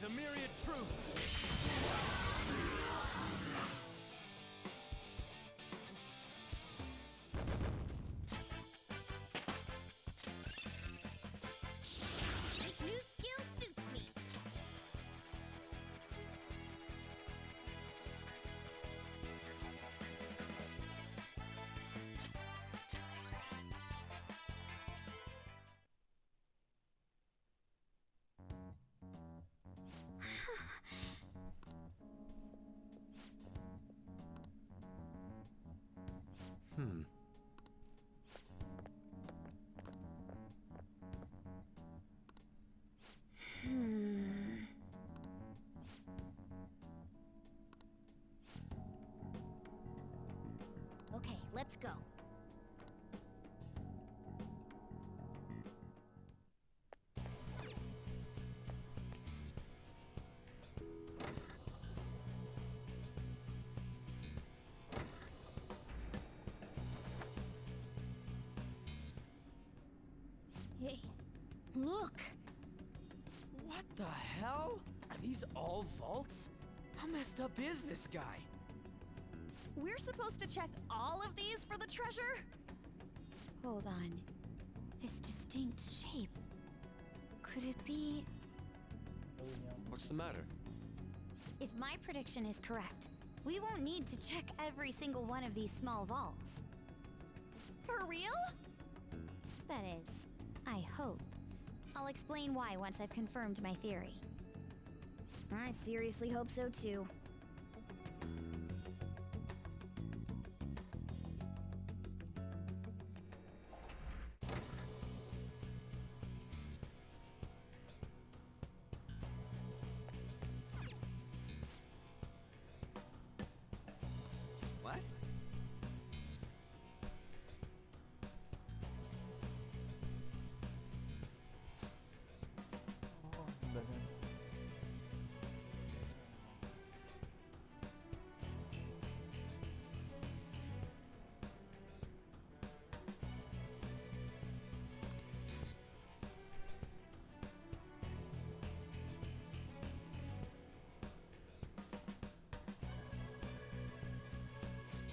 the myriad truths. This new skill suits me. Okay, let's go. Hey, look! What the hell? Are these all vaults? How messed up is this guy? We're supposed to check all of these for the treasure? Hold on. This distinct shape. Could it be... What's the matter? If my prediction is correct, we won't need to check every single one of these small vaults. For real? That is, I hope. I'll explain why once I've confirmed my theory. I seriously hope so too. What?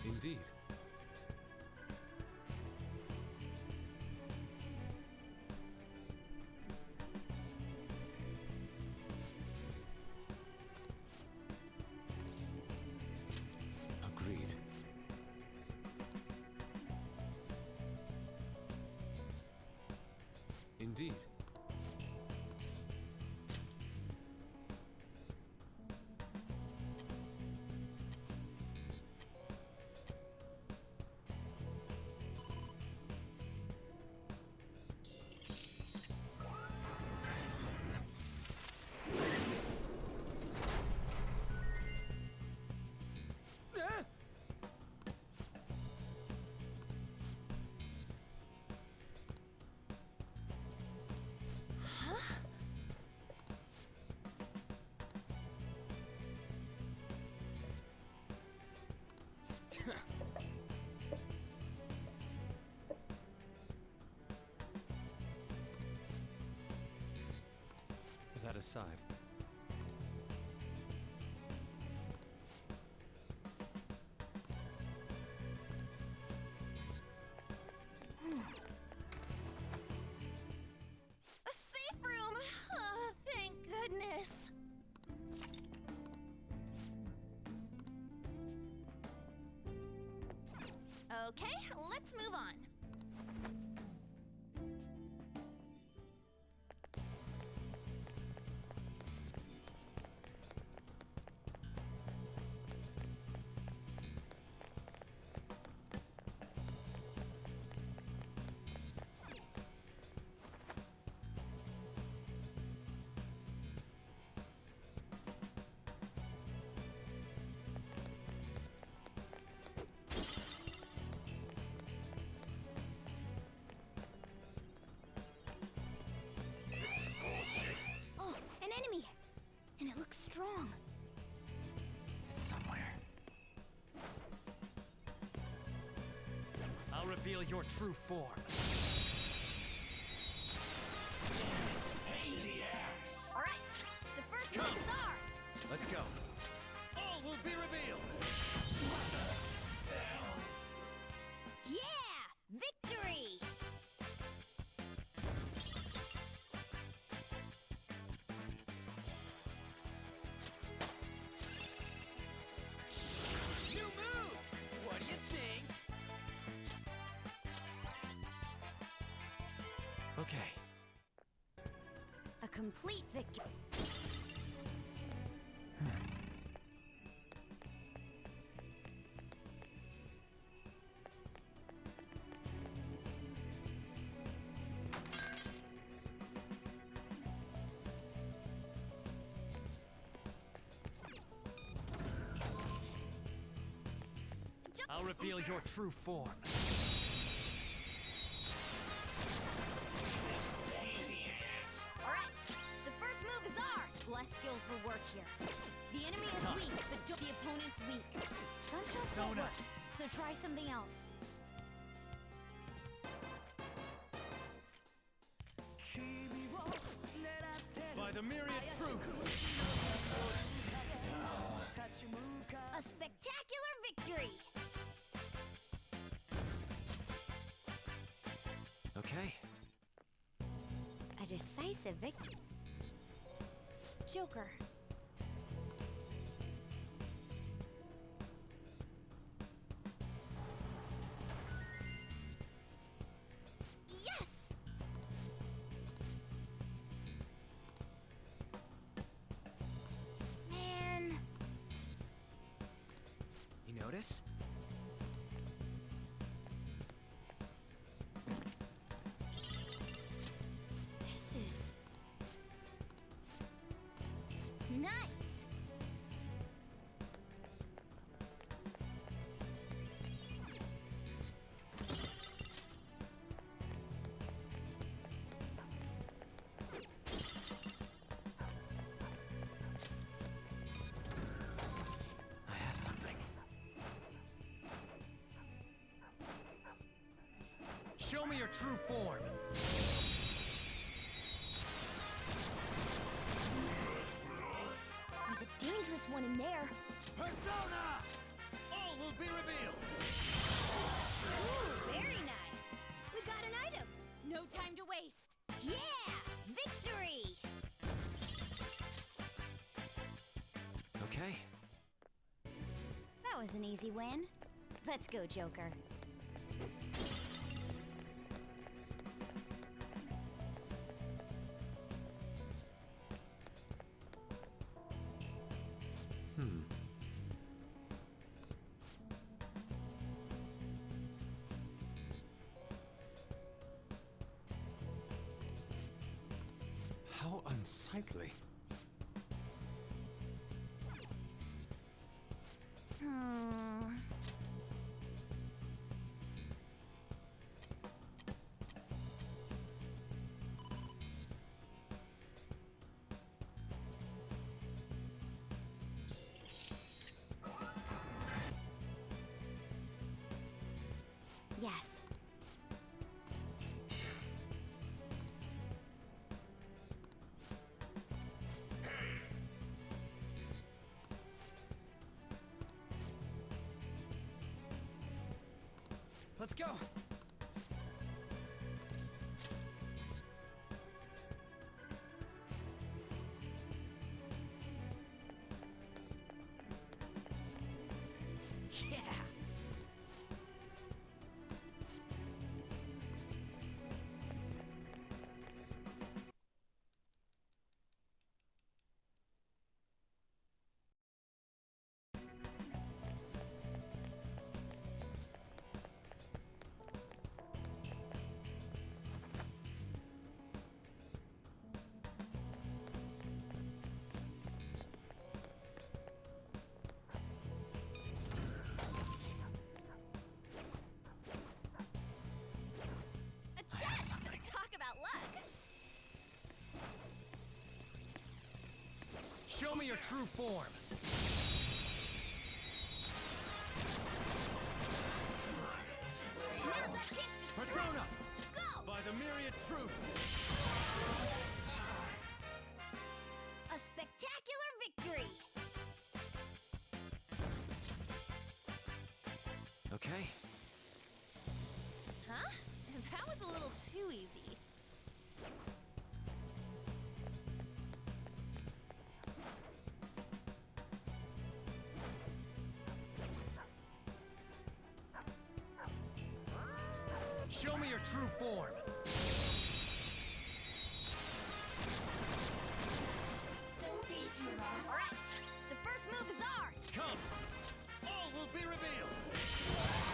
Indeed. Agreed. Indeed. That aside. A safe room! Oh, thank goodness! Okay, let's move on. And it looks strong. It's somewhere. I'll reveal your true form. All right, the first one's Let's go. All will be revealed. Yeah! Victory! New move! What do you think? Okay. A complete victory. I'll reveal your true form. Alright, the first move is ours! Bless skills will work here. The enemy is Time. weak, but the opponent's weak. Gunshots Sona. won't work, so try something else. By the myriad truths. A spectacular victory! Okay. A decisive victory. Joker. Yes! Man. You notice? This is nice. I have something. Show me your true form. There's a dangerous one in there. Persona! All will be revealed. Ooh, very nice. We got an item. No time to waste. Yeah! Victory! Okay. That was an easy win. Let's go, Joker. How unsightly. Yes. Let's go. Yeah. A chest! Talk about luck! Show me your true form. Now's our chance to strike. Persona! Go! By the myriad truths. A spectacular victory! Okay. Huh? That was a little too easy. Show me your true form. Don't be too long. Alright, the first move is ours! Come! All will be revealed!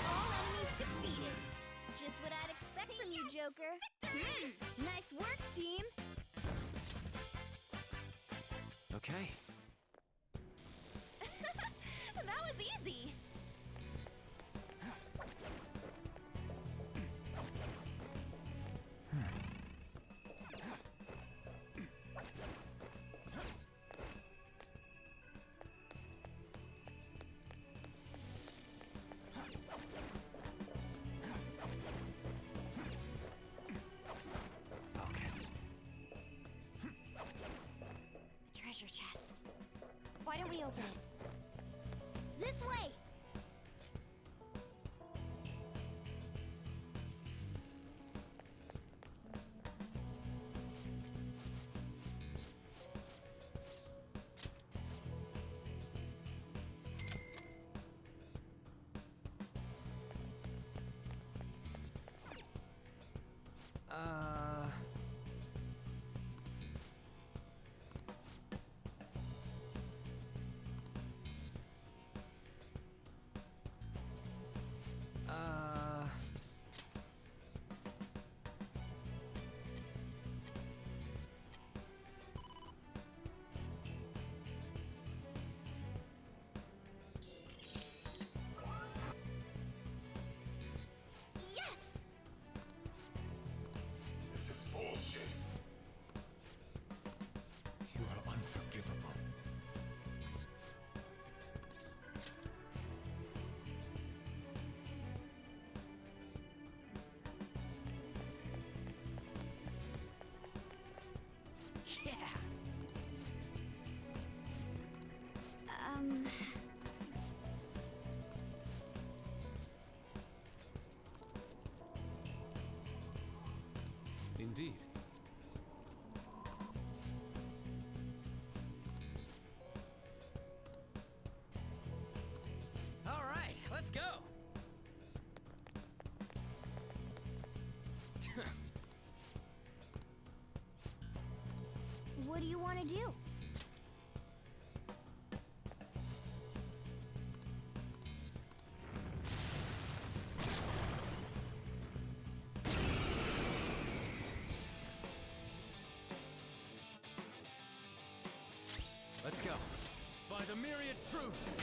All enemies defeated! Just what I'd expect from you, Joker. Nice work, team! Okay. That was easy. Focus. A treasure chest. Why don't we open it? This way! Uh... Uh... Yes! This is bullshit. You are unforgivable. Yeah! Indeed. All right, let's go. What do you want to do? Let's go. By the myriad truths.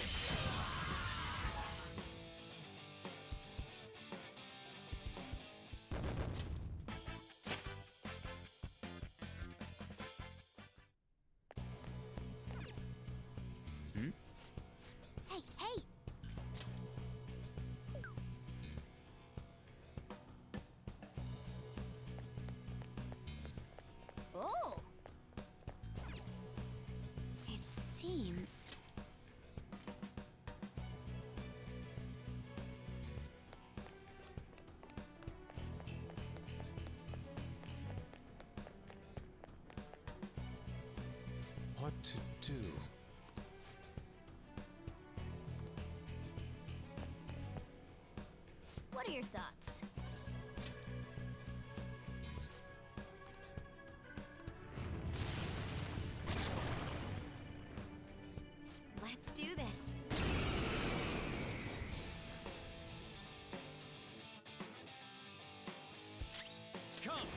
Hey, hey! Oh! It seems... What to do? What are your thoughts? Let's do this. Come!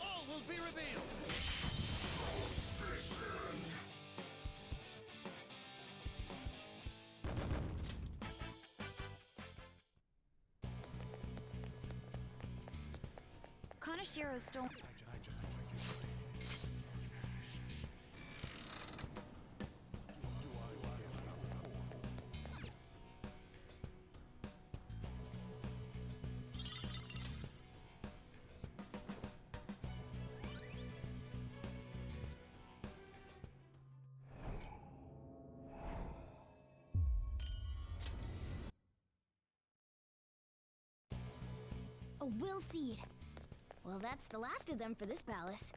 All will be revealed! Kanashiro's stole... A will seed. Well, that's the last of them for this palace.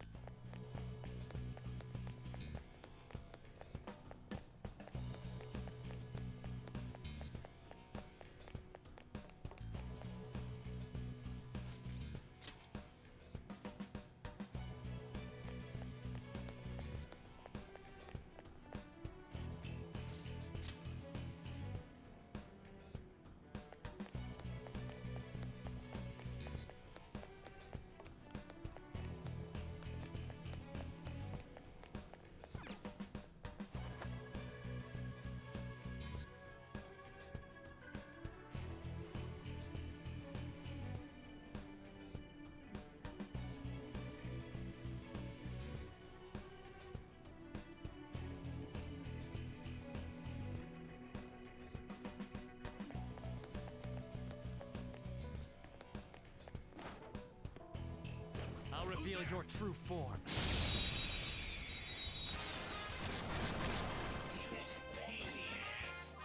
I'll reveal your true form.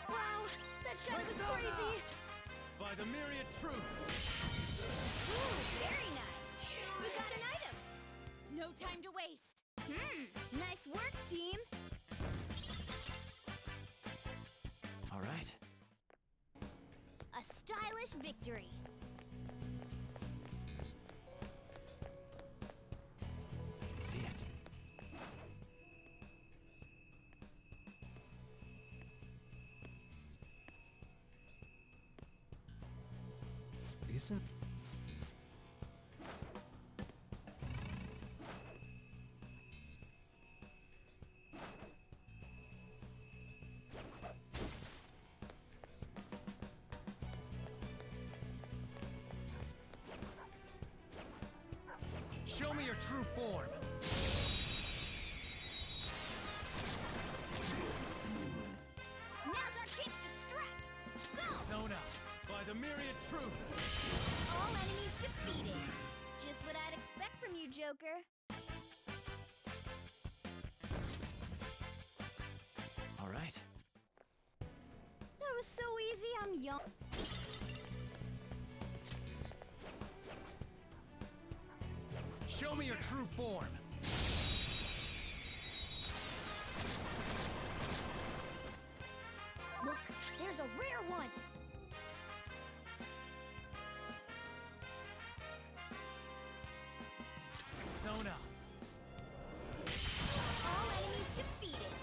Wow, that shot was crazy! By the myriad truths. Ooh, very nice. We got an item. No time to waste. Nice work, team. All right. A stylish victory. I can see it. Isn't... Show me your true form. Now's our chance to strike. Go! Zona, by the myriad truths. All enemies defeated. Just what I'd expect from you, Joker. All right. That was so easy, I'm young. Show me your true form. Look, there's a rare one. Zona. All enemies defeated.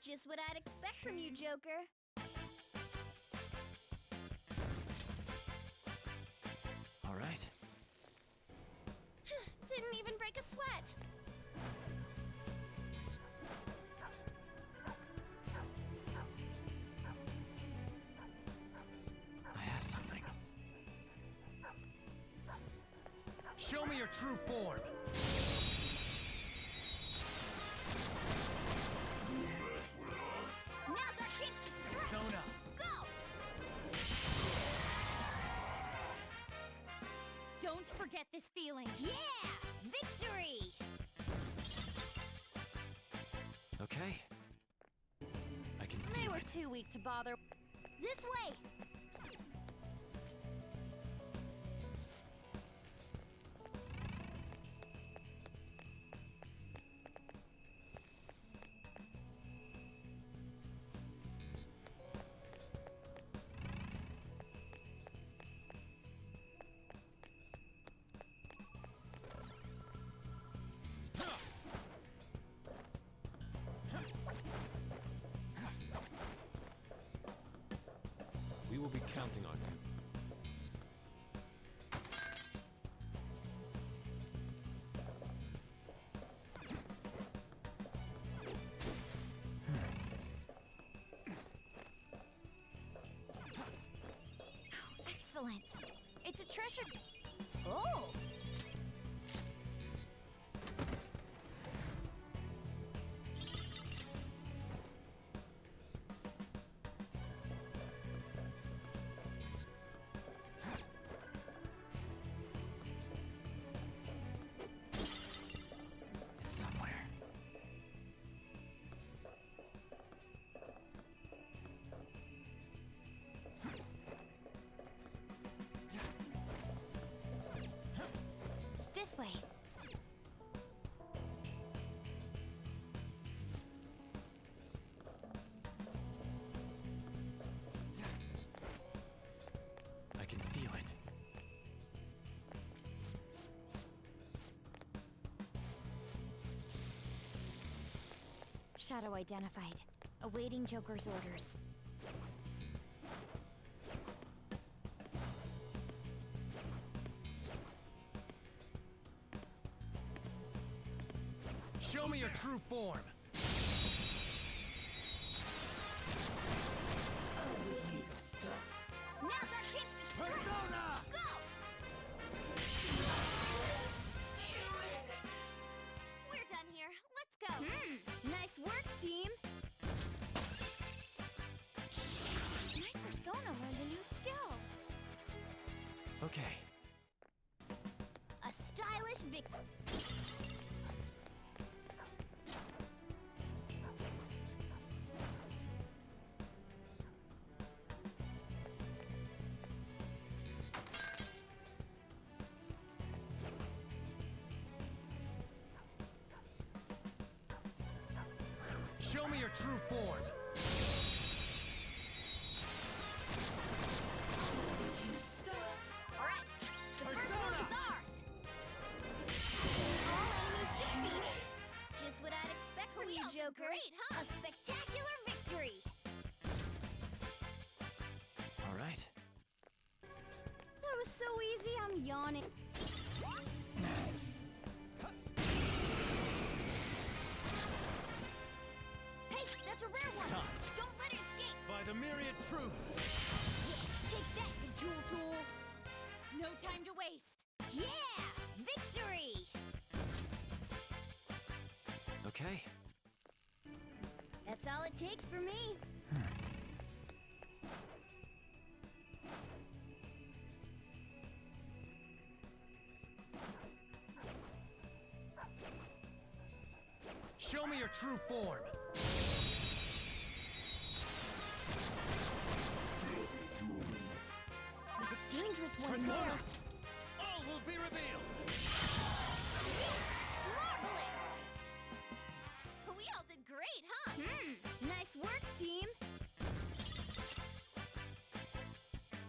Just what I'd expect from you, Joker. All right. Didn't even break a sweat. I have something. Show me your true form. Now's our chance to strike. Zona. Go! Don't forget this feeling. Yeah! Victory! Okay. I can They feel were it. too weak to bother. This way! We will be counting on you. Excellent. It's a treasure. Oh! It's somewhere. Shadow identified. Awaiting Joker's orders. Show me your true form. Now's our chance to strike! Persona! Go! We're done here. Let's go. Nice work, team! My persona learned a new skill. Okay. A stylish victim. Show me your true form. Alright, the first Persona! move is ours! All enemies defeated! Just what I'd expect from you, all did Joker. great, huh? A spectacular victory! All right. That was so easy, I'm yawning. Hey, that's a rare one! time. Don't let it escape! By the myriad truths. Yes, take that, you jewel tool! No time to waste. Yeah! Victory! Okay. That's all it takes for me. Show me your true form. There's a dangerous one Persona! there. All will be revealed. Marvelous! We all did great, huh? Nice work, team.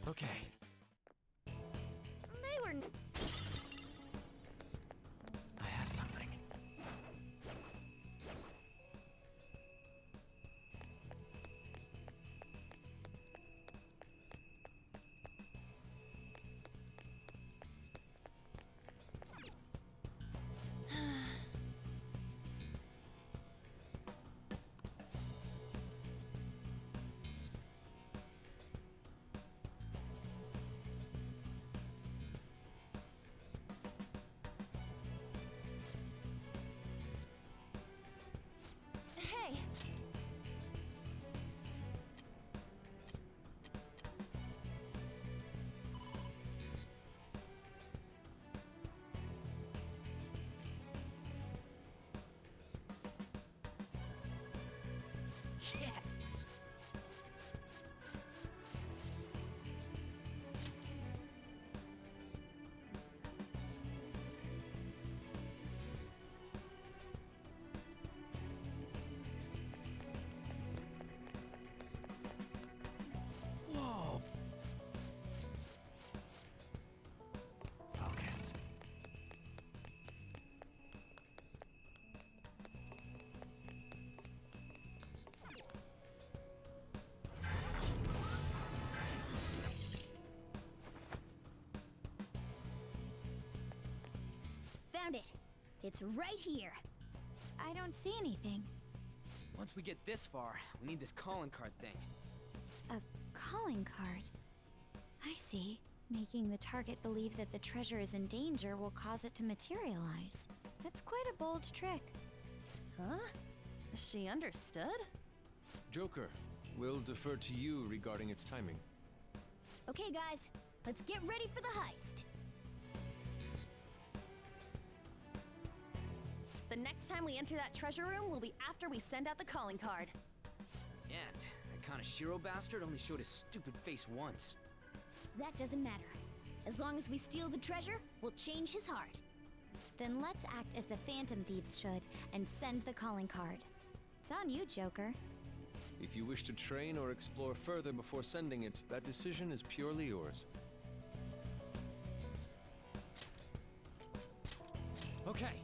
Okay. They were... I have something. Hey, Yes. Whoa. Focus. Found it. It's right here. I don't see anything. Once we get this far, we need this calling card thing. A calling card. I see. Making the target believe that the treasure is in danger will cause it to materialize. That's quite a bold trick. huh? She understood? Joker, we'll defer to you regarding its timing. Okay, guys, let's get ready for the heist. The next time we enter that treasure room will be after we send out the calling card. And that Kanashiro bastard only showed his stupid face once. That doesn't matter. As long as we steal the treasure, we'll change his heart. Then let's act as the Phantom Thieves should and send the calling card. It's on you, Joker. If you wish to train or explore further before sending it, that decision is purely yours. Okay.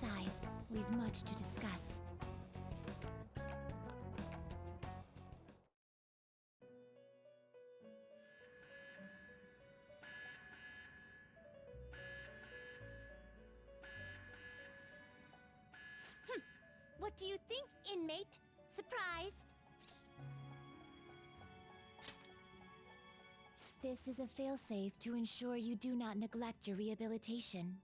inside. We've much to discuss. What do you think, inmate? Surprise! This is a failsafe to ensure you do not neglect your rehabilitation.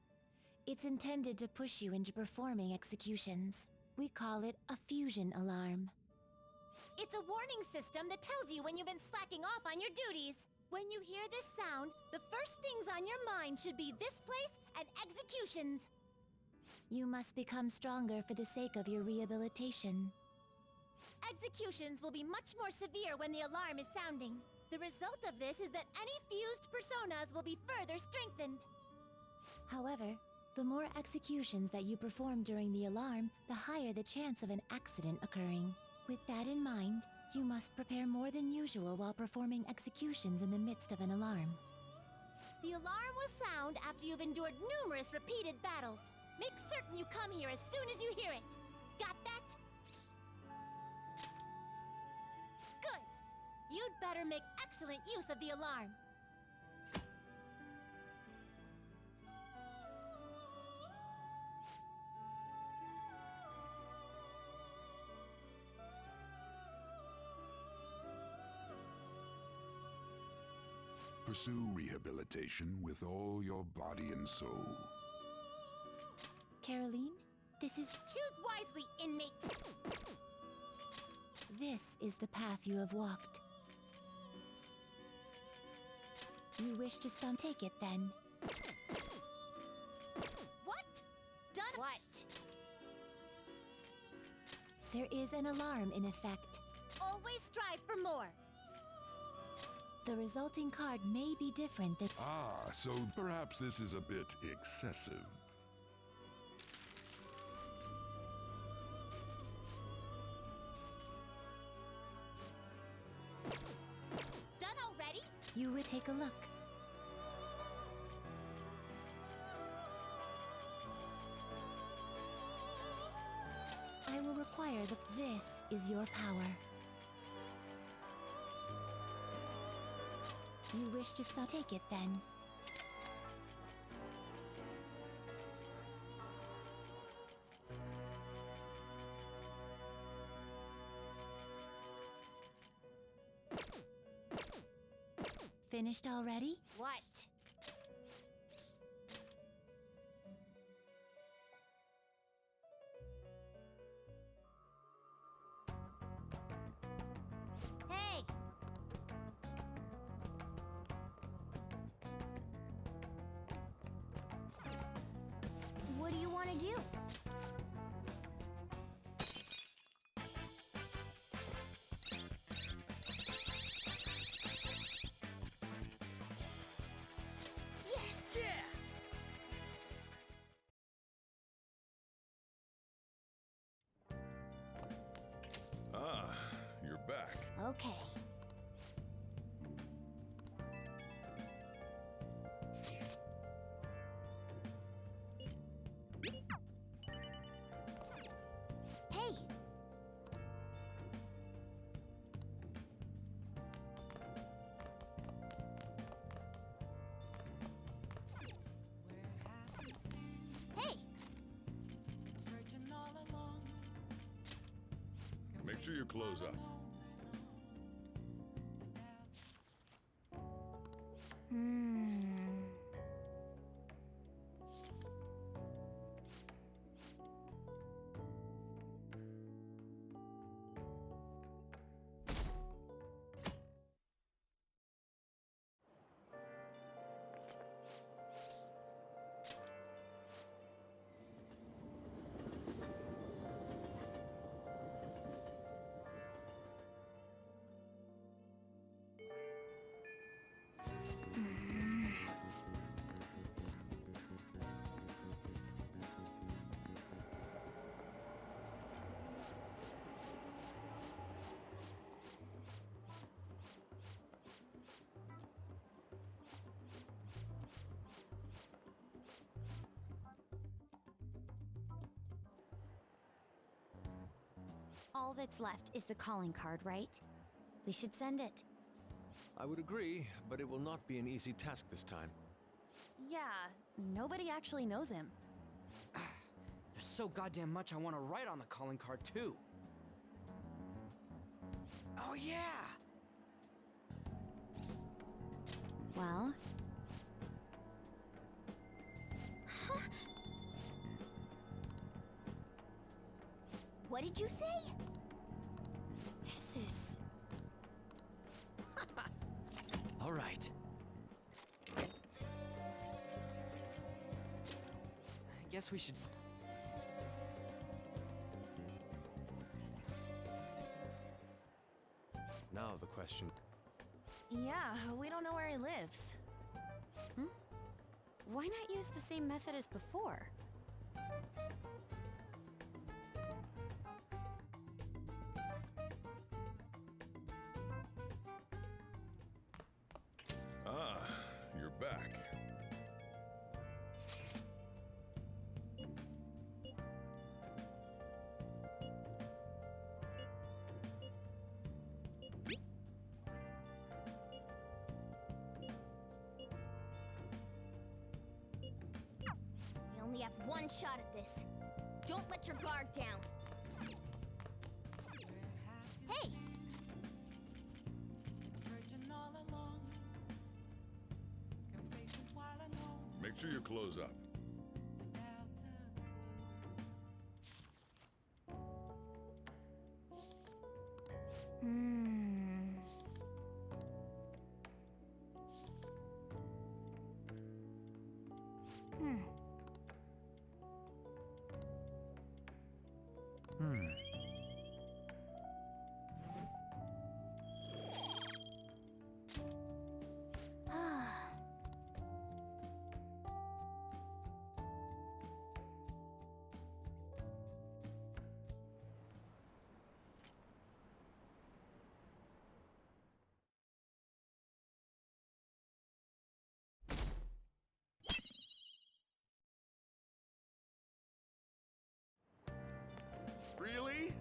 It's intended to push you into performing executions. We call it a fusion alarm. It's a warning system that tells you when you've been slacking off on your duties. When you hear this sound, the first things on your mind should be this place and executions. You must become stronger for the sake of your rehabilitation. Executions will be much more severe when the alarm is sounding. The result of this is that any fused personas will be further strengthened. However, the more executions that you perform during the alarm, the higher the chance of an accident occurring. With that in mind, you must prepare more than usual while performing executions in the midst of an alarm. The alarm will sound after you've endured numerous repeated battles. Make certain you come here as soon as you hear it. Got that? Good. You'd better make excellent use of the alarm. Pursue rehabilitation with all your body and soul. Caroline, this is... Choose wisely, inmate. This is the path you have walked. You wish to take it then. What? Done what? There is an alarm in effect. Always strive for more. The resulting card may be different than... Ah, so perhaps this is a bit excessive. Done already? You would take a look. I will require that this is your power. You wish to take it then. Finished already? What? Hey! What do you want to do? Ah, you're back. Okay. Hey! Hey! Make sure you close up. All that's left is the calling card, right? We should send it. I would agree, but it will not be an easy task this time. Yeah, nobody actually knows him. There's so goddamn much I want to write on the calling card, too. Oh, yeah! Well... What did you say? This is... All right. I guess we should... Now the question. Yeah, we don't know where he lives. Why not use the same method as before? Ah, you're back. You only have one shot at this. Don't let your guard down. Hey! Make sure you close up. Really?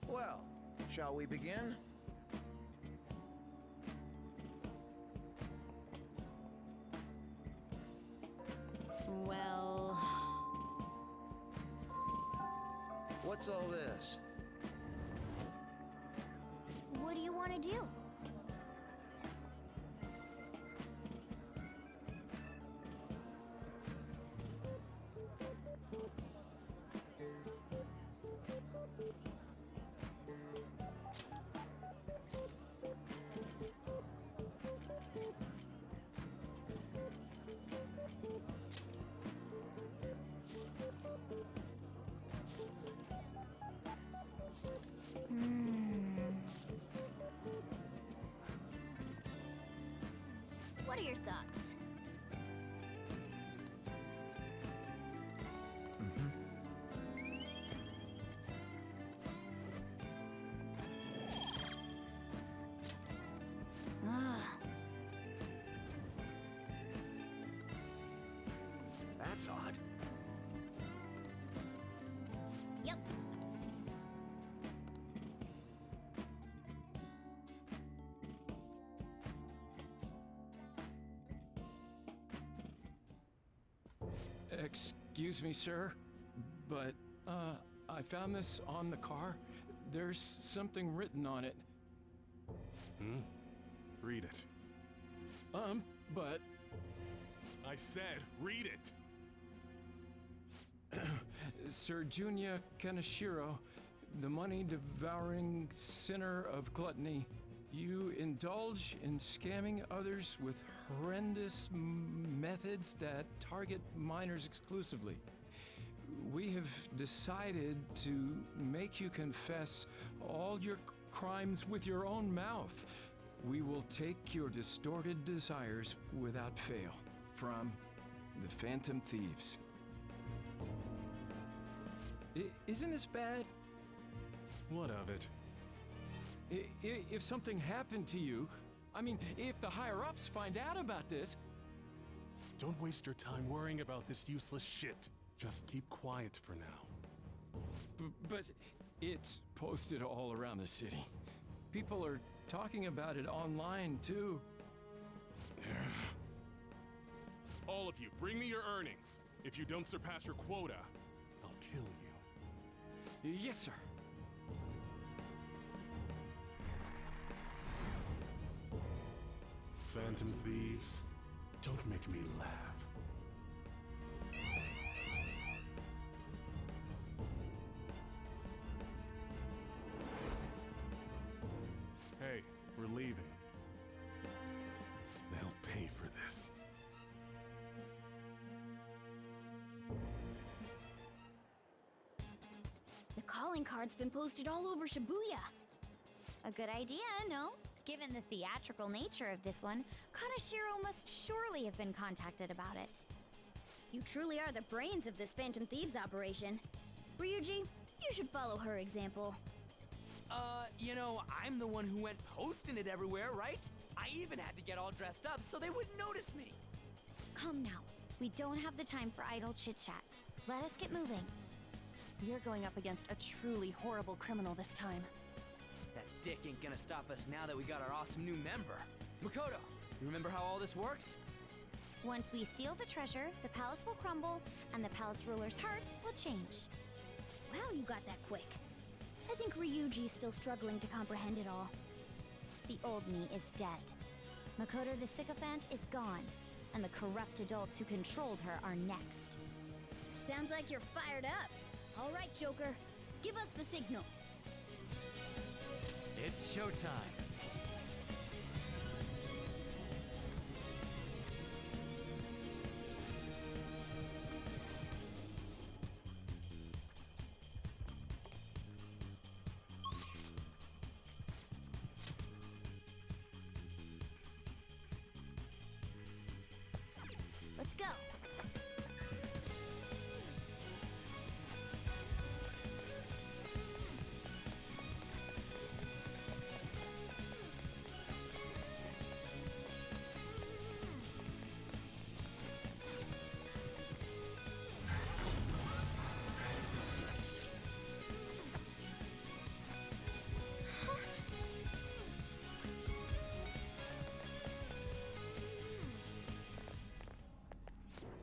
Well, shall we begin? Well... What's all this? What do you want to do? What are your thoughts? That's odd. Yep. Excuse me, sir, but, I found this on the car. There's something written on it. Read it. But... I said, read it! Sir Junya Kaneshiro, the money-devouring sinner of gluttony, you indulge in scamming others with horrendous methods that target minors exclusively. We have decided to make you confess all your crimes with your own mouth. We will take your distorted desires without fail. From the Phantom Thieves. Isn't this bad? What of it? If something happened to you, I mean, if the higher-ups find out about this... Don't waste your time worrying about this useless shit. Just keep quiet for now. But it's posted all around the city. People are talking about it online, too. All of you, bring me your earnings. If you don't surpass your quota, I'll kill you. Yes, sir. Phantom thieves, don't make me laugh. Hey, we're leaving. They'll pay for this. The calling card's been posted all over Shibuya. A good idea, no? Given the theatrical nature of this one, Kaneshiro must surely have been contacted about it. You truly are the brains of this Phantom Thieves operation. Ryuji, you should follow her example. You know, I'm the one who went posting it everywhere, right? I even had to get all dressed up so they wouldn't notice me. Come now. We don't have the time for idle chit-chat. Let us get moving. You're going up against a truly horrible criminal this time. That dick ain't gonna stop us now that we got our awesome new member. Makoto, you remember how all this works? Once we steal the treasure, the palace will crumble, and the palace ruler's heart will change. Wow, you got that quick. I think Ryuji's still struggling to comprehend it all. The old me is dead. Makoto the sycophant is gone, and the corrupt adults who controlled her are next. Sounds like you're fired up. All right, Joker. Give us the signal. It's showtime. Let's go.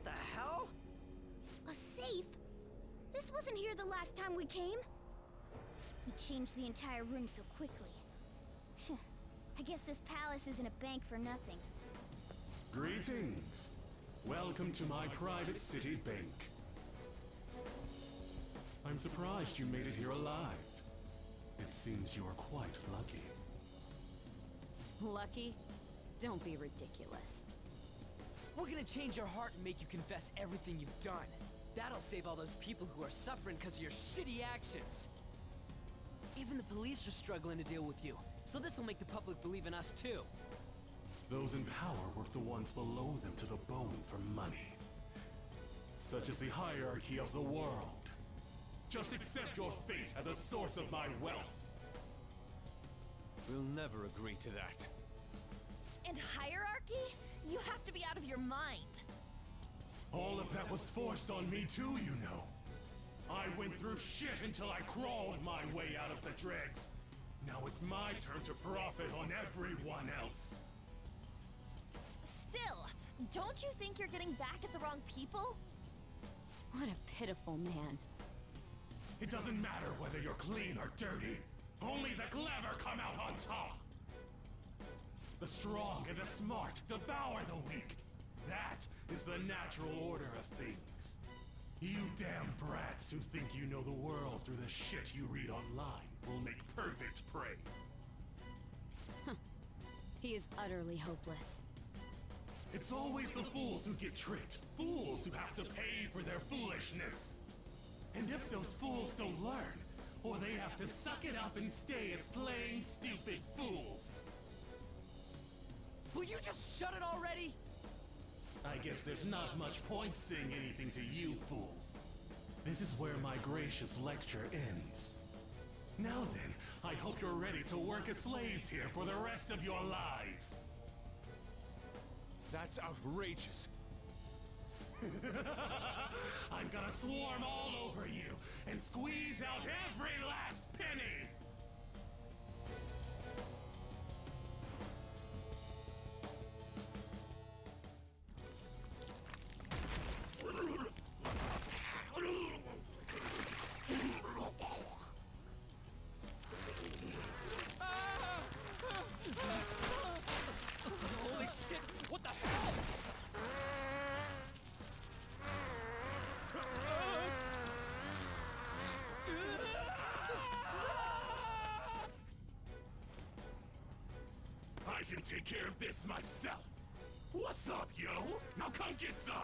The hell? A safe? This wasn't here the last time we came. He changed the entire room so quickly. I guess this palace isn't a bank for nothing. Greetings. Welcome to my private city bank. I'm surprised you made it here alive. It seems you're quite lucky. Lucky? Don't be ridiculous. We're gonna change your heart and make you confess everything you've done. That'll save all those people who are suffering because of your shitty actions. Even the police are struggling to deal with you, so this will make the public believe in us too. Those in power work the ones below them to the bone for money. Such is the hierarchy of the world. Just accept your fate as a source of my wealth. We'll never agree to that. And hierarchy? You have to be out of your mind. All of that was forced on me too, you know. I went through shit until I crawled my way out of the dregs. Now it's my turn to profit on everyone else. Still, don't you think you're getting back at the wrong people? What a pitiful man. It doesn't matter whether you're clean or dirty. Only the clever come out on top. The strong and the smart devour the weak. That is the natural order of things. You damn brats who think you know the world through the shit you read online will make perfect prey. He is utterly hopeless. It's always the fools who get tricked. Fools who have to pay for their foolishness. And if those fools don't learn, or they have to suck it up and stay as plain stupid fools. Will you just shut it already? I guess there's not much point saying anything to you fools. this is where my gracious lecture ends. Now then, I hope you're ready to work as slaves here for the rest of your lives. That's outrageous. I'm gonna swarm all over you and squeeze out every last penny! Holy shit! What the hell? I can take care of this myself! What's up, yo? Now come get some!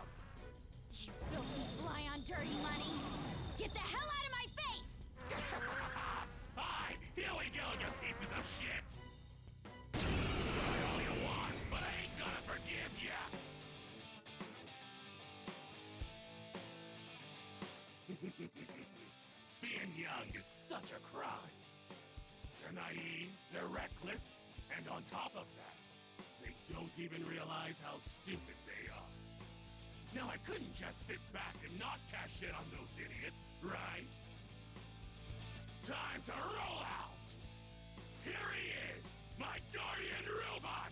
You filthy fly on dirty money! Get the hell out of my face! Hi! Here we go, you pieces of shit! Try all you want, but I ain't gonna forgive ya! Being young is such a crime. They're naive, they're reckless, and on top of that, they don't even realize how stupid they are. Now I couldn't just sit back and not cash in on those idiots, right? Time to roll out! Here he is, my guardian robot!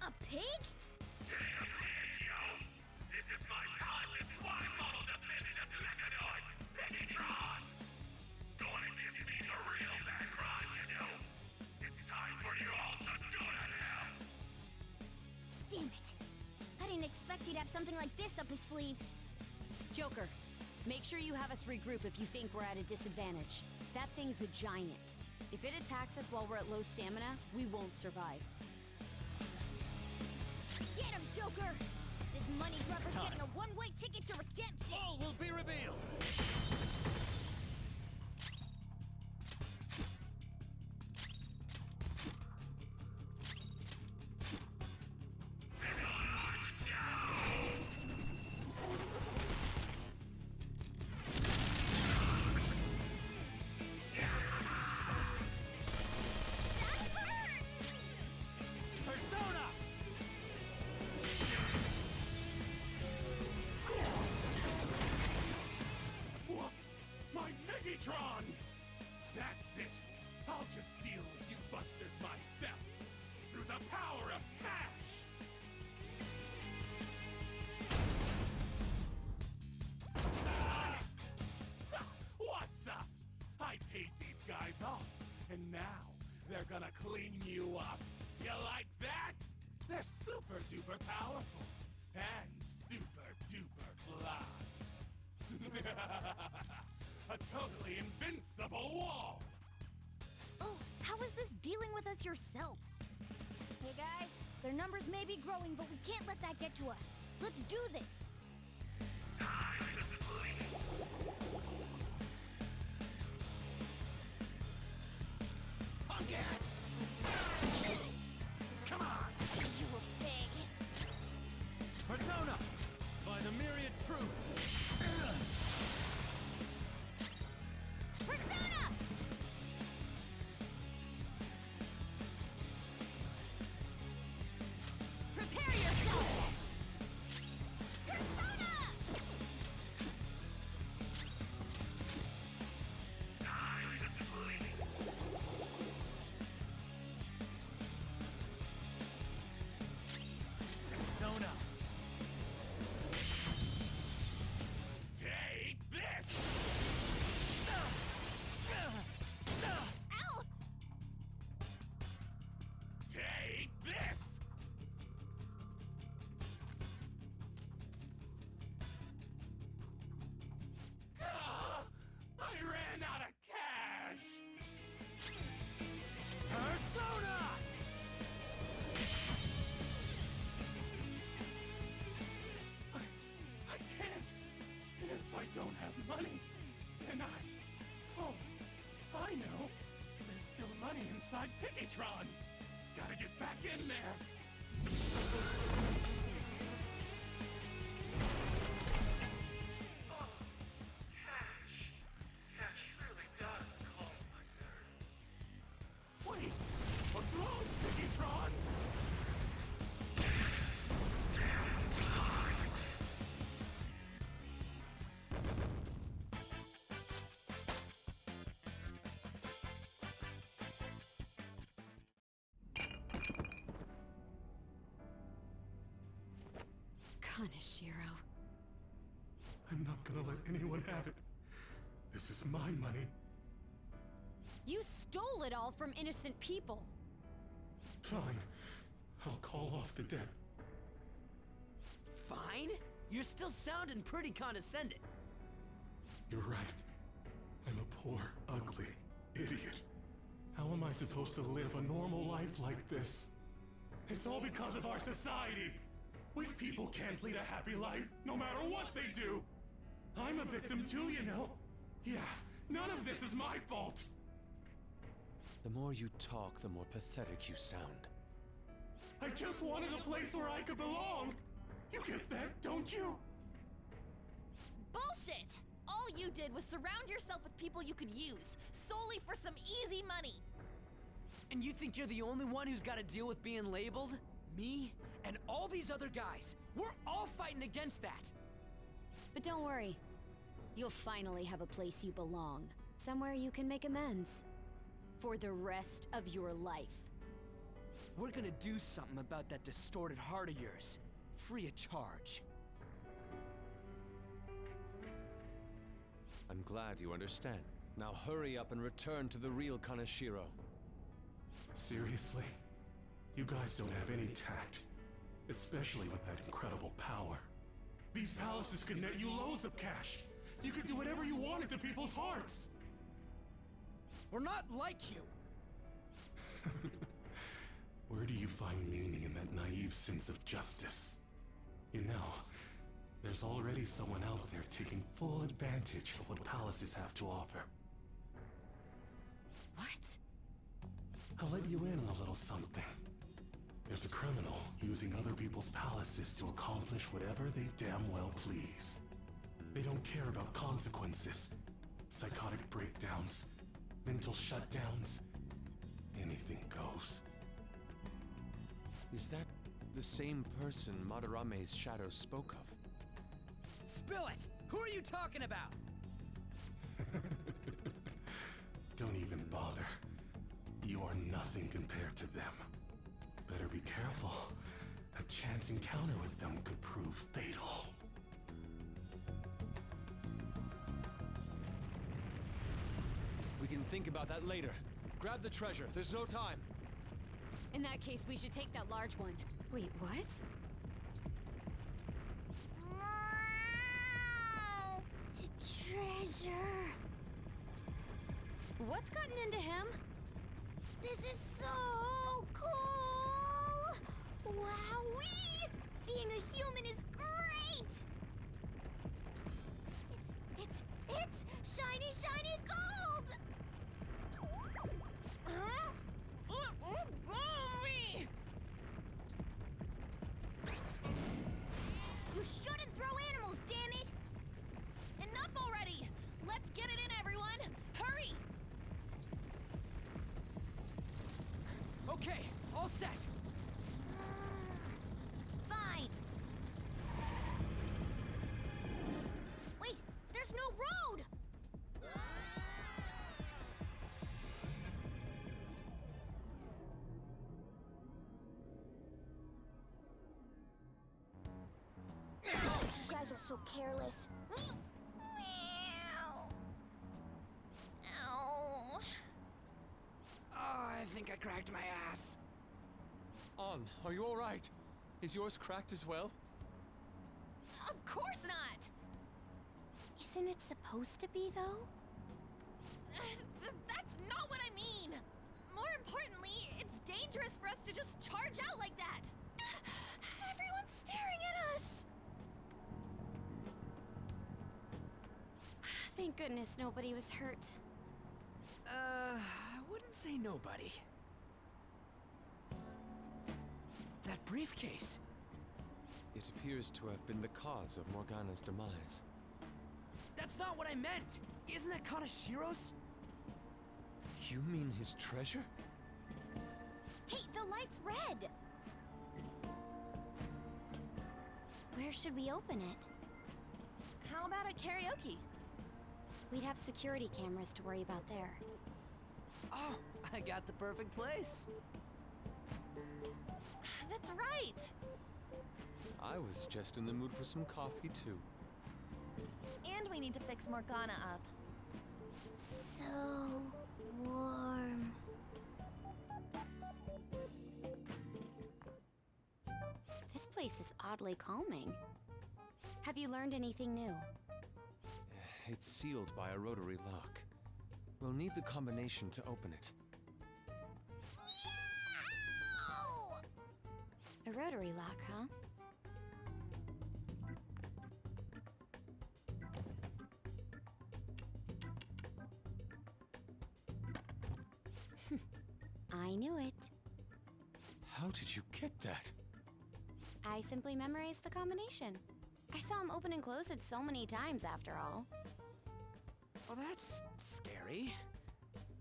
A pig? This is my pilot Y-model definitive humanoid, Megatron! Gonna give me the real bad crime, you know. It's time for you all to go to hell! Damn it. I didn't expect he'd have something like this up his sleeve. Joker, make sure you have us regroup if you think we're at a disadvantage. That thing's a giant. If it attacks us while we're at low stamina, we won't survive. Get him, Joker! This money grubber's getting a one-way ticket to redemption! All will be revealed! That hurt! Persona! What? My Megatron! That's it! I'll just deal with you busters myself! Through the power of cash! What's up? I paid these guys off, and now they're gonna clean you up. You like that? They're super duper powerful and super duper fly. A totally invincible wall! Oh, how is this dealing with us yourself? Hey guys, their numbers may be growing, but we can't let that get to us. Let's do this! On gas! Come on! You will pay. Persona! By the myriad truths! Persona! Prepare yourself! Persona! Persona! money. And oh, I know. There's still money inside Piggytron. Gotta get back in there. Oh, cash. Cash really does calm my nerves. Wait, what's wrong, Piggytron? Kaneshiro. I'm not gonna let anyone have it. This is my money. You stole it all from innocent people. Fine. I'll call off the debt. Fine? You're still sounding pretty condescending. You're right. I'm a poor, ugly idiot. How am I supposed to live a normal life like this? It's all because of our society. Weak people can't lead a happy life, no matter what they do. I'm a victim too, you know. Yeah, none of this is my fault. The more you talk, the more pathetic you sound. I just wanted a place where I could belong. You get that, don't you? Bullshit! All you did was surround yourself with people you could use, solely for some easy money. And you think you're the only one who's got to deal with being labeled? Me and all these other guys, we're all fighting against that. But don't worry. You'll finally have a place you belong. Somewhere you can make amends. For the rest of your life. We're gonna do something about that distorted heart of yours. Free of charge. I'm glad you understand. Now hurry up and return to the real Kaneshiro. Seriously? You guys don't have any tact. Especially with that incredible power. These palaces could net you loads of cash. You could do whatever you wanted to people's hearts. We're not like you. Where do you find meaning in that naive sense of justice? You know, there's already someone out there taking full advantage of what palaces have to offer. What? I'll let you in on a little something. There's a criminal using other people's palaces to accomplish whatever they damn well please. They don't care about consequences, psychotic breakdowns, mental shutdowns. Anything goes. Is that the same person Madarame's shadow spoke of? Spill it! Who are you talking about? Don't even bother. You are nothing compared to them. Better be careful. A chance encounter with them could prove fatal. We can think about that later. Grab the treasure. There's no time. In that case, we should take that large one. Wait, what? Treasure. What's gotten into him? This is so cool! Wowee! Being a human is great! It's shiny, shiny gold! You shouldn't throw animals, damn it! Enough already! Let's get it in, everyone! Hurry! Okay, all set. Fine. Wait, there's no road! You guys are so careless. Ow. Oh, I think I cracked my ass. On, are you alright? Is yours cracked as well? Of course not! Isn't it supposed to be, though? That's not what I mean! More importantly, it's dangerous for us to just charge out like that! Everyone's staring at us! Thank goodness nobody was hurt. I wouldn't say nobody. That briefcase. It appears to have been the cause of Morgana's demise. That's not what I meant! Isn't that Kanashiro's? You mean his treasure? Hey, the light's red! Where should we open it? How about at karaoke? We'd have security cameras to worry about there. Oh, I got the perfect place. That's right! I was just in the mood for some coffee, too. And we need to fix Morgana up. So warm. This place is oddly calming. Have you learned anything new? It's sealed by a rotary lock. We'll need the combination to open it. A rotary lock, huh? I knew it. How did you get that? I simply memorized the combination. I saw him open and close it so many times after all. Well, that's scary.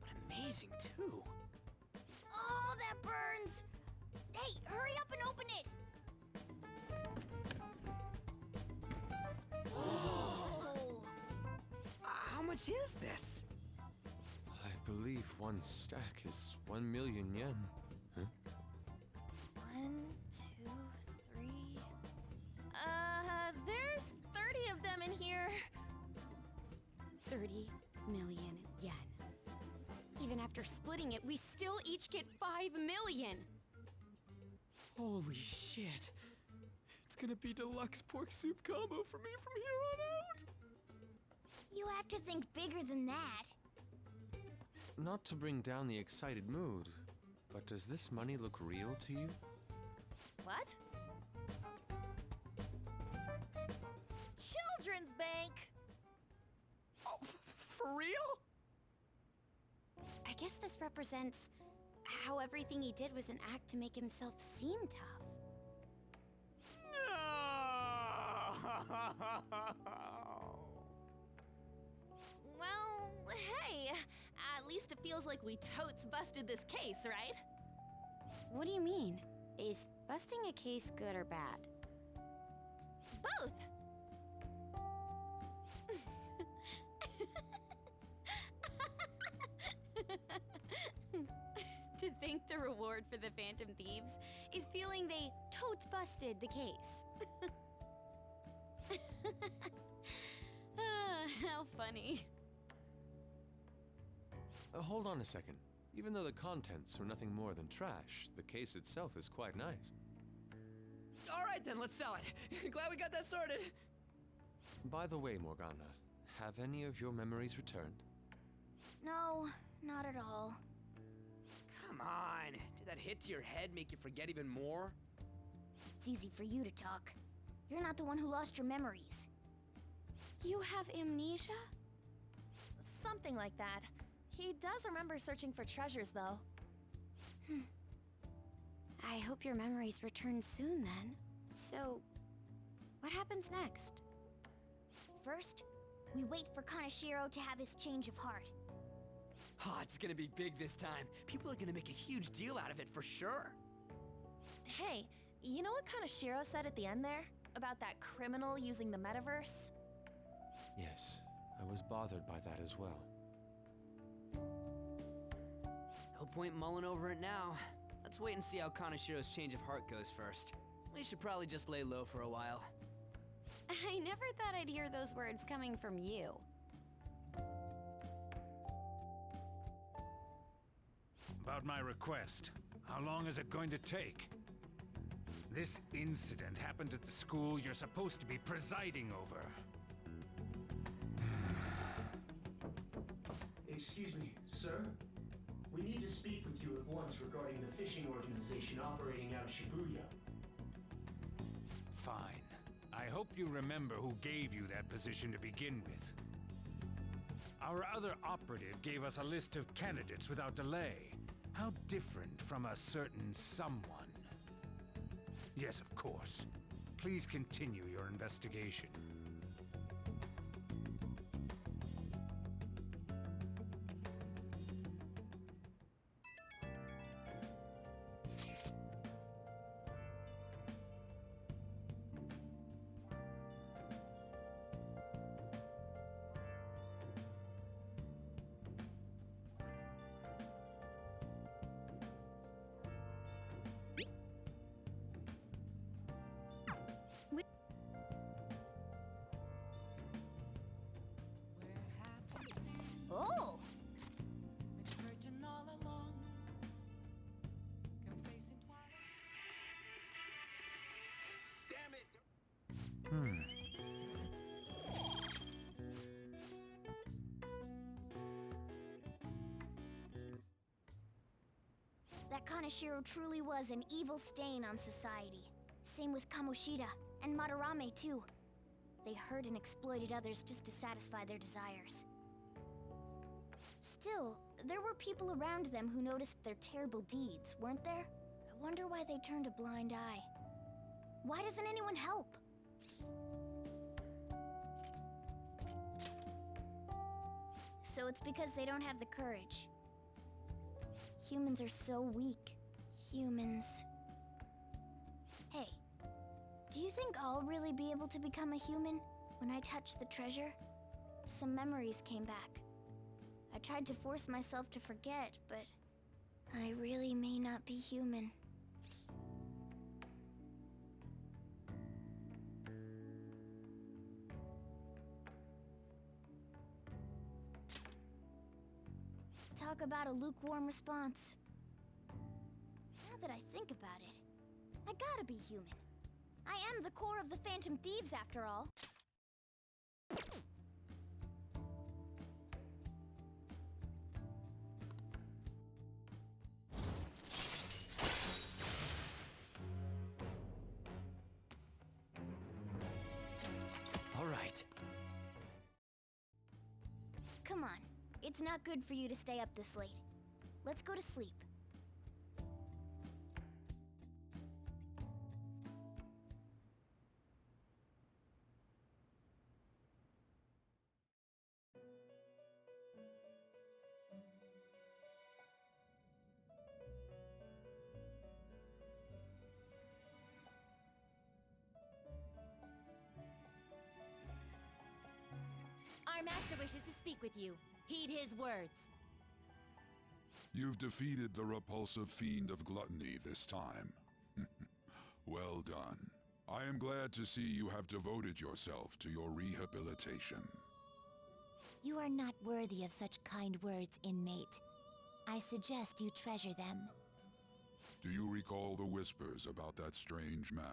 But amazing, too. Oh, that burns! Hey, hurry up and open it! How much is this? I believe one stack is 1,000,000 yen. Huh? 1, 2, 3. There's 30 of them in here. 30 million yen. Even after splitting it, we still each get 5 million. Holy shit. It's gonna be deluxe pork soup combo for me from here on out. You have to think bigger than that. Not to bring down the excited mood, but does this money look real to you? What? Children's bank! Oh, for real? I guess this represents how everything he did was an act to make himself seem tough. Well, hey, at least it feels like we totes busted this case, right? What do you mean? Is busting a case good or bad? Both! To think the reward for the Phantom Thieves is feeling they totes busted the case. How funny. Hold on a second. Even though the contents are nothing more than trash, the case itself is quite nice. All right then, let's sell it. Glad we got that sorted. By the way, Morgana, have any of your memories returned? No, not at all. Come on. Did that hit to your head make you forget even more? It's easy for you to talk. You're not the one who lost your memories. You have amnesia? Something like that. He does remember searching for treasures, though. I hope your memories return soon, then. So, what happens next? First, we wait for Kanashiro to have his change of heart. Oh, it's gonna be big this time. People are gonna make a huge deal out of it for sure. Hey, you know what Kanashiro said at the end there? About that criminal using the metaverse? Yes, I was bothered by that as well. No point mulling over it now. Let's wait and see how Kanashiro's change of heart goes first. We should probably just lay low for a while. I never thought I'd hear those words coming from you. About my request. How long is it going to take? This incident happened at the school you're supposed to be presiding over. Excuse me, sir? We need to speak with you at once regarding the fishing organization operating out of Shibuya. Fine. I hope you remember who gave you that position to begin with. Our other operative gave us a list of candidates without delay. How different from a certain someone. Yes, of course. Please continue your investigation. Oh! That Kaneshiro truly was an evil stain on society. Same with Kamoshida, and Madarame too. They hurt and exploited others just to satisfy their desires. Still, there were people around them who noticed their terrible deeds, weren't there? I wonder why they turned a blind eye. Why doesn't anyone help? So it's because they don't have the courage. Humans are so weak. Humans. Hey, do you think I'll really be able to become a human when I touch the treasure? Some memories came back. I tried to force myself to forget, but I really may not be human. Talk about a lukewarm response. Now that I think about it, I gotta be human. I am the core of the Phantom Thieves, after all. All right. Come on. It's not good for you to stay up this late. Let's go to sleep. Our master wishes to speak with you. Heed his words. You've defeated the repulsive fiend of gluttony this time. Well done. I am glad to see you have devoted yourself to your rehabilitation. You are not worthy of such kind words, inmate. I suggest you treasure them. Do you recall the whispers about that strange man?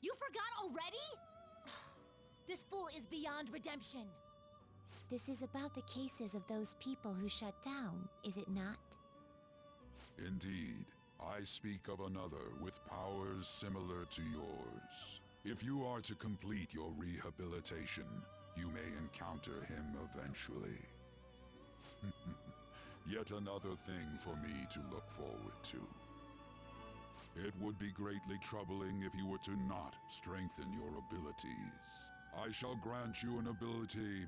You forgot already? This fool is beyond redemption. This is about the cases of those people who shut down, is it not? Indeed. I speak of another with powers similar to yours. If you are to complete your rehabilitation, you may encounter him eventually. Yet another thing for me to look forward to. It would be greatly troubling if you were to not strengthen your abilities. I shall grant you an ability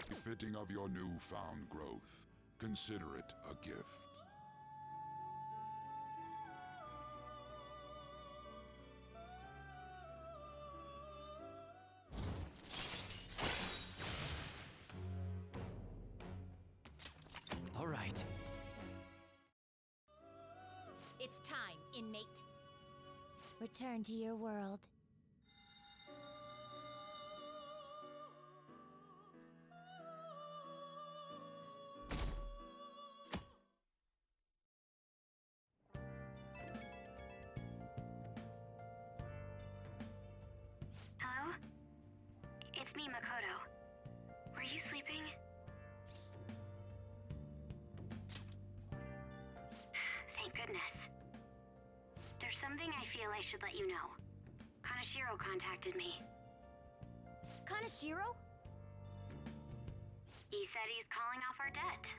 befitting of your newfound growth. Consider it a gift. All right. It's time, inmate. Return to your world. Hello? It's me, Makoto. Were you sleeping? Thank goodness. There's something I feel I should let you know. Kanashiro contacted me. Kanashiro? He said he's calling off our debt.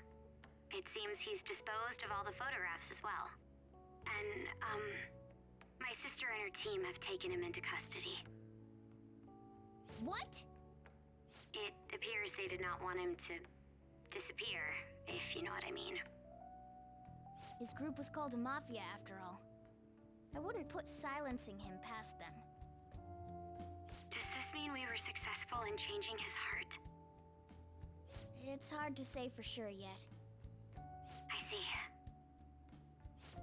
It seems he's disposed of all the photographs as well. And, my sister and her team have taken him into custody. What? It appears they did not want him to disappear, if you know what I mean. His group was called a mafia after all. I wouldn't put silencing him past them. Does this mean we were successful in changing his heart? It's hard to say for sure yet. I see.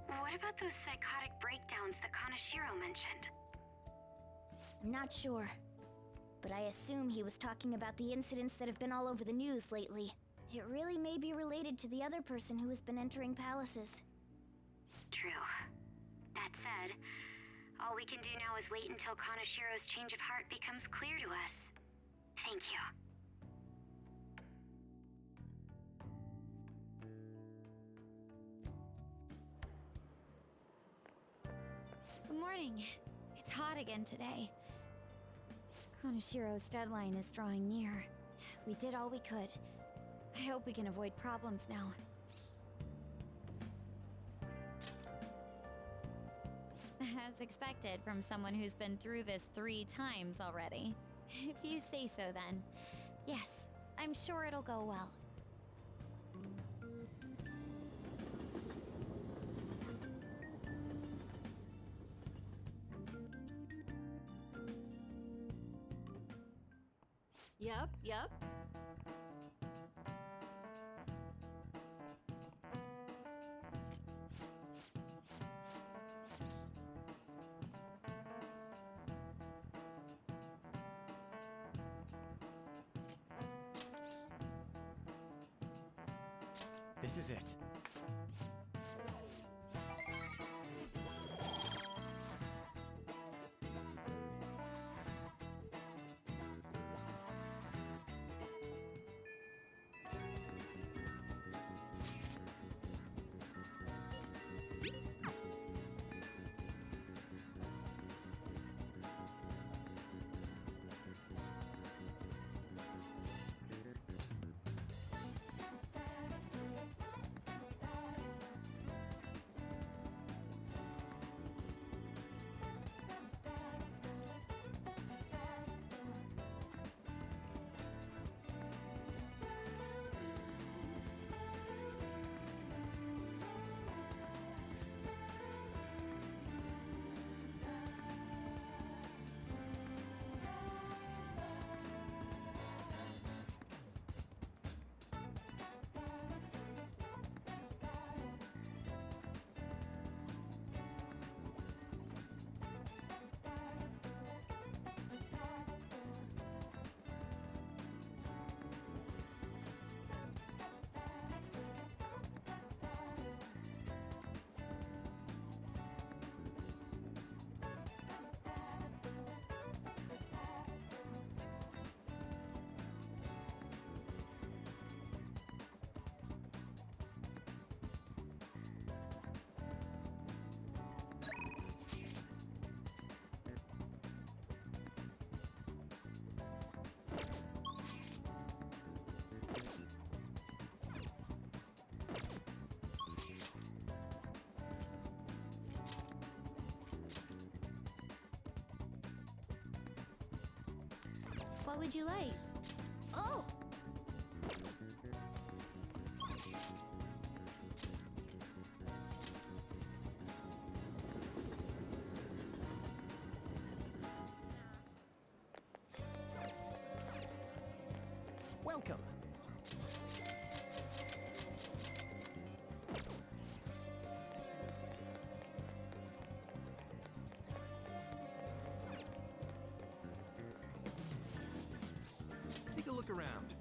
What about those psychotic breakdowns that Kanashiro mentioned? I'm not sure. But I assume he was talking about the incidents that have been all over the news lately. It really may be related to the other person who has been entering palaces. True. That said, all we can do now is wait until Kanashiro's change of heart becomes clear to us. Thank you. Good morning. It's hot again today. Kanashiro's deadline is drawing near. We did all we could. I hope we can avoid problems now. As expected from someone who's been through this 3 times already. If you say so then. Yes, I'm sure it'll go well. Yup. This is it. What would you like? Oh! Welcome. Take a look around.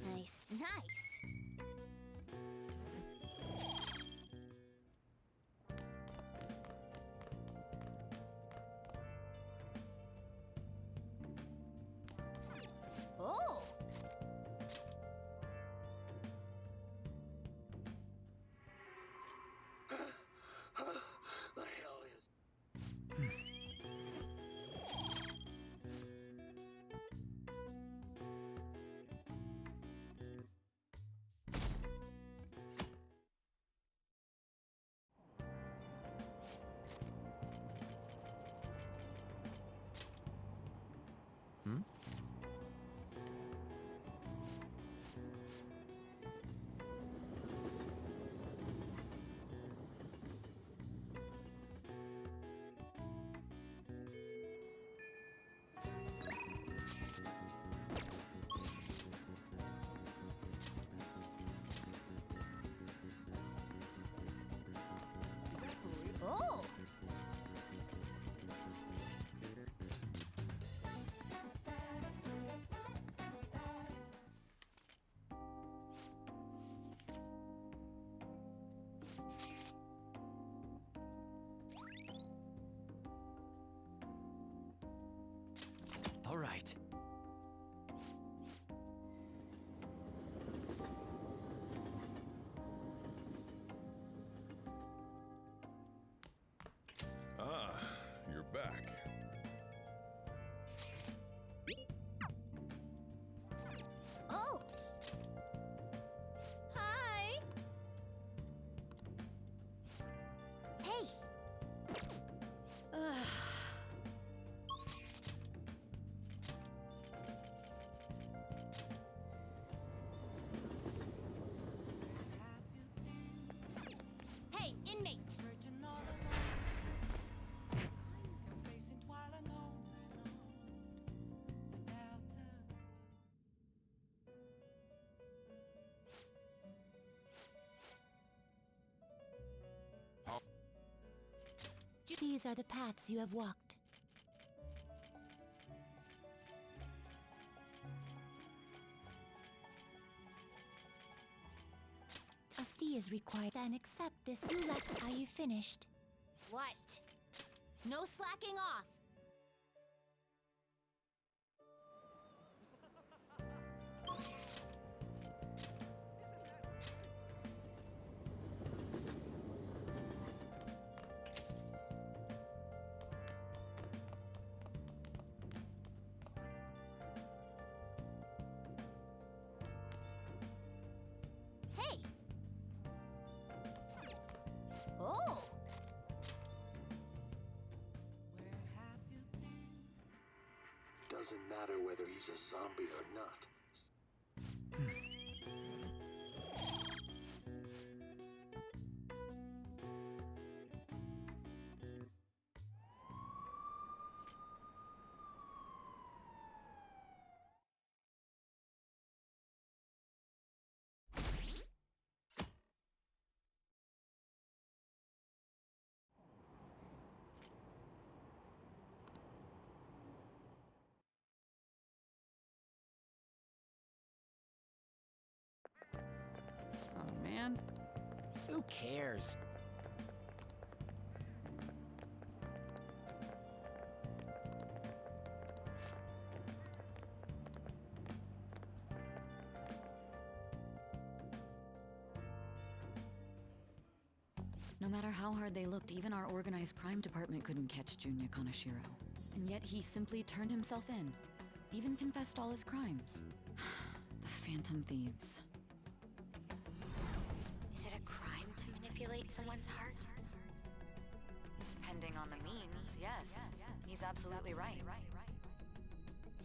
Nice, nice. Oh! The hell is... Oh! All right. Ah, you're back. Oh! Hi! Hey! Ugh. Hey, inmate! These are the paths you have walked. A fee is required. Then accept this. Are you finished? What? No slacking off! Hey! Oh! Doesn't matter whether he's a zombie or not. Oh, man. Who cares? No matter how hard they looked, even our organized crime department couldn't catch Junya Kaneshiro. And yet he simply turned himself in. Even confessed all his crimes. The Phantom Thieves. Is it a crime to manipulate someone's heart? Depending on the means, yes. He's absolutely right.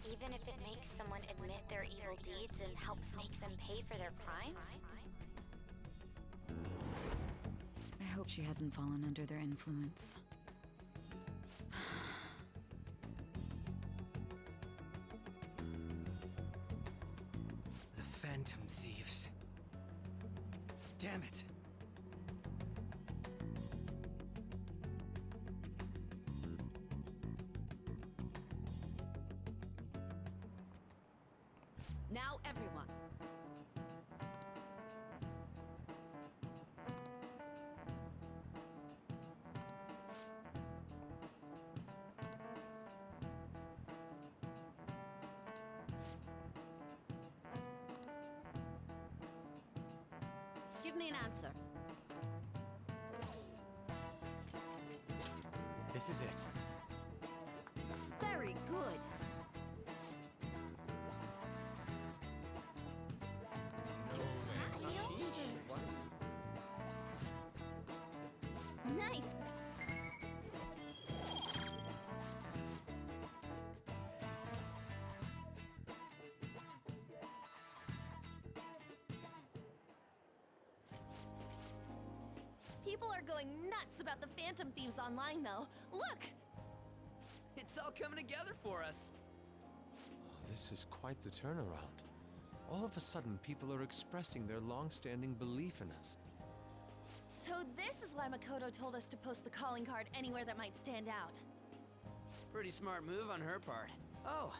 Even if it makes someone admit their evil deeds and helps make them pay for their crimes? I hope she hasn't fallen under their influence. The Phantom Thieves. Damn it. Now everyone, Give me an answer. This is it. Very good. Nice. People are going nuts about the Phantom Thieves online, though. Look! It's all coming together for us. This is quite the turnaround. All of a sudden, people are expressing their long-standing belief in us. So this is why Makoto told us to post the calling card anywhere that might stand out. Pretty smart move on her part. Oh,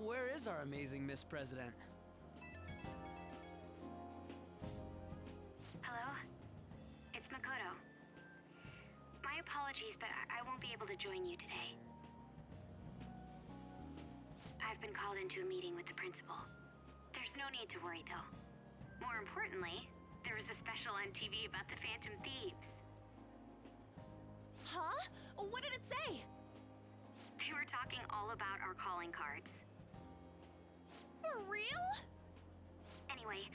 where is our amazing Miss President? Hello? It's Makoto. My apologies, but I won't be able to join you today. I've been called into a meeting with the principal. There's no need to worry, though. More importantly, there was a special on TV about the Phantom Thieves. Huh? What did it say? They were talking all about our calling cards. For real? Anyway,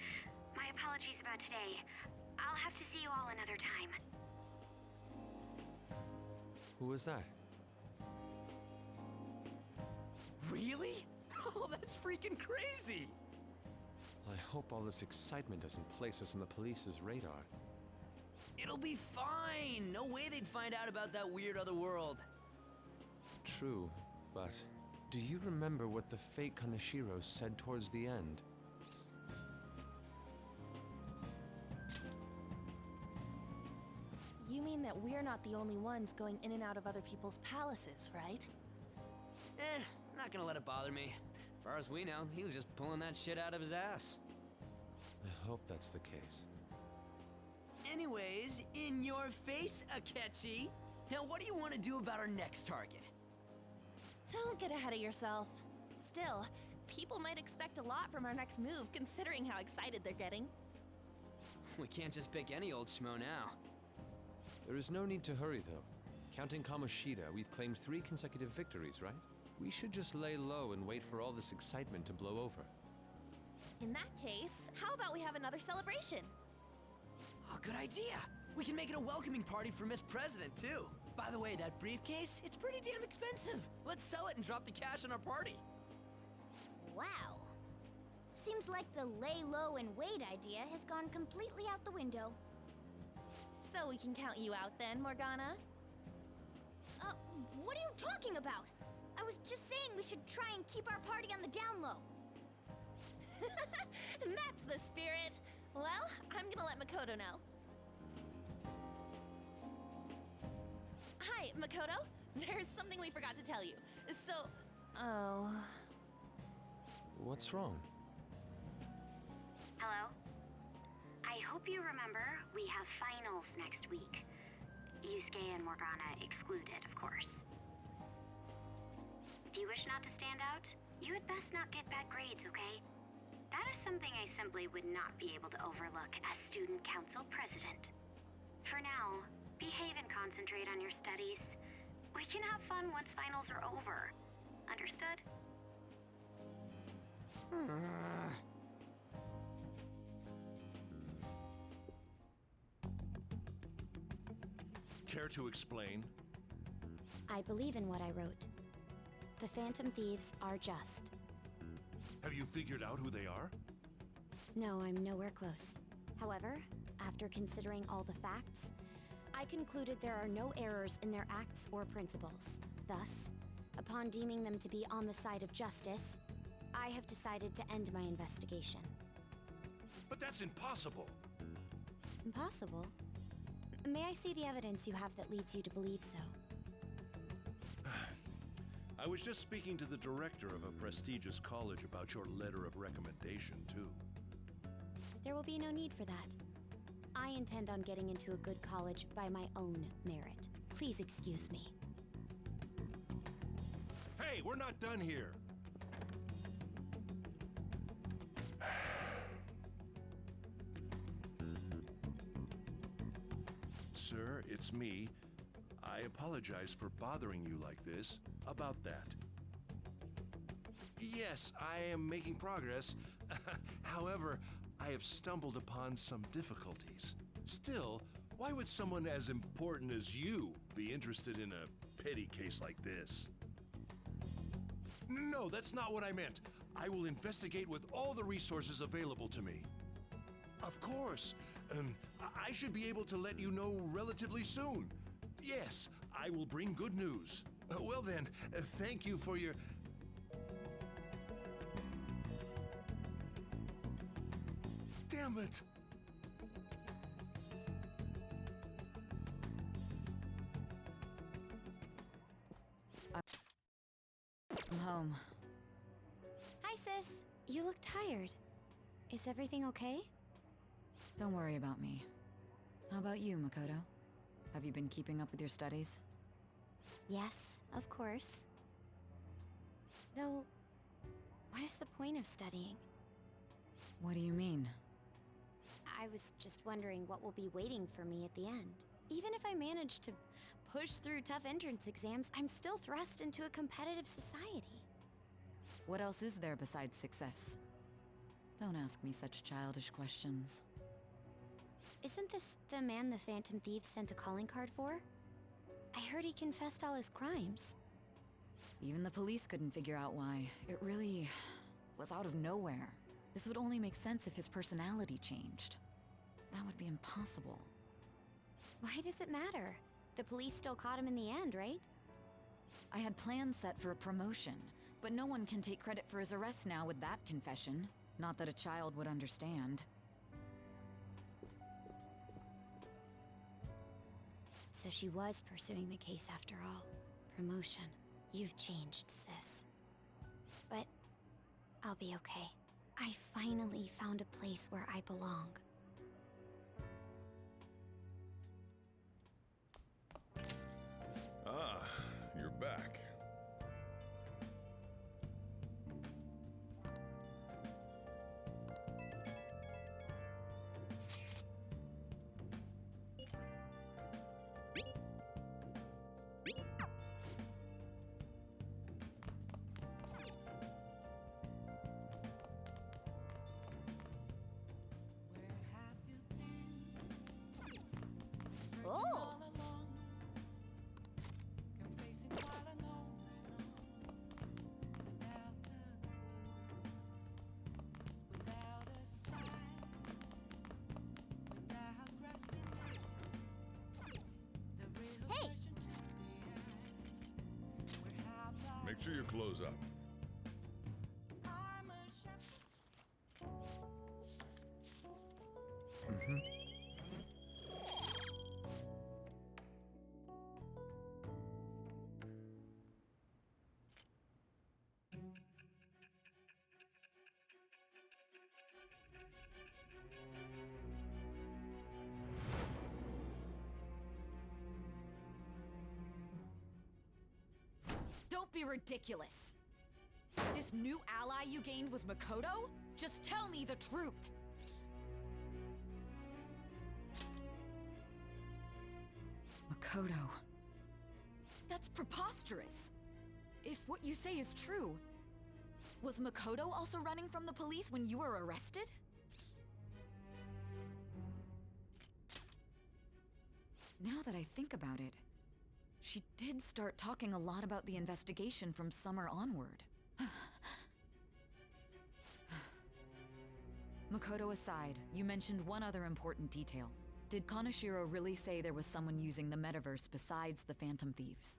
my apologies about today. I'll have to see you all another time. Who was that? Really? Oh, that's freaking crazy! I hope all this excitement doesn't place us on the police's radar. It'll be fine! No way they'd find out about that weird other world. True, but do you remember what the fake Kaneshiro said towards the end? You mean that we're not the only ones going in and out of other people's palaces, right? Not gonna let it bother me. As far as we know, he was just pulling that shit out of his ass. I hope that's the case. Anyways, in your face, Akechi. Now what do you want to do about our next target? Don't get ahead of yourself. Still, people might expect a lot from our next move, considering how excited they're getting. We can't just pick any old schmo now. There is no need to hurry, though. Counting Kamoshida, we've claimed 3 consecutive victories, right? We should just lay low and wait for all this excitement to blow over. In that case, how about we have another celebration? Oh, good idea! We can make it a welcoming party for Miss President, too. By the way, that briefcase, it's pretty damn expensive. Let's sell it and drop the cash on our party. Wow. Seems like the lay low and wait idea has gone completely out the window. So we can count you out then, Morgana? What are you talking about? I was just saying we should try and keep our party on the down low. That's the spirit. Well, I'm gonna let Makoto know. Hi, Makoto. There's something we forgot to tell you. So, oh... What's wrong? Hello? I hope you remember we have finals next week. Yusuke and Morgana excluded, of course. If you wish not to stand out, you had best not get bad grades, okay? That is something I simply would not be able to overlook as student council president. For now, behave and concentrate on your studies. We can have fun once finals are over. Understood? Care to explain? I believe in what I wrote. The Phantom Thieves are just. Have you figured out who they are? No, I'm nowhere close. However, after considering all the facts, I concluded there are no errors in their acts or principles. Thus, upon deeming them to be on the side of justice, I have decided to end my investigation. But that's impossible! Impossible? May I see the evidence you have that leads you to believe so? I was just speaking to the director of a prestigious college about your letter of recommendation, too. There will be no need for that. I intend on getting into a good college by my own merit. Please excuse me. Hey, we're not done here! sir. It's me. I apologize for bothering you like this. About that. Yes, I am making progress. However, I have stumbled upon some difficulties. Still, why would someone as important as you be interested in a petty case like this? No, that's not what I meant. I will investigate with all the resources available to me. Of course. I should be able to let you know relatively soon. Yes, I will bring good news. Well then, thank you for your... Damn it! I'm home. Hi, sis. You look tired. Is everything okay? Don't worry about me. How about you, Makoto? Have you been keeping up with your studies? Yes, of course. Though, what is the point of studying? What do you mean? I was just wondering what will be waiting for me at the end. Even if I manage to push through tough entrance exams, I'm still thrust into a competitive society. What else is there besides success? Don't ask me such childish questions. Isn't this the man the Phantom Thieves sent a calling card for? I heard he confessed all his crimes. Even the police couldn't figure out why. It really was out of nowhere. This would only make sense if his personality changed. That would be impossible. Why does it matter? The police still caught him in the end, right? I had plans set for a promotion, but no one can take credit for his arrest now with that confession. Not that a child would understand. So she was pursuing the case after all. Promotion. You've changed, sis. But I'll be okay. I finally found a place where I belong. Ah, you're back. Oh! Hey! Make sure your clothes up. Don't be ridiculous! This new ally you gained was Makoto? Just tell me the truth! Makoto... That's preposterous! If what you say is true, was Makoto also running from the police when you were arrested? Now that I think about it, she did start talking a lot about the investigation from summer onward. Makoto aside, you mentioned one other important detail. Did Kaneshiro really say there was someone using the metaverse besides the Phantom Thieves?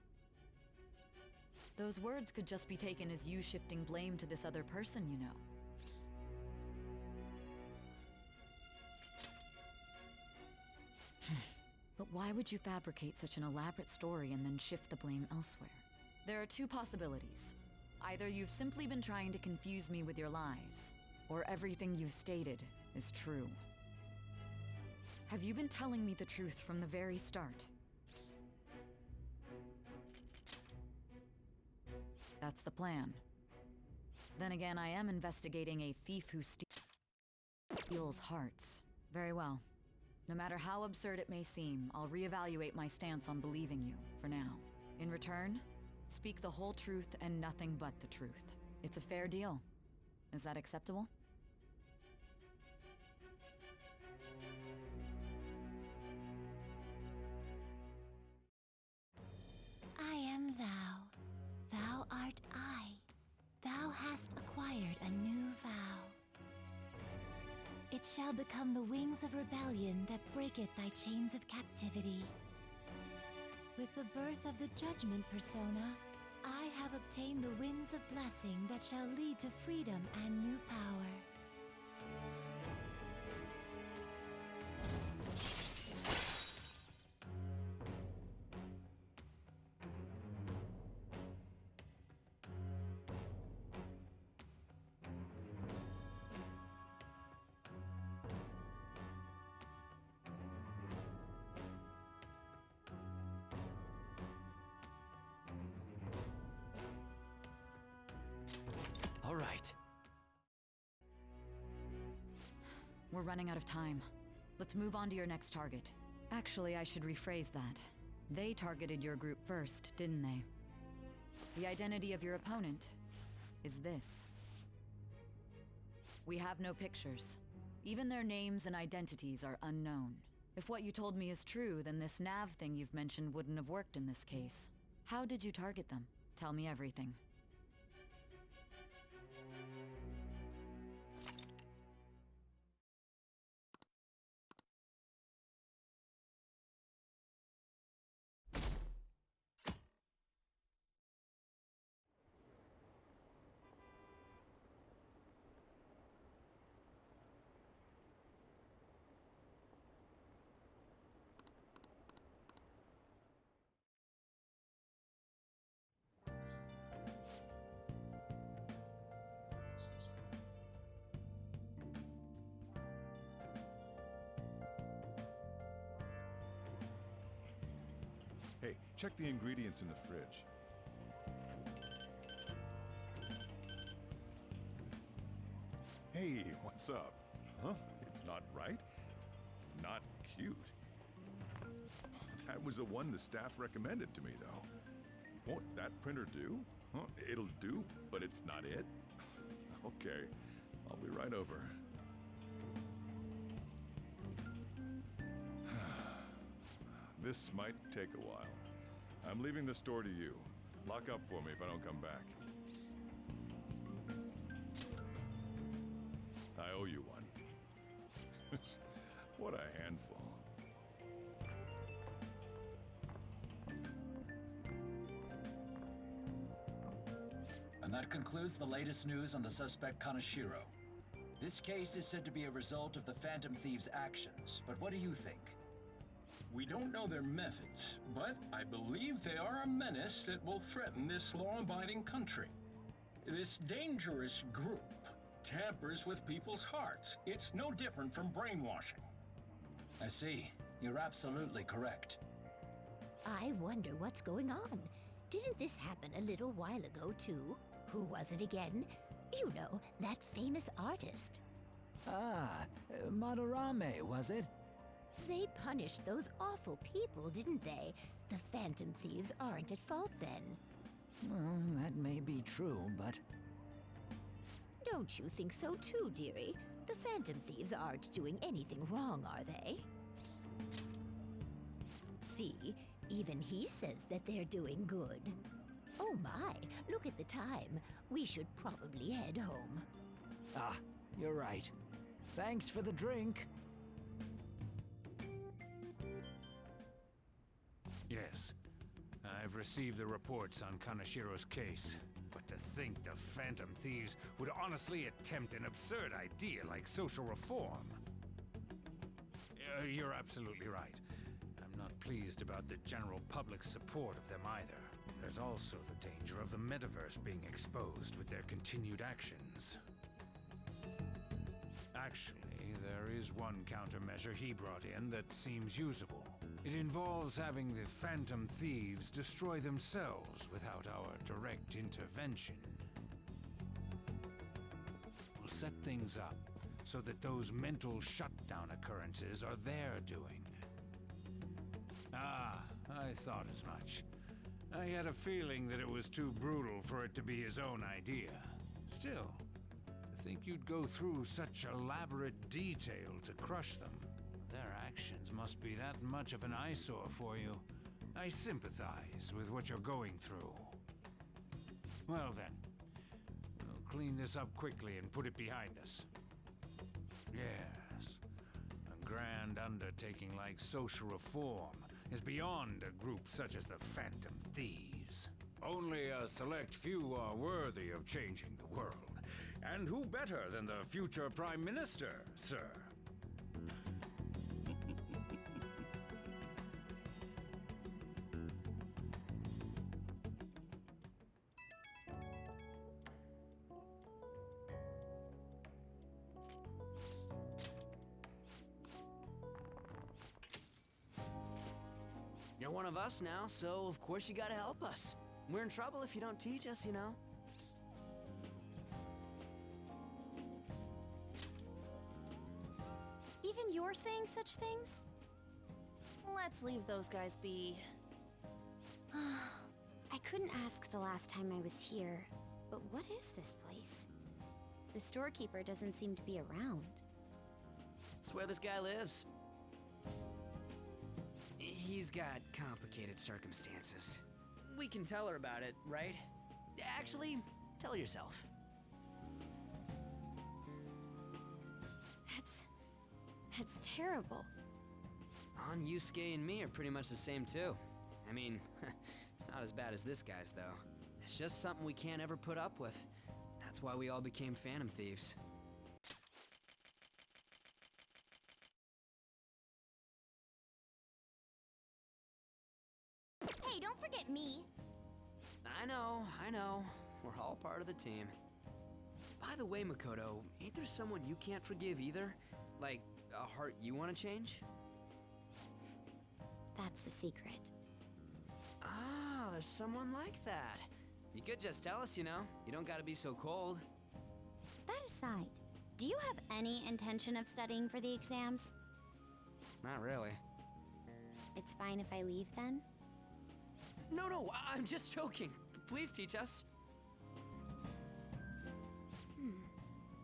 Those words could just be taken as you shifting blame to this other person, you know. But why would you fabricate such an elaborate story and then shift the blame elsewhere? There are two possibilities. Either you've simply been trying to confuse me with your lies, or everything you've stated is true. Have you been telling me the truth from the very start? That's the plan. Then again, I am investigating a thief who steals hearts. Very well. No matter how absurd it may seem, I'll reevaluate my stance on believing you, for now. In return, speak the whole truth and nothing but the truth. It's a fair deal. Is that acceptable? I am thou. Thou art I. Thou hast acquired a new vow. It shall become the wings of rebellion that breaketh thy chains of captivity. With the birth of the judgment persona, I have obtained the winds of blessing that shall lead to freedom and new power. All right. We're running out of time. Let's move on to your next target. Actually, I should rephrase that. They targeted your group first, didn't they? The identity of your opponent is this. We have no pictures. Even their names and identities are unknown. If what you told me is true, then this nav thing you've mentioned wouldn't have worked in this case. How did you target them? Tell me everything. Hey, check the ingredients in the fridge. Hey, what's up? Huh? It's not right? Not cute. That was the one the staff recommended to me, though. Won't that printer do? Huh? It'll do, but it's not it? Okay, I'll be right over. This might take a while. I'm leaving the store to you. Lock up for me if I don't come back. I owe you one. What a handful. And that concludes the latest news on the suspect Kaneshiro. This case is said to be a result of the Phantom Thieves' actions, but what do you think? We don't know their methods, but I believe they are a menace that will threaten this law-abiding country. This dangerous group tampers with people's hearts. It's no different from brainwashing. I see. You're absolutely correct. I wonder what's going on. Didn't this happen a little while ago, too? Who was it again? You know, that famous artist. Ah, Madarame, was it? They punished those awful people, didn't they? The Phantom Thieves aren't at fault then. Well, that may be true, but... Don't you think so too, dearie? The Phantom Thieves aren't doing anything wrong, are they? See, even he says that they're doing good. Oh my, look at the time. We should probably head home. Ah, you're right. Thanks for the drink. Yes. I've received the reports on Kaneshiro's case. But to think the Phantom Thieves would honestly attempt an absurd idea like social reform. You're absolutely right. I'm not pleased about the general public's support of them either. There's also the danger of the metaverse being exposed with their continued actions. Actually, there is one countermeasure he brought in that seems usable. It involves having the Phantom Thieves destroy themselves without our direct intervention. We'll set things up so that those mental shutdown occurrences are their doing. Ah, I thought as much. I had a feeling that it was too brutal for it to be his own idea. Still, to think you'd go through such elaborate detail to crush them. Their actions must be that much of an eyesore for you. I sympathize with what you're going through. Well then, we'll clean this up quickly and put it behind us. Yes, a grand undertaking like social reform is beyond a group such as the Phantom Thieves. Only a select few are worthy of changing the world. And who better than the future Prime Minister, sir? You're one of us now, so of course you gotta help us. We're in trouble if you don't teach us, you know? Even you're saying such things? Let's leave those guys be. I couldn't ask the last time I was here, but what is this place? The storekeeper doesn't seem to be around. It's where this guy lives. He's got complicated circumstances. We can tell her about it, right? Actually, tell yourself. That's terrible. On, Yusuke and me are pretty much the same too. I mean, it's not as bad as this guy's though. It's just something we can't ever put up with. That's why we all became Phantom Thieves. Hey, don't forget me. I know. We're all part of the team. By the way, Makoto, ain't there someone you can't forgive either? Like, a heart you want to change? That's a secret. Ah, there's someone like that. You could just tell us, you know? You don't gotta be so cold. That aside, do you have any intention of studying for the exams? Not really. It's fine if I leave then? No, I'm just joking. Please teach us.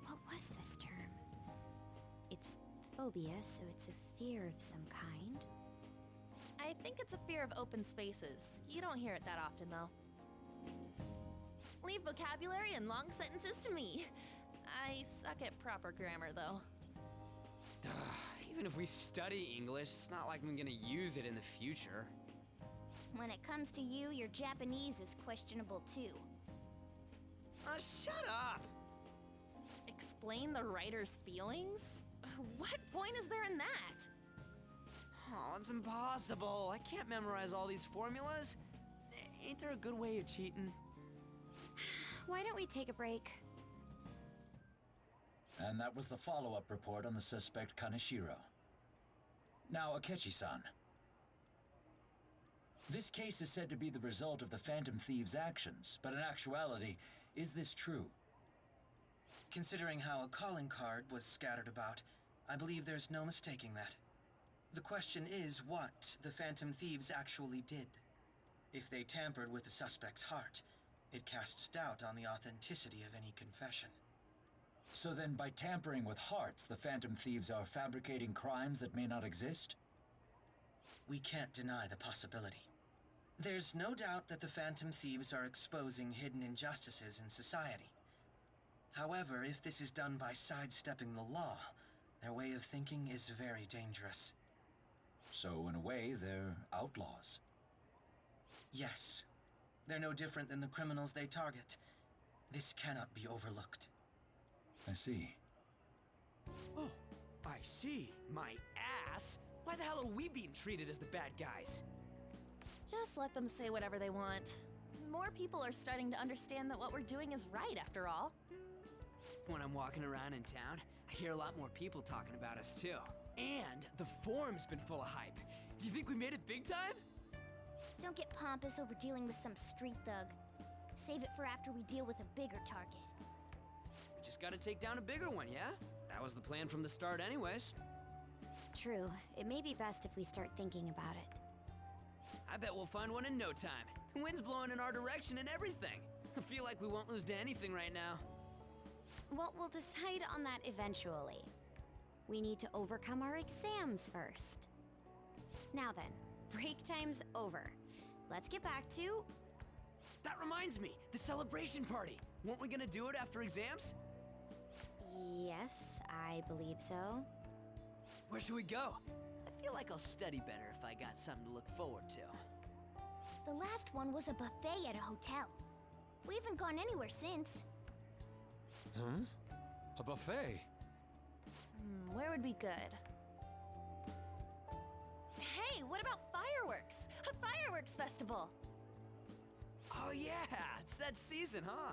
What was this term? It's phobia, so it's a fear of some kind. I think it's a fear of open spaces. You don't hear it that often, though. Leave vocabulary and long sentences to me. I suck at proper grammar, though. Even if we study English, it's not like I'm gonna use it in the future. When it comes to you, your Japanese is questionable too. Shut up! Explain the writer's feelings? What point is there in that? Oh, it's impossible. I can't memorize all these formulas. Ain't there a good way of cheating? Why don't we take a break? And that was the follow-up report on the suspect Kaneshiro. Now, Akechi-san. This case is said to be the result of the Phantom Thieves' actions, but in actuality, is this true? Considering how a calling card was scattered about, I believe there's no mistaking that. The question is what the Phantom Thieves actually did. If they tampered with the suspect's heart, it casts doubt on the authenticity of any confession. So then, by tampering with hearts, the Phantom Thieves are fabricating crimes that may not exist? We can't deny the possibility. There's no doubt that the Phantom Thieves are exposing hidden injustices in society. However, if this is done by sidestepping the law, their way of thinking is very dangerous. So, in a way, they're outlaws. Yes. They're no different than the criminals they target. This cannot be overlooked. I see. Oh, I see. My ass? Why the hell are we being treated as the bad guys? Just let them say whatever they want. More people are starting to understand that what we're doing is right, after all. When I'm walking around in town, I hear a lot more people talking about us too. And the forum's been full of hype. Do you think we made it big time? Don't get pompous over dealing with some street thug. Save it for after we deal with a bigger target. We just gotta take down a bigger one, yeah? That was the plan from the start anyways. True. It may be best if we start thinking about it. I bet we'll find one in no time. The wind's blowing in our direction and everything. I feel like we won't lose to anything right now. Well, we'll decide on that eventually. We need to overcome our exams first. Now then, break time's over. Let's get back to... That reminds me, the celebration party. Weren't we gonna do it after exams? Yes, I believe so. Where should we go? I feel like I'll study better if I got something to look forward to. The last one was a buffet at a hotel. We haven't gone anywhere since. Huh? A buffet? Where would be good? Hey, what about fireworks? A fireworks festival! Oh yeah, it's that season, huh?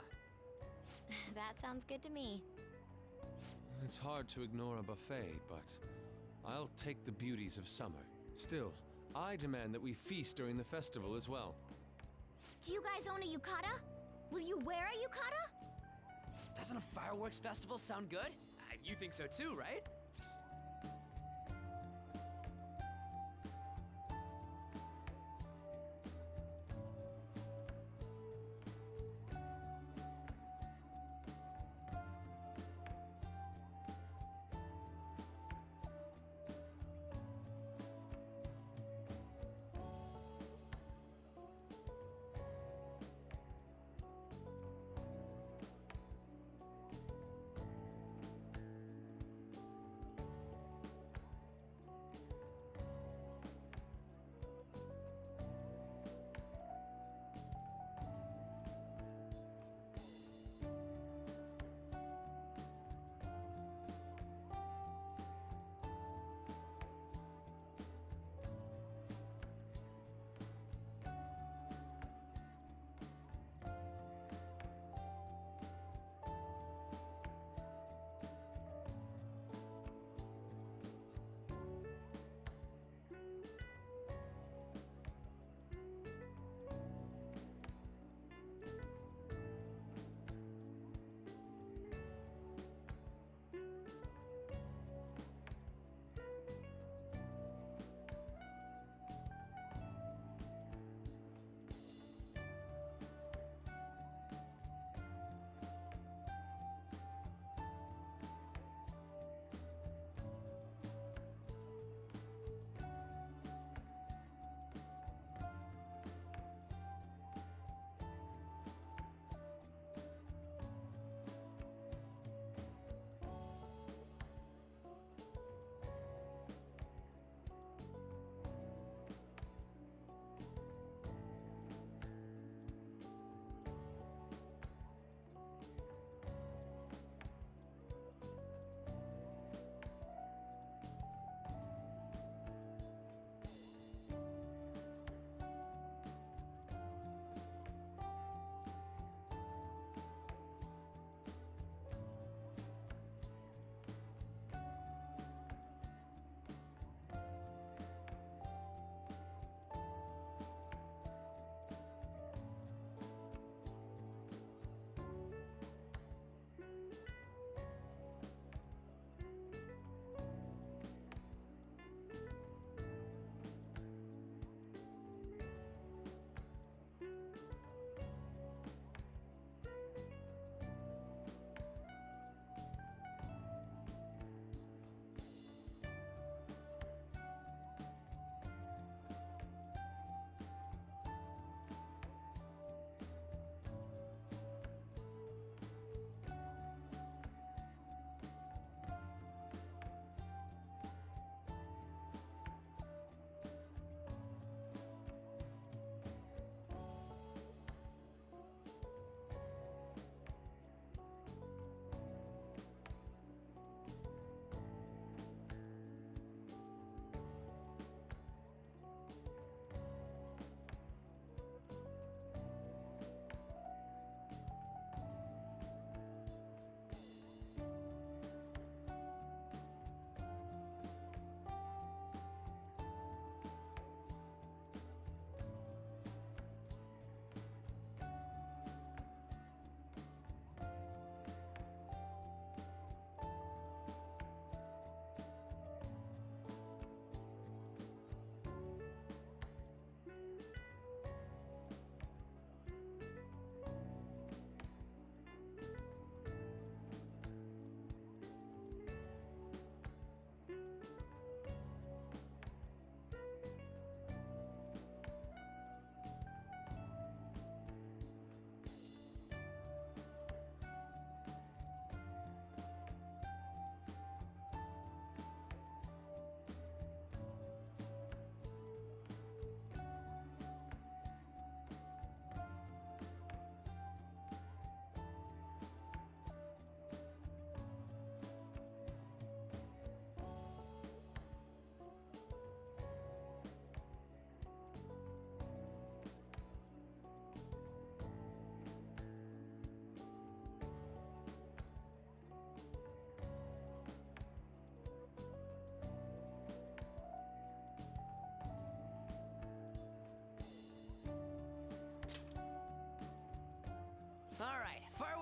That sounds good to me. It's hard to ignore a buffet, but I'll take the beauties of summer. Still, I demand that we feast during the festival as well. Do you guys own a yukata? Will you wear a yukata? Doesn't a fireworks festival sound good? You think so too, right?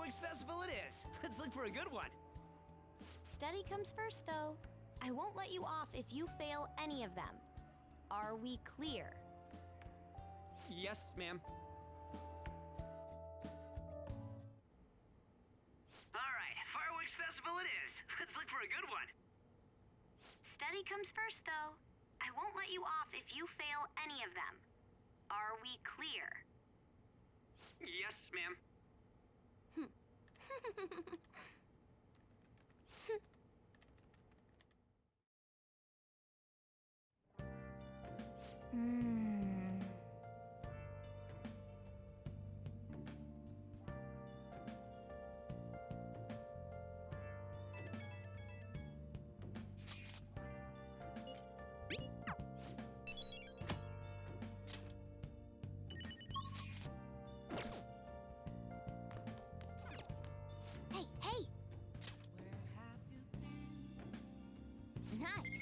Fireworks festival it is. Let's look for a good one. Study comes first, though. I won't let you off if you fail any of them. Are we clear? Yes, ma'am. All right, fireworks festival it is. Let's look for a good one. Study comes first, though. I won't let you off if you fail any of them. Are we clear? Yes, ma'am. Hey, hey! Nice!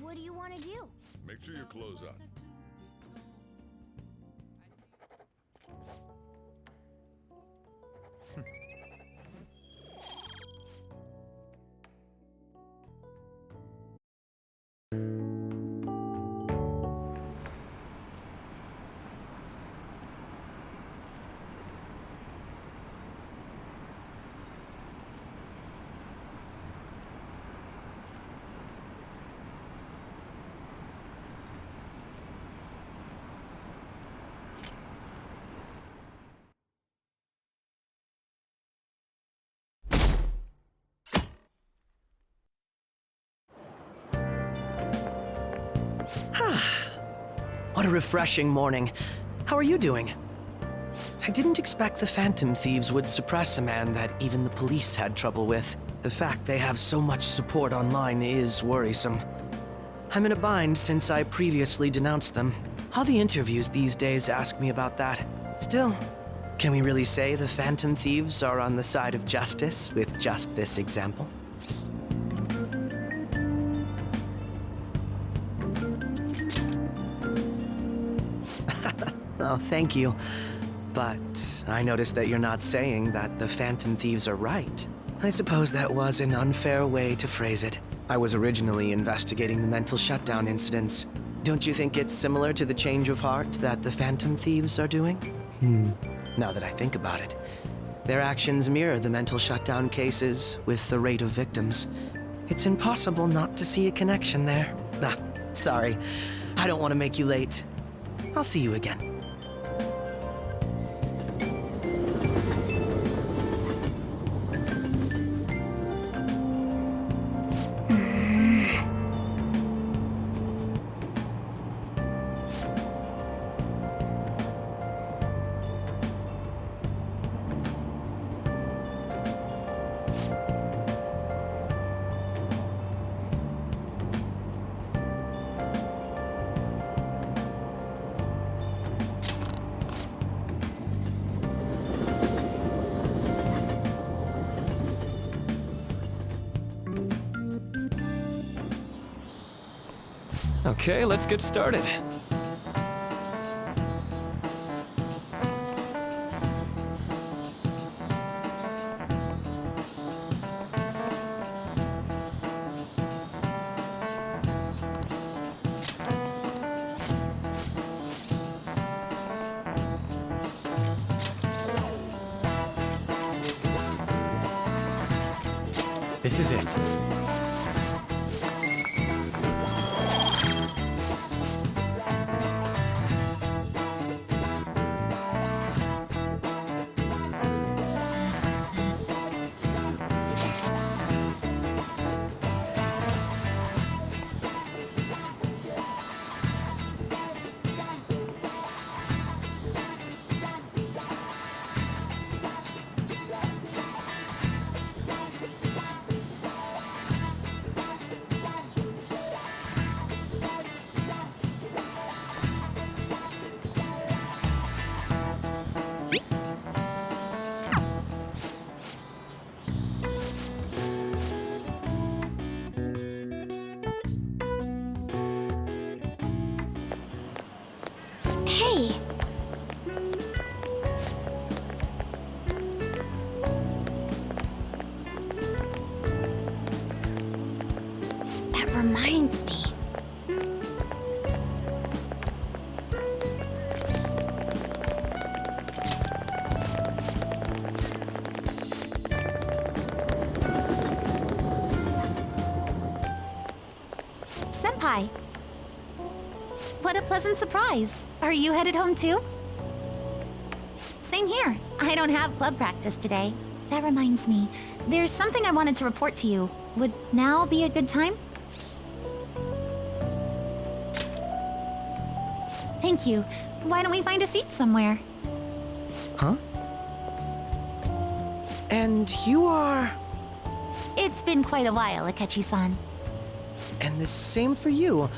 What do you want to do? Make sure your clothes on. What a refreshing morning. How are you doing? I didn't expect the Phantom Thieves would suppress a man that even the police had trouble with. The fact they have so much support online is worrisome. I'm in a bind since I previously denounced them. All the interviews these days ask me about that. Still, can we really say the Phantom Thieves are on the side of justice with just this example? Oh, thank you. But I noticed that you're not saying that the Phantom Thieves are right. I suppose that was an unfair way to phrase it. I was originally investigating the mental shutdown incidents. Don't you think it's similar to the change of heart that the Phantom Thieves are doing? Now that I think about it, their actions mirror the mental shutdown cases with the rate of victims. It's impossible not to see a connection there. Ah, sorry. I don't want to make you late. I'll see you again. Okay, let's get started. This is it. Hey! That reminds me. Senpai! What a pleasant surprise. Are you headed home too? Same here. I don't have club practice today. That reminds me, there's something I wanted to report to you. Would now be a good time? Thank you. Why don't we find a seat somewhere? Huh? And you are... It's been quite a while, Akechi-san. And the same for you.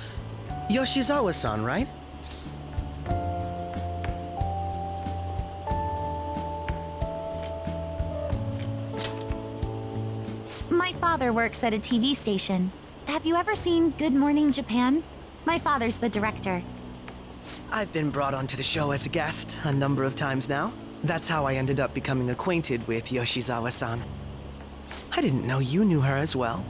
Yoshizawa-san, right? My father works at a TV station. Have you ever seen Good Morning Japan? My father's the director. I've been brought onto the show as a guest a number of times now. That's how I ended up becoming acquainted with Yoshizawa-san. I didn't know you knew her as well.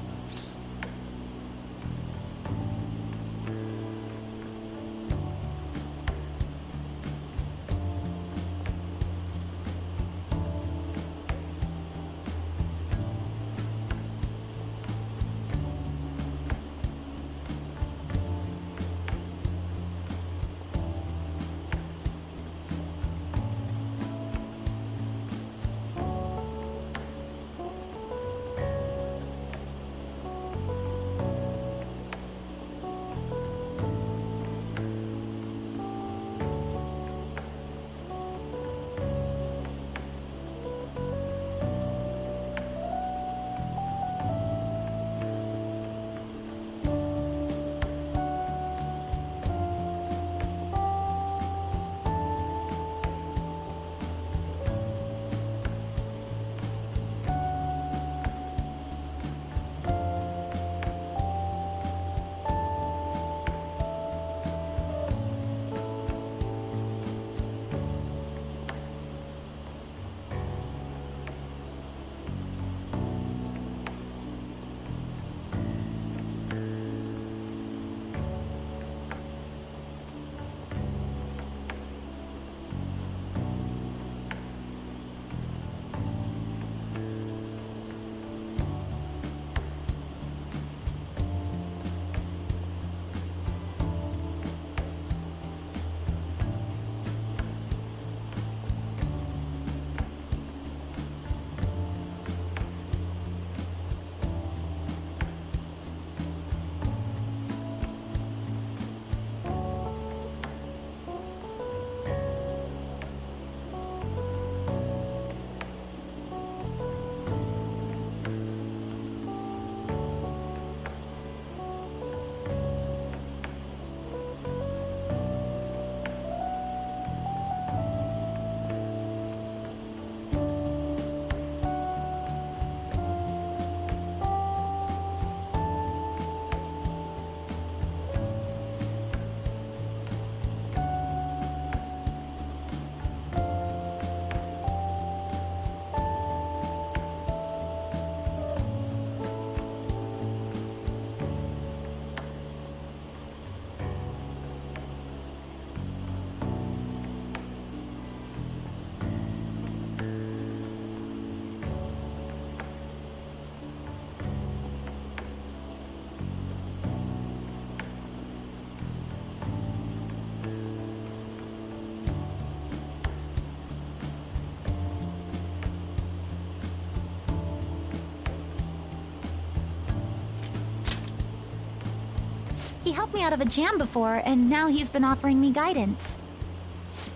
helped me out of a jam before, and now he's been offering me guidance.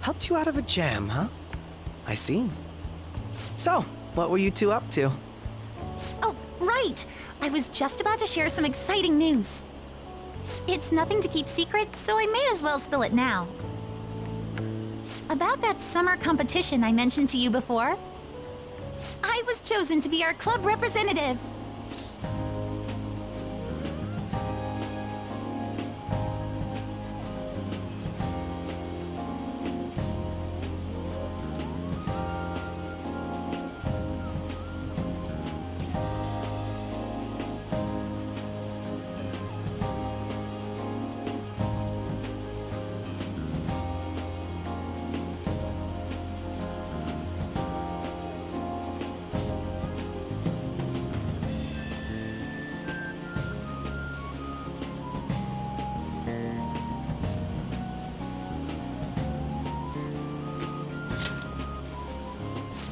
Helped you out of a jam, huh? I see. So, what were you two up to? Oh, right! I was just about to share some exciting news. It's nothing to keep secret, so I may as well spill it now. About that summer competition I mentioned to you before, I was chosen to be our club representative.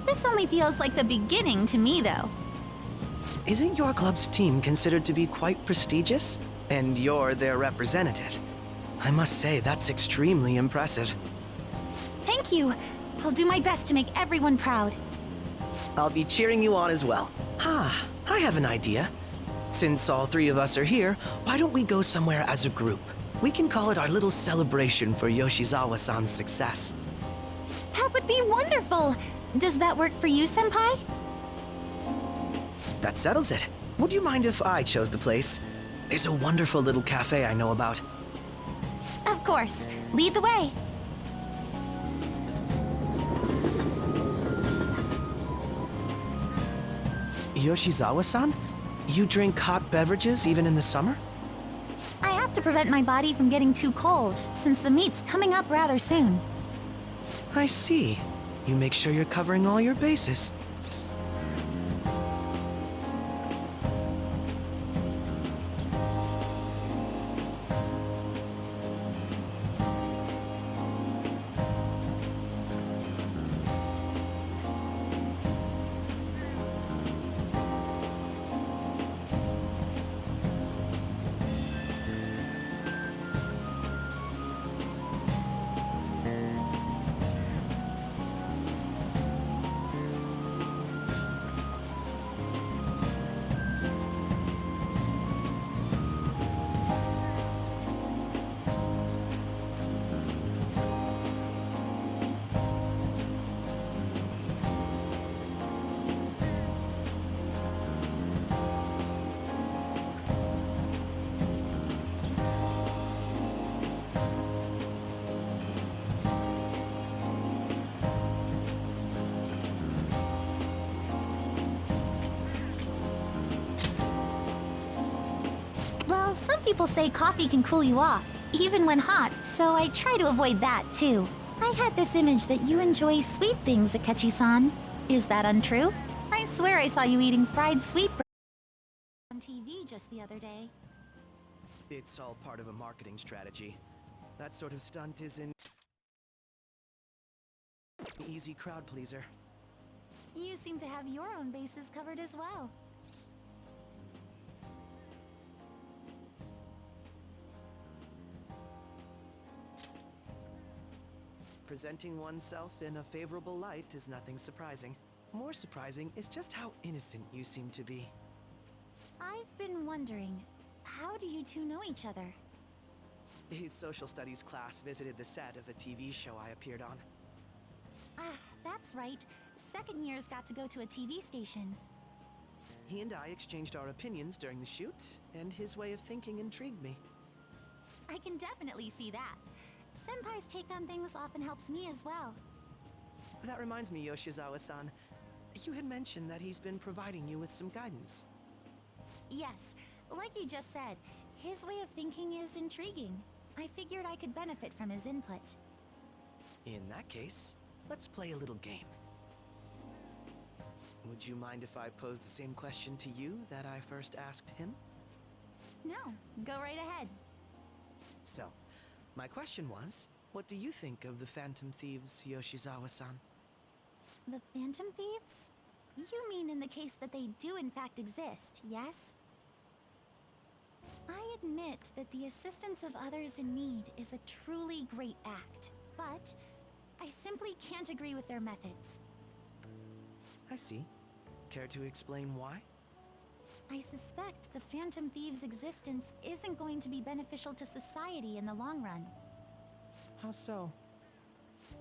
This only feels like the beginning to me, though. Isn't your club's team considered to be quite prestigious? And you're their representative. I must say, that's extremely impressive. Thank you. I'll do my best to make everyone proud. I'll be cheering you on as well. I have an idea. Since all three of us are here, why don't we go somewhere as a group? We can call it our little celebration for Yoshizawa-san's success. That would be wonderful! Does that work for you, Senpai? That settles it. Would you mind if I chose the place? There's a wonderful little cafe I know about. Of course. Lead the way. Yoshizawa-san? You drink hot beverages even in the summer? I have to prevent my body from getting too cold, since the meet's coming up rather soon. I see. You make sure you're covering all your bases. Well, some people say coffee can cool you off, even when hot, so I try to avoid that, too. I had this image that you enjoy sweet things, Akechi-san. Is that untrue? I swear I saw you eating fried sweetbread on TV just the other day. It's all part of a marketing strategy. That sort of stunt isn't an easy crowd pleaser. You seem to have your own bases covered as well. Presenting oneself in a favorable light is nothing surprising. More surprising is just how innocent you seem to be. I've been wondering, how do you two know each other? His social studies class visited the set of a TV show I appeared on. Ah, that's right. Second years got to go to a TV station. He and I exchanged our opinions during the shoot, and his way of thinking intrigued me. I can definitely see that. Senpai's take on things often helps me as well. That reminds me, Yoshizawa-san. You had mentioned that he's been providing you with some guidance. Yes, like you just said, his way of thinking is intriguing. I figured I could benefit from his input. In that case, let's play a little game. Would you mind if I posed the same question to you that I first asked him? No, go right ahead. So, my question was, what do you think of the Phantom Thieves, Yoshizawa-san? The Phantom Thieves? You mean in the case that they do in fact exist, yes? I admit that the assistance of others in need is a truly great act, but I simply can't agree with their methods. I see. Care to explain why? I suspect the Phantom Thieves' existence isn't going to be beneficial to society in the long run. How so?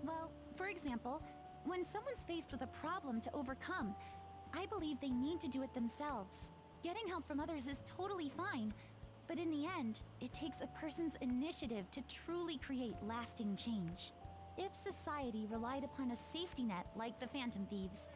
Well, for example, when someone's faced with a problem to overcome, I believe they need to do it themselves. Getting help from others is totally fine, but in the end, it takes a person's initiative to truly create lasting change. If society relied upon a safety net like the Phantom Thieves,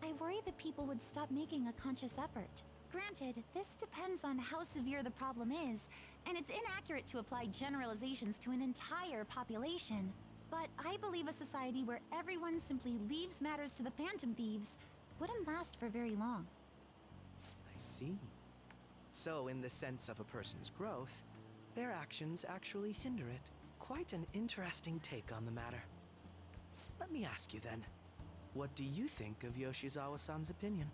I worry that people would stop making a conscious effort. Granted, this depends on how severe the problem is, and it's inaccurate to apply generalizations to an entire population. But I believe a society where everyone simply leaves matters to the Phantom Thieves wouldn't last for very long. I see. So, in the sense of a person's growth, their actions actually hinder it. Quite an interesting take on the matter. Let me ask you then, what do you think of Yoshizawa-san's opinion?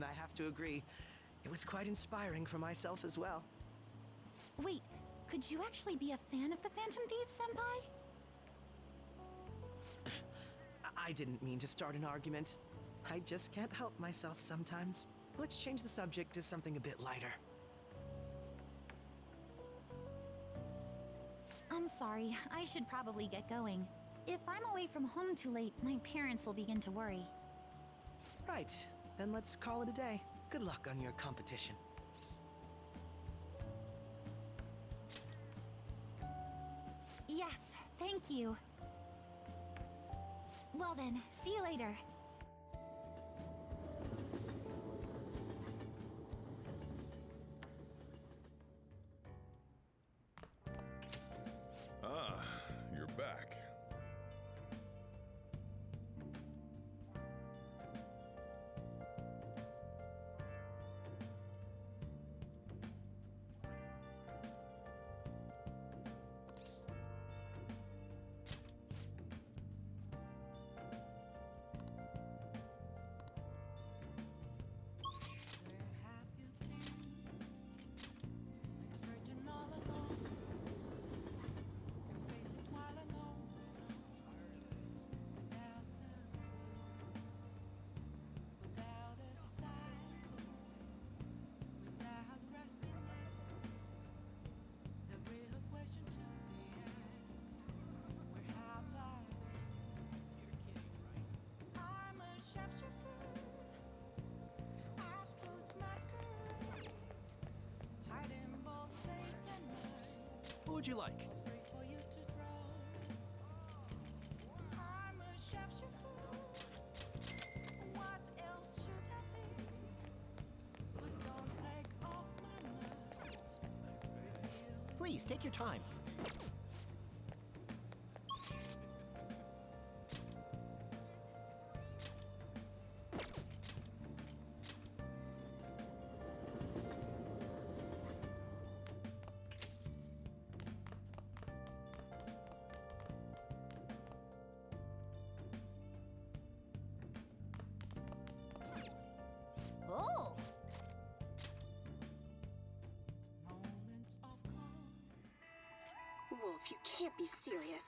I have to agree, it was quite inspiring for myself as well. Wait, could you actually be a fan of the Phantom Thieves, Senpai? I didn't mean to start an argument. I just can't help myself sometimes. Let's change the subject to something a bit lighter. I'm sorry, I should probably get going. If I'm away from home too late, my parents will begin to worry. Right, then let's call it a day. Good luck on your competition. Yes, thank you. Well then, see you later. Ah, you're back. What would you like? Please, take your time. Oh! Wolf, you can't be serious.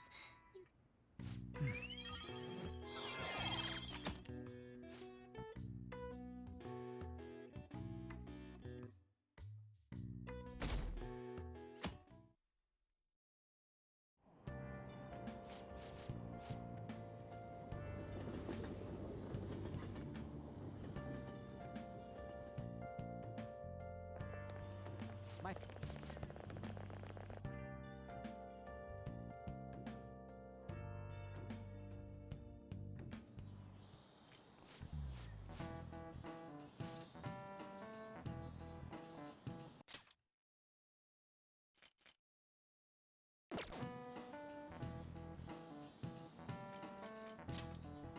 My...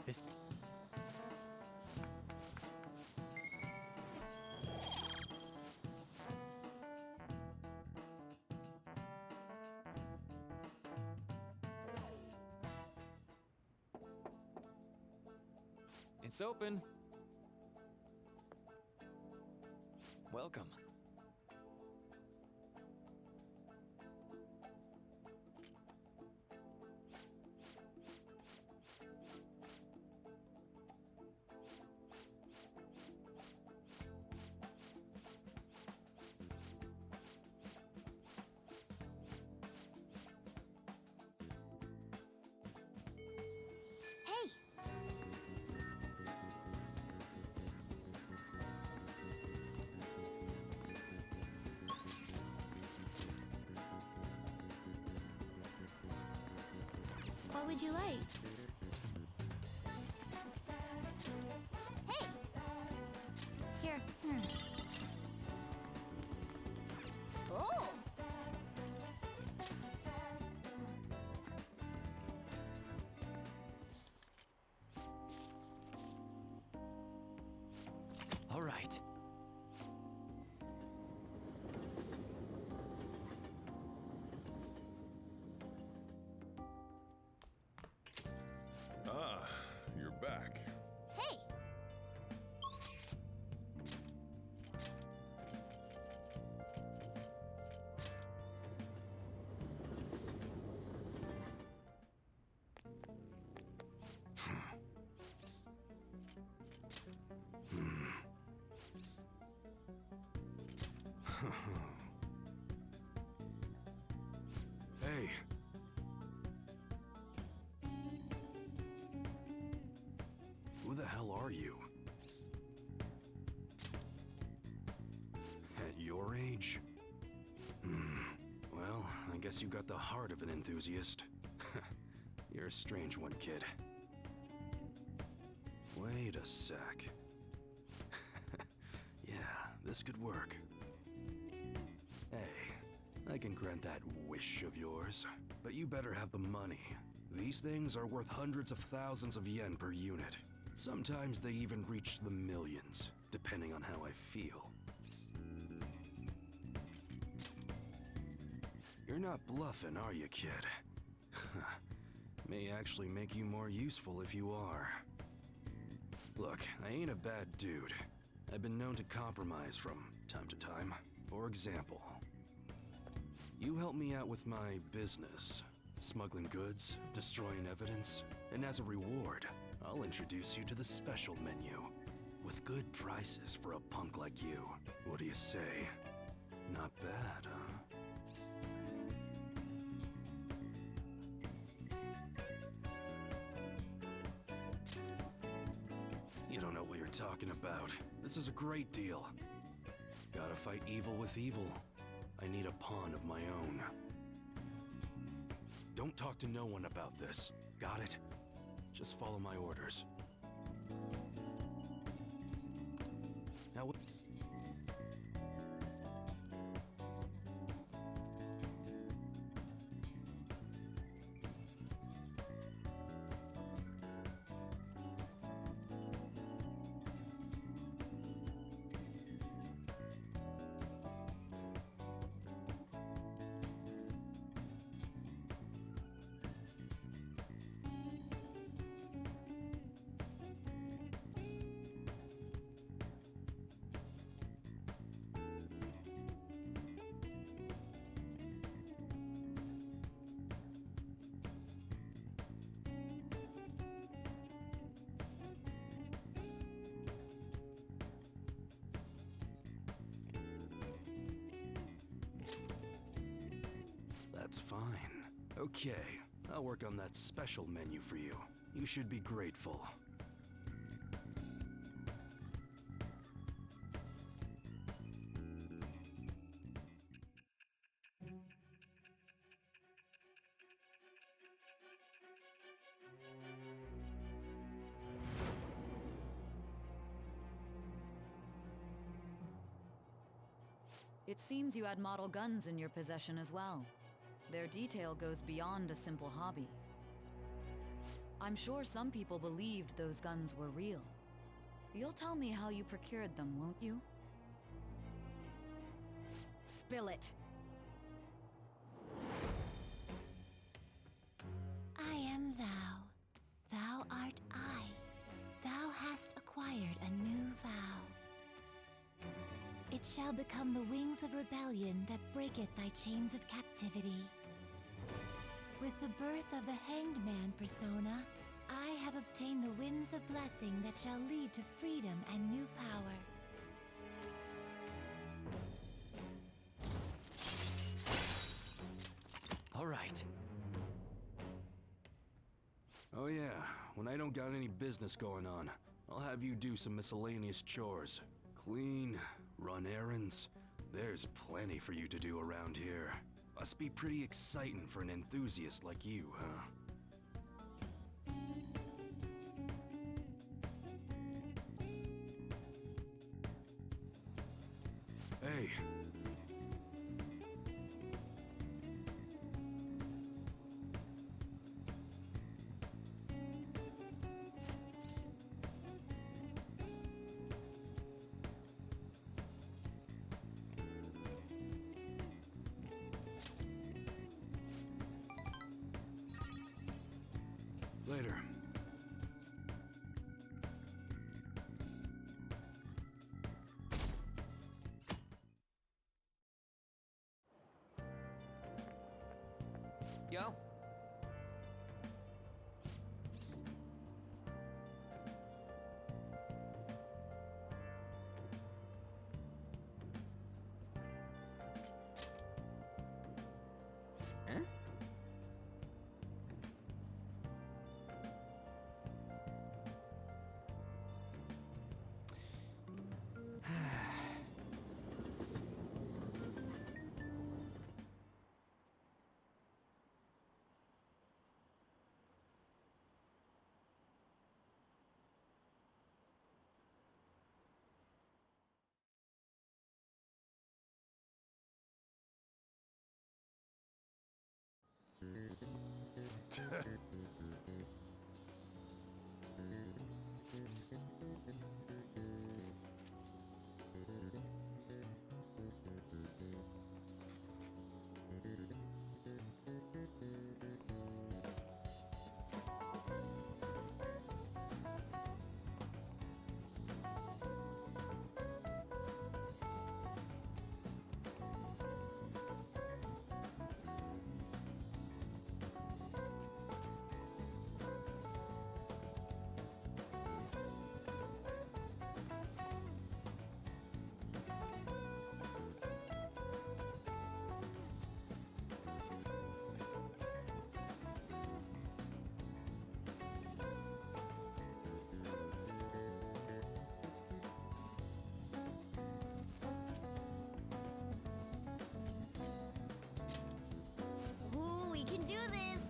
This... It's open. Welcome. Hey! What would you like? Hey! Here. Oh! All right. Ah, you're back. Hey! Hey. Who the hell are you? At your age? Well, I guess you got the heart of an enthusiast. You're a strange one, kid. Wait a sec. Yeah, this could work. Hey, I can grant that wish of yours, but you better have the money. These things are worth hundreds of thousands of yen per unit. Sometimes they even reach the millions, depending on how I feel. You're not bluffing, are you, kid? May actually make you more useful if you are. Look, I ain't a bad dude. I've been known to compromise from time to time. For example, you help me out with my business, smuggling goods, destroying evidence, and as a reward, I'll introduce you to the special menu, with good prices for a punk like you. What do you say? Not bad, huh? You don't know what you're talking about. This is a great deal. Gotta fight evil with evil. I need a pawn of my own. Don't talk to no one about this. Got it? Just follow my orders. Now what? That's fine. Okay, I'll work on that special menu for you. You should be grateful. It seems you had model guns in your possession as well. Their detail goes beyond a simple hobby. I'm sure some people believed those guns were real. You'll tell me how you procured them, won't you? Spill it. I am thou. Thou art I. Thou hast shall become the wings of rebellion that breaketh thy chains of captivity. With the birth of the Hanged Man persona, I have obtained the winds of blessing that shall lead to freedom and new power. All right. Oh yeah, when I don't got any business going on, I'll have you do some miscellaneous chores. Clean, run errands. There's plenty for you to do around here. Must be pretty exciting for an enthusiast like you, huh? Hey. Later. Yo. Huh? Ooh, we can do this!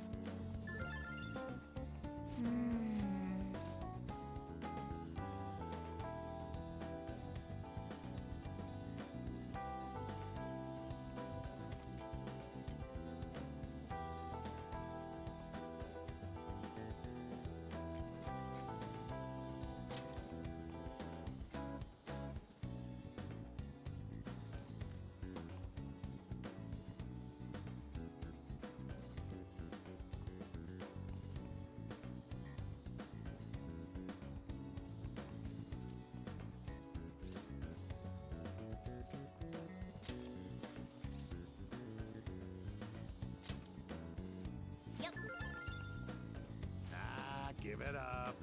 Yep. Ah, give it up.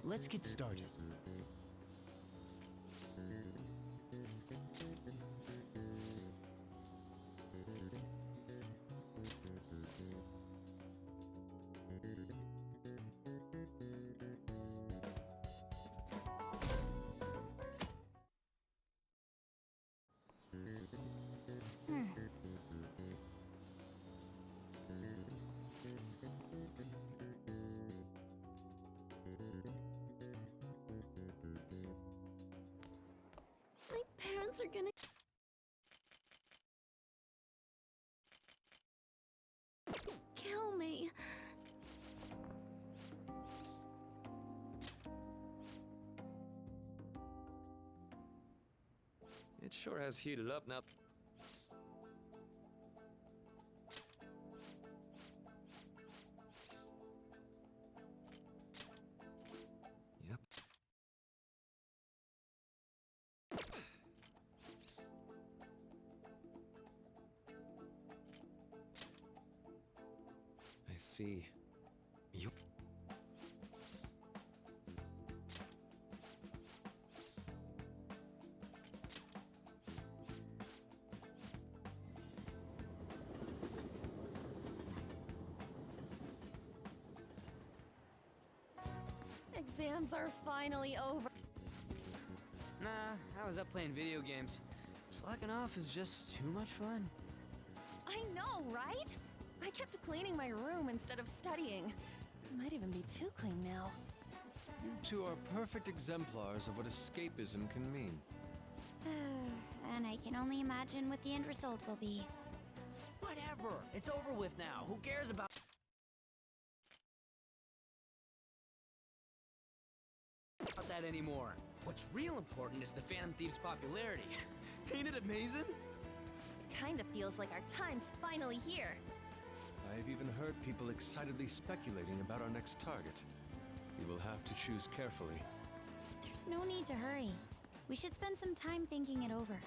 Let's get started. hands are gonna... kill me. It sure has heated up now. Yep. I see. Yup. Exams are finally over. Nah, I was up playing video games. Slacking off is just too much fun. I know, right? I kept cleaning my room instead of studying. It might even be too clean now. You two are perfect exemplars of what escapism can mean. And I can only imagine what the end result will be. Whatever. It's over with now. Who cares about that anymore? What's real important is the Phantom Thief's popularity. Ain't it amazing? It kinda feels like our time's finally here. I've even heard people excitedly speculating about our next target. We will have to choose carefully. There's no need to hurry. We should spend some time thinking it over.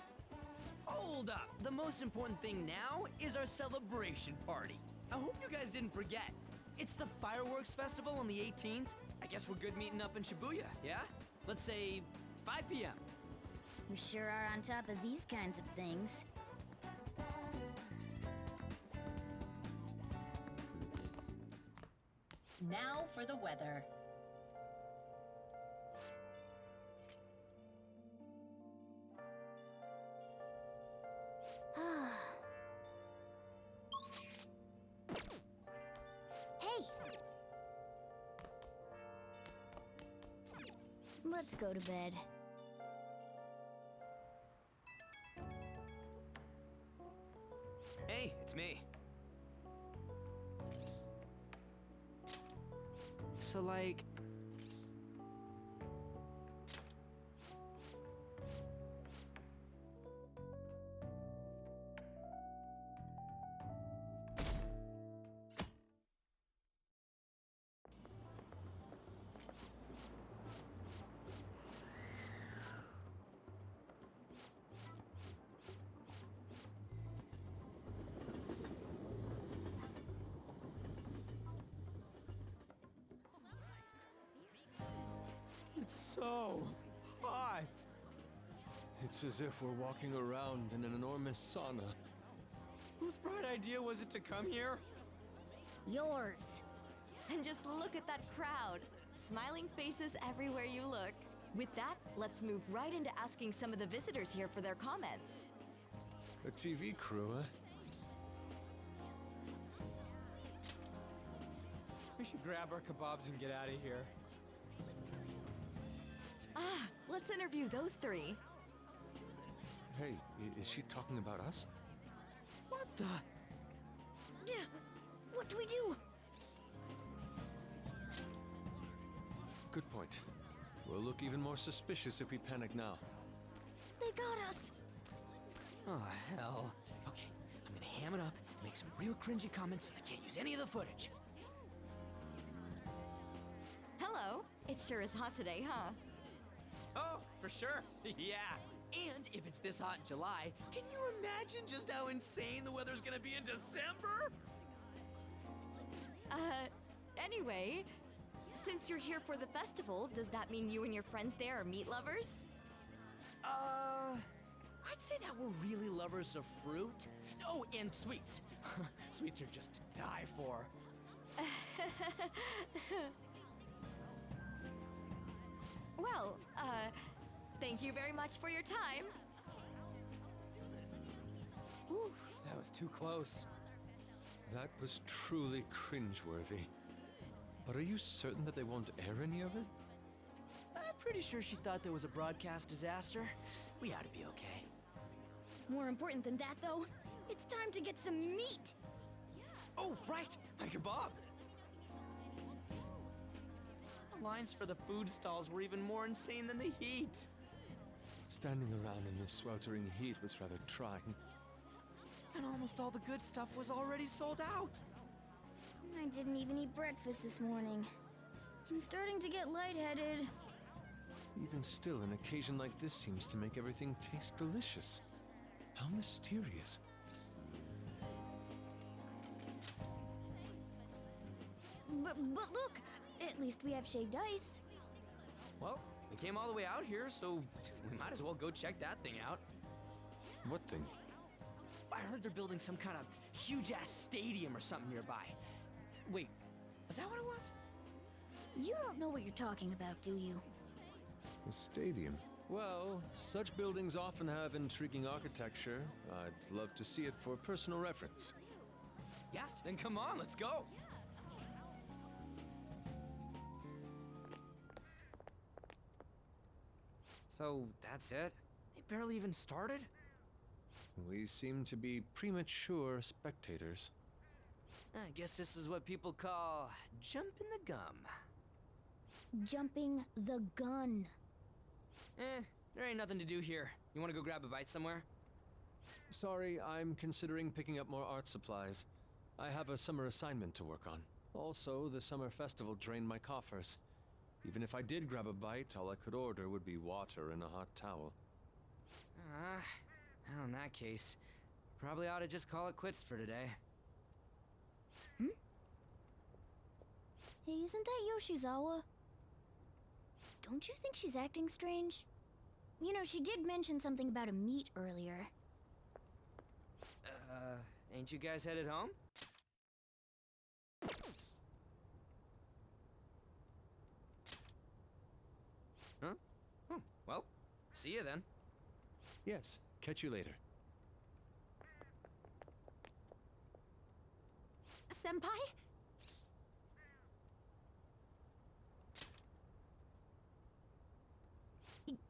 Hold up! The most important thing now is our celebration party. I hope you guys didn't forget. It's the fireworks festival on the 18th. I guess we're good meeting up in Shibuya, yeah? Let's say 5 p.m. We sure are on top of these kinds of things. Now for the weather. Hey! Let's go to bed. Hey, it's me. So, like... It's so hot. It's as if we're walking around in an enormous sauna. Whose bright idea was it to come here? Yours. And just look at that crowd. Smiling faces everywhere you look. With that, let's move right into asking some of the visitors here for their comments. A TV crew, huh? We should grab our kebabs and get out of here. Ah, let's interview those three. Hey, is she talking about us? What the? Yeah. What do we do? Good point. We'll look even more suspicious if we panic now. They got us. Oh, hell. Okay, I'm gonna ham it up, make some real cringy comments so I can't use any of the footage. Hello. It sure is hot today, huh? Oh, for sure. Yeah. And if it's this hot in July, can you imagine just how insane the weather's gonna be in December? Anyway, since you're here for the festival, does that mean you and your friends there are meat lovers? I'd say that we're really lovers of fruit. Oh, and sweets. Sweets are just to die for. Well, thank you very much for your time. Whew, that was too close. That was truly cringeworthy. But are you certain that they won't air any of it? I'm pretty sure she thought there was a broadcast disaster. We ought to be okay. More important than that, though, it's time to get some meat! Oh, right! My kebab! The lines for the food stalls were even more insane than the heat. Standing around in the sweltering heat was rather trying. And almost all the good stuff was already sold out. I didn't even eat breakfast this morning. I'm starting to get lightheaded. Even still, an occasion like this seems to make everything taste delicious. How mysterious. But look! At least we have shaved ice. Well, we came all the way out here, so we might as well go check that thing out. What thing? I heard they're building some kind of huge-ass stadium or something nearby. Wait, is that what it was? You don't know what you're talking about, do you? A stadium? Well, such buildings often have intriguing architecture. I'd love to see it for personal reference. Yeah, then come on, let's go! So, that's it? They barely even started? We seem to be premature spectators. I guess this is what people call jumping the gum. Jumping the gun. There ain't nothing to do here. You wanna go grab a bite somewhere? Sorry, I'm considering picking up more art supplies. I have a summer assignment to work on. Also, the summer festival drained my coffers. Even if I did grab a bite, all I could order would be water and a hot towel. Well, in that case, probably ought to just call it quits for today. Hey, isn't that Yoshizawa? Don't you think she's acting strange? You know, she did mention something about a meet earlier. Ain't you guys headed home? Huh? Oh, well, see you then. Yes, catch you later. Senpai?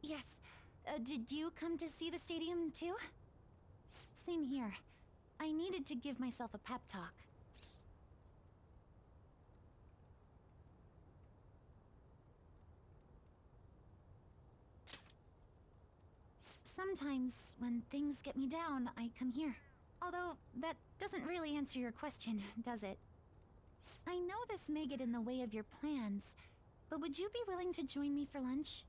Yes. Did you come to see the stadium too? Same here. I needed to give myself a pep talk. Sometimes, when things get me down, I come here. Although, that doesn't really answer your question, does it? I know this may get in the way of your plans, but would you be willing to join me for lunch?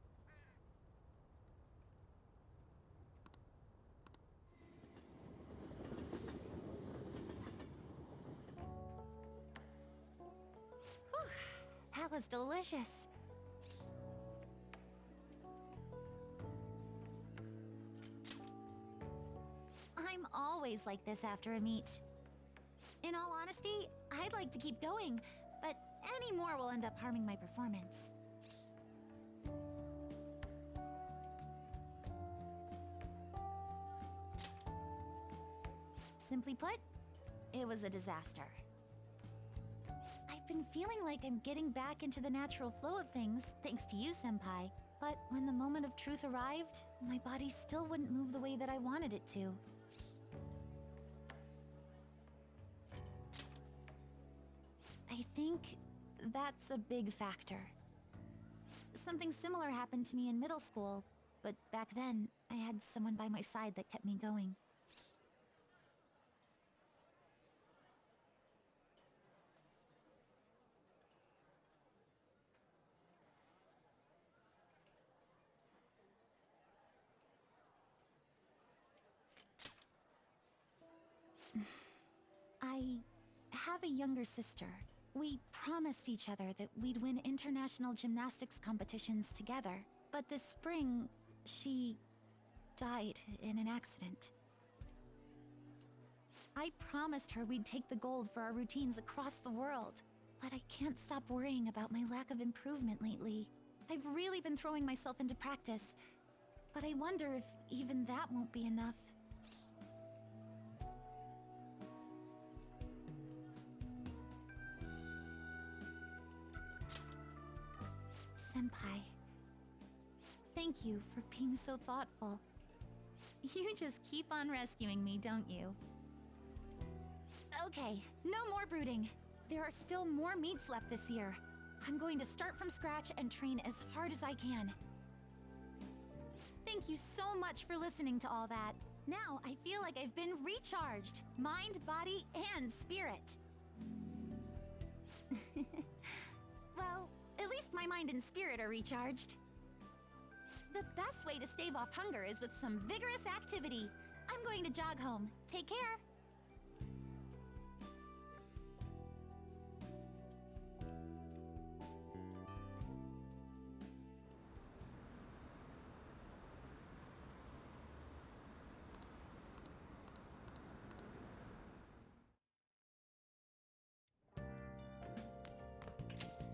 Whew, that was delicious. I'm always like this after a meet. In all honesty, I'd like to keep going, but any more will end up harming my performance. Simply put, it was a disaster. I've been feeling like I'm getting back into the natural flow of things, thanks to you, Senpai. But when the moment of truth arrived, my body still wouldn't move the way that I wanted it to. I think that's a big factor. Something similar happened to me in middle school, but back then, I had someone by my side that kept me going. I have a younger sister. We promised each other that we'd win international gymnastics competitions together. But this spring, she died in an accident. I promised her we'd take the gold for our routines across the world. But I can't stop worrying about my lack of improvement lately. I've really been throwing myself into practice. But I wonder if even that won't be enough. Senpai, thank you for being so thoughtful. You just keep on rescuing me, don't you? Okay, no more brooding. There are still more meets left this year. I'm going to start from scratch and train as hard as I can. Thank you so much for listening to all that. Now I feel like I've been recharged. Mind, body, and spirit. Well, at least my mind and spirit are recharged. The best way to stave off hunger is with some vigorous activity. I'm going to jog home. Take care.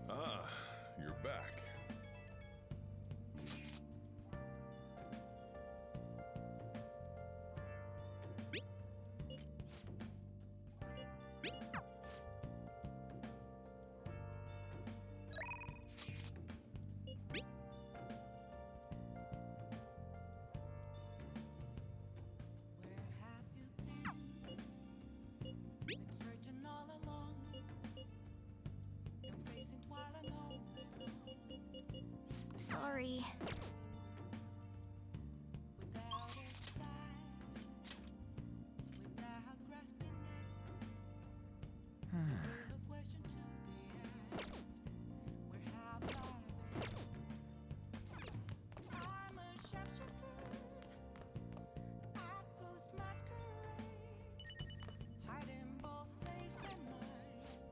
Ah, you're back. Sorry.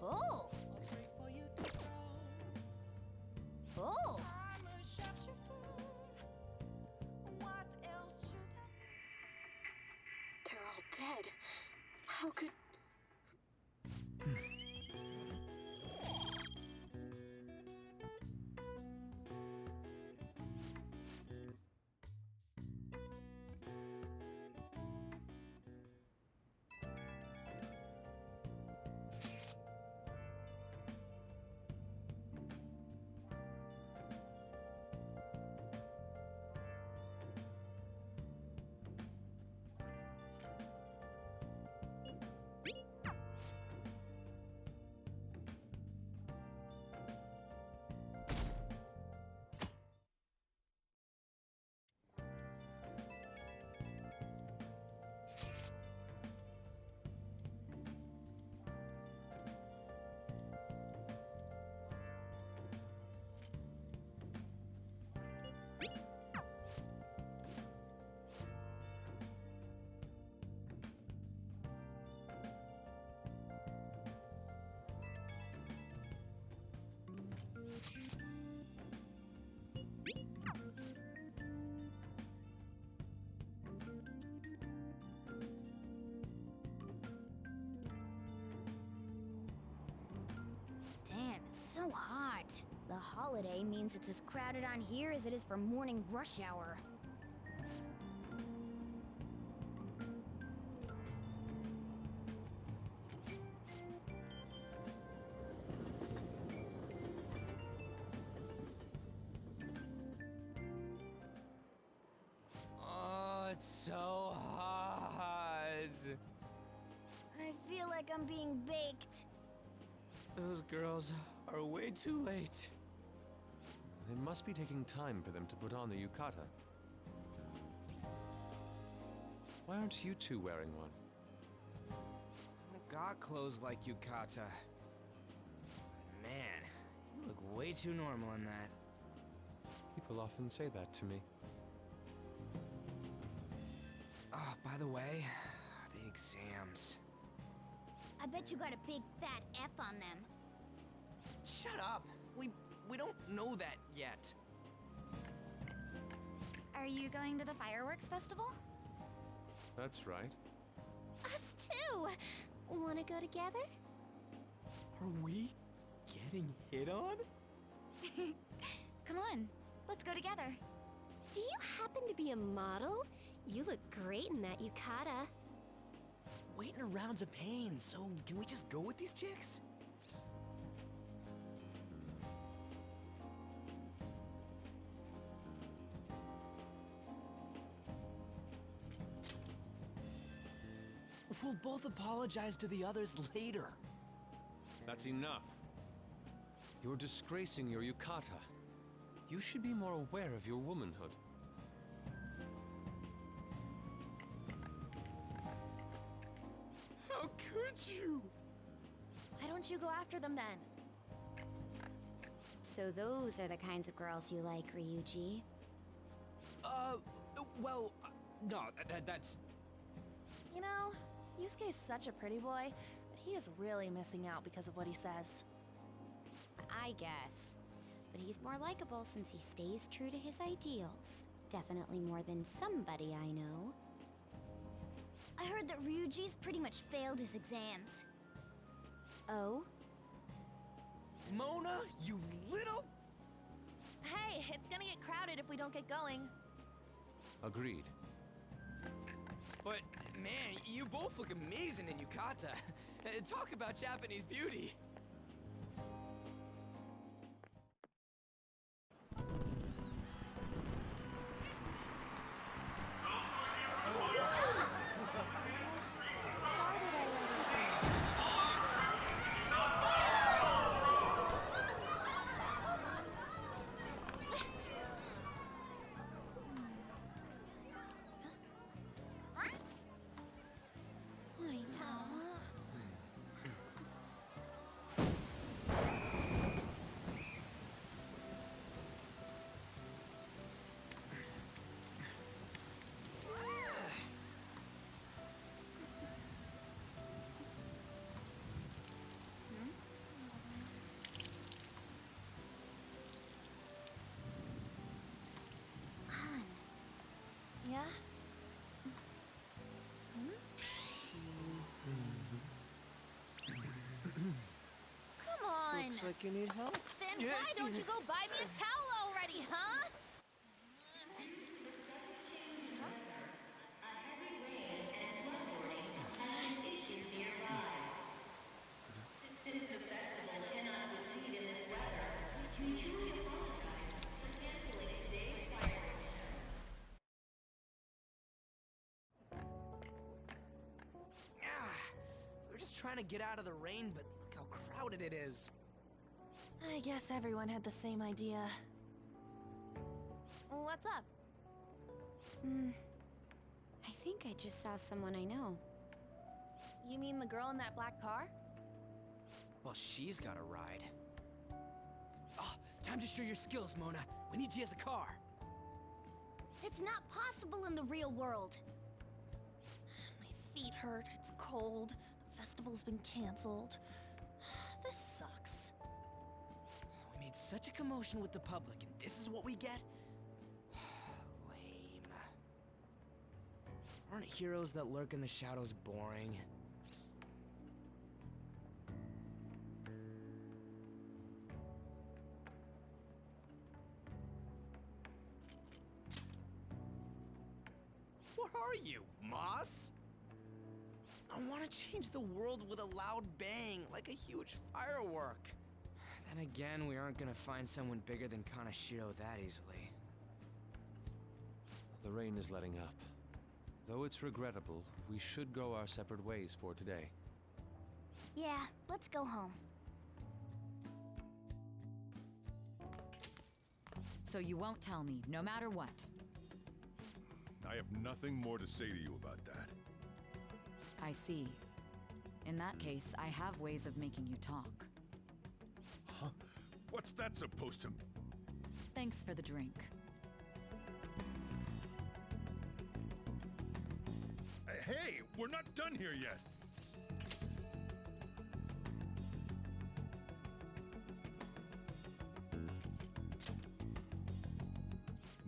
Oh! Oh! They're all dead. How could... Damn, it's so hot. The holiday means it's as crowded on here as it is for morning rush hour. Oh, it's so hot. I feel like I'm being baked. Those girls are way too late. It must be taking time for them to put on the yukata. Why aren't you two wearing one? I got clothes like yukata. Man, you look way too normal in that. People often say that to me. Oh, by the way, the exams. I bet you got a big fat F on them. Shut up! We don't know that yet. Are you going to the fireworks festival? That's right. Us too! Wanna go together? Are we getting hit on? Come on, let's go together. Do you happen to be a model? You look great in that yukata. Waiting around's a pain, so can we just go with these chicks? We'll both apologize to the others later. That's enough. You're disgracing your yukata. You should be more aware of your womanhood. How could you? Why don't you go after them then? So those are the kinds of girls you like, Ryuji. Well, no, that's... You know, Yusuke's such a pretty boy, but he is really missing out because of what he says. I guess. But he's more likable since he stays true to his ideals. Definitely more than somebody I know. I heard that Ryuji's pretty much failed his exams. Oh? Mona, you little... Hey, it's gonna get crowded if we don't get going. Agreed. But, man, you both look amazing in yukata. Talk about Japanese beauty. Yeah? Come on! Looks like you need help. Then why don't you go buy me a towel already, huh? We're just trying to get out of the rain, but look how crowded it is. I guess everyone had the same idea. What's up? I think I just saw someone I know. You mean the girl in that black car? Well, she's got a ride. Oh, time to show your skills, Mona. We need you as a car. It's not possible in the real world. My feet hurt, it's cold, the festival's been canceled. This sucks. We made such a commotion with the public, and this is what we get? Lame. Aren't heroes that lurk in the shadows boring? What are you, Moss? I want to change the world with a loud bang, like a huge firework. Then again, we aren't gonna find someone bigger than Kaneshiro that easily. The rain is letting up. Though it's regrettable, we should go our separate ways for today. Yeah, let's go home. So you won't tell me, no matter what? I have nothing more to say to you about that. I see. In that case, I have ways of making you talk. Huh? What's that supposed to... Thanks for the drink. Hey, we're not done here yet!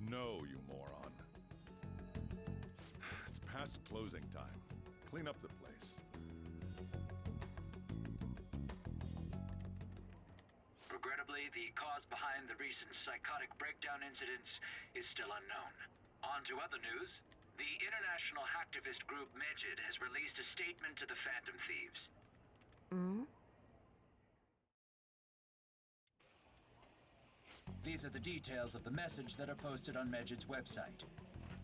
No, you moron. It's past closing time. Clean up the place. Regrettably, the cause behind the recent psychotic breakdown incidents is still unknown. On to other news. The international hacktivist group Megid has released a statement to the Phantom Thieves. These are the details of the message that are posted on Megid's website.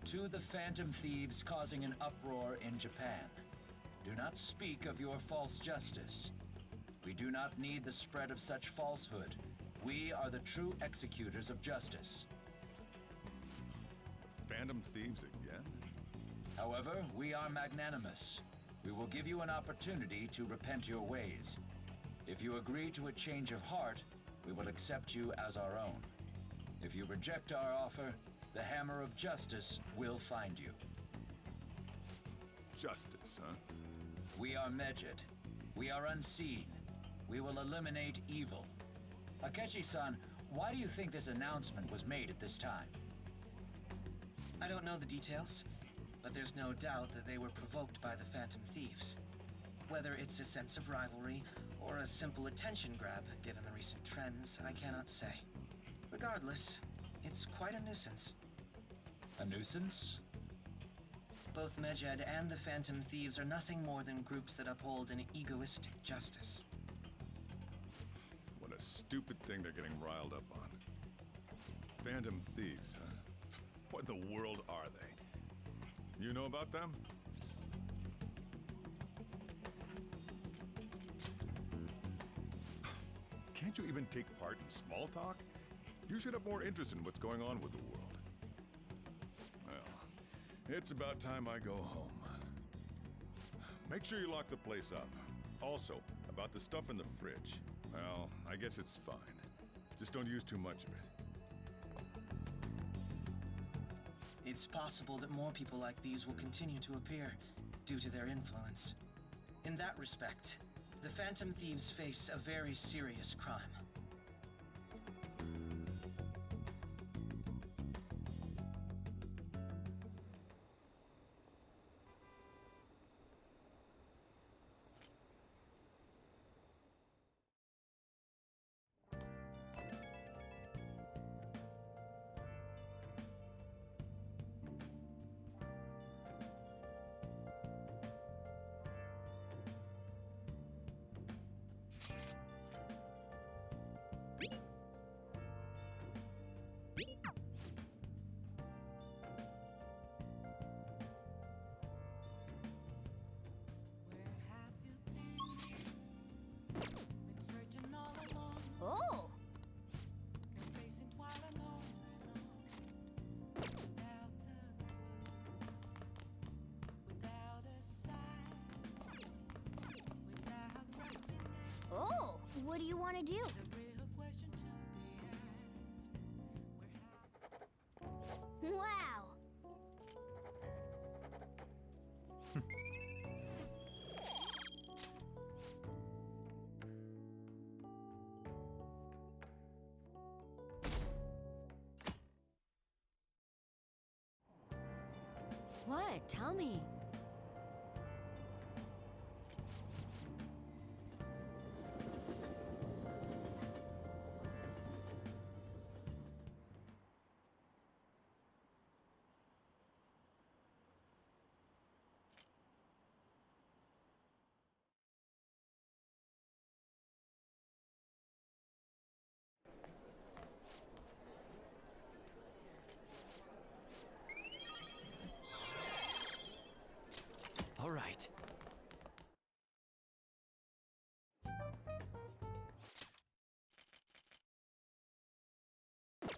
To the Phantom Thieves causing an uproar in Japan. do not speak of your false justice. We do not need the spread of such falsehood. We are the true executors of justice. Phantom thieves again? However, we are magnanimous. We will give you an opportunity to repent your ways. If you agree to a change of heart, we will accept you as our own. If you reject our offer, the hammer of justice will find you. Justice, huh? We are Medjed. We are unseen. We will eliminate evil. Akechi-san, why do you think this announcement was made at this time? I don't know the details, but there's no doubt that they were provoked by the Phantom Thieves. Whether it's a sense of rivalry or a simple attention grab, given the recent trends, I cannot say. Regardless, it's quite a nuisance. A nuisance? Both Medjed and the Phantom Thieves are nothing more than groups that uphold an egoistic justice. What a stupid thing they're getting riled up on. Phantom thieves, huh? What in the world are they? You know about them? Can't you even take part in small talk? You should have more interest in what's going on with the world. Well, it's about time I go home. Make sure you lock the place up. Also, about the stuff in the fridge. Well, I guess it's fine. Just don't use too much of it. It's possible that more people like these will continue to appear due to their influence. In that respect, the Phantom Thieves face a very serious crime. Oh! Oh! What do you want to do? Wow! What? Tell me. All right.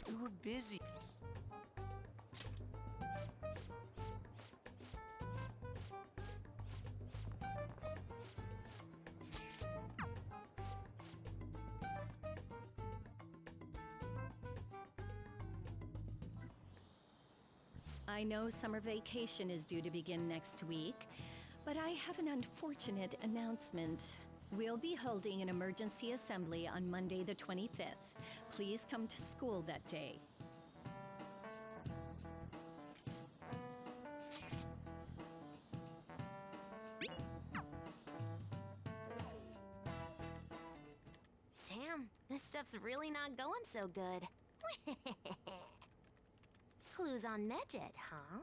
We were busy. I know summer vacation is due to begin next week, but I have an unfortunate announcement. We'll be holding an emergency assembly on Monday the 25th. Please come to school that day. Damn, this stuff's really not going so good. Clues on Medjed, huh?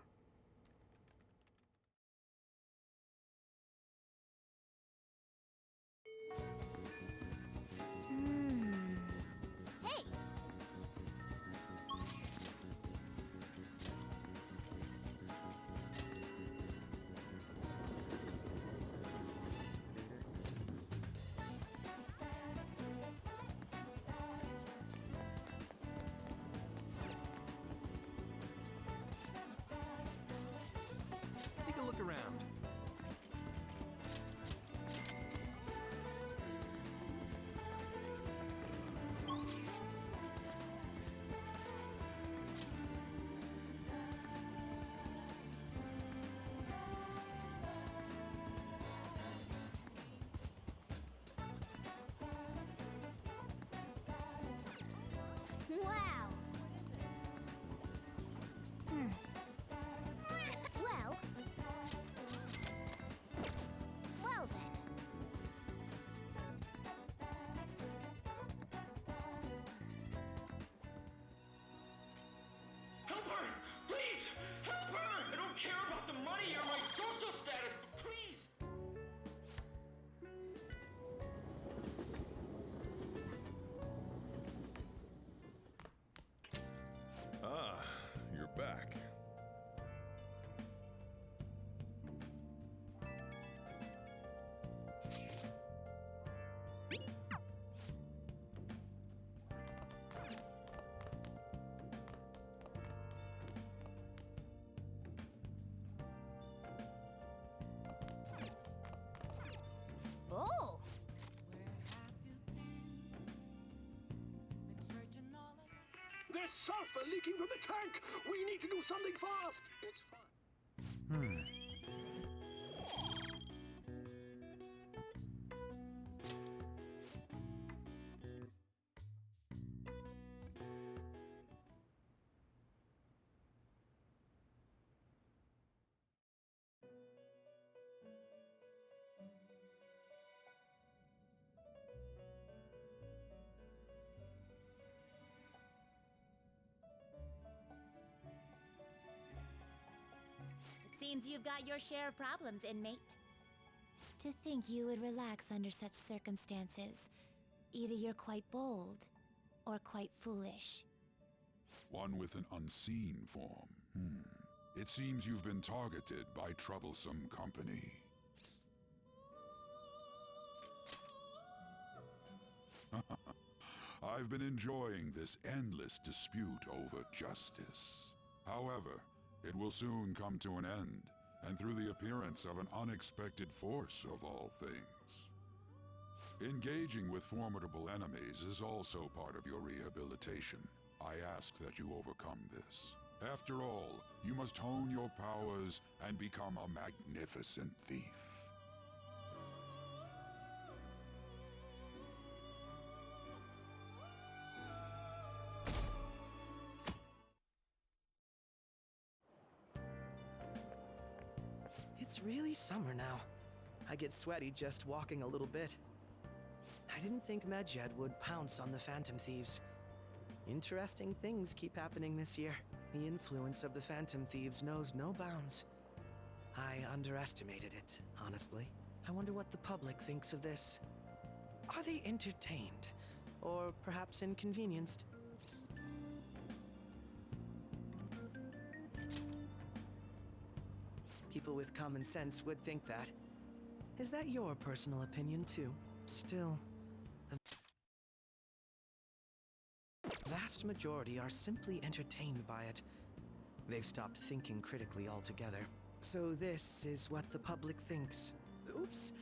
Hey! There's sulfur leaking from the tank! We need to do something fast! It's fine. Seems you've got your share of problems, inmate. To think you would relax under such circumstances. Either you're quite bold, or quite foolish. One with an unseen form. It seems you've been targeted by troublesome company. I've been enjoying this endless dispute over justice. However, it will soon come to an end, and through the appearance of an unexpected force of all things. Engaging with formidable enemies is also part of your rehabilitation. I ask that you overcome this. After all, you must hone your powers and become a magnificent thief. It's really summer now. I get sweaty just walking a little bit. I didn't think Medjed would pounce on the Phantom Thieves. Interesting things keep happening this year. The influence of the Phantom Thieves knows no bounds. I underestimated it, honestly. I wonder what the public thinks of this. Are they entertained? Or perhaps inconvenienced? People with common sense would think that. Is that your personal opinion, too? Still, the vast majority are simply entertained by it. They've stopped thinking critically altogether. So this is what the public thinks. Oops,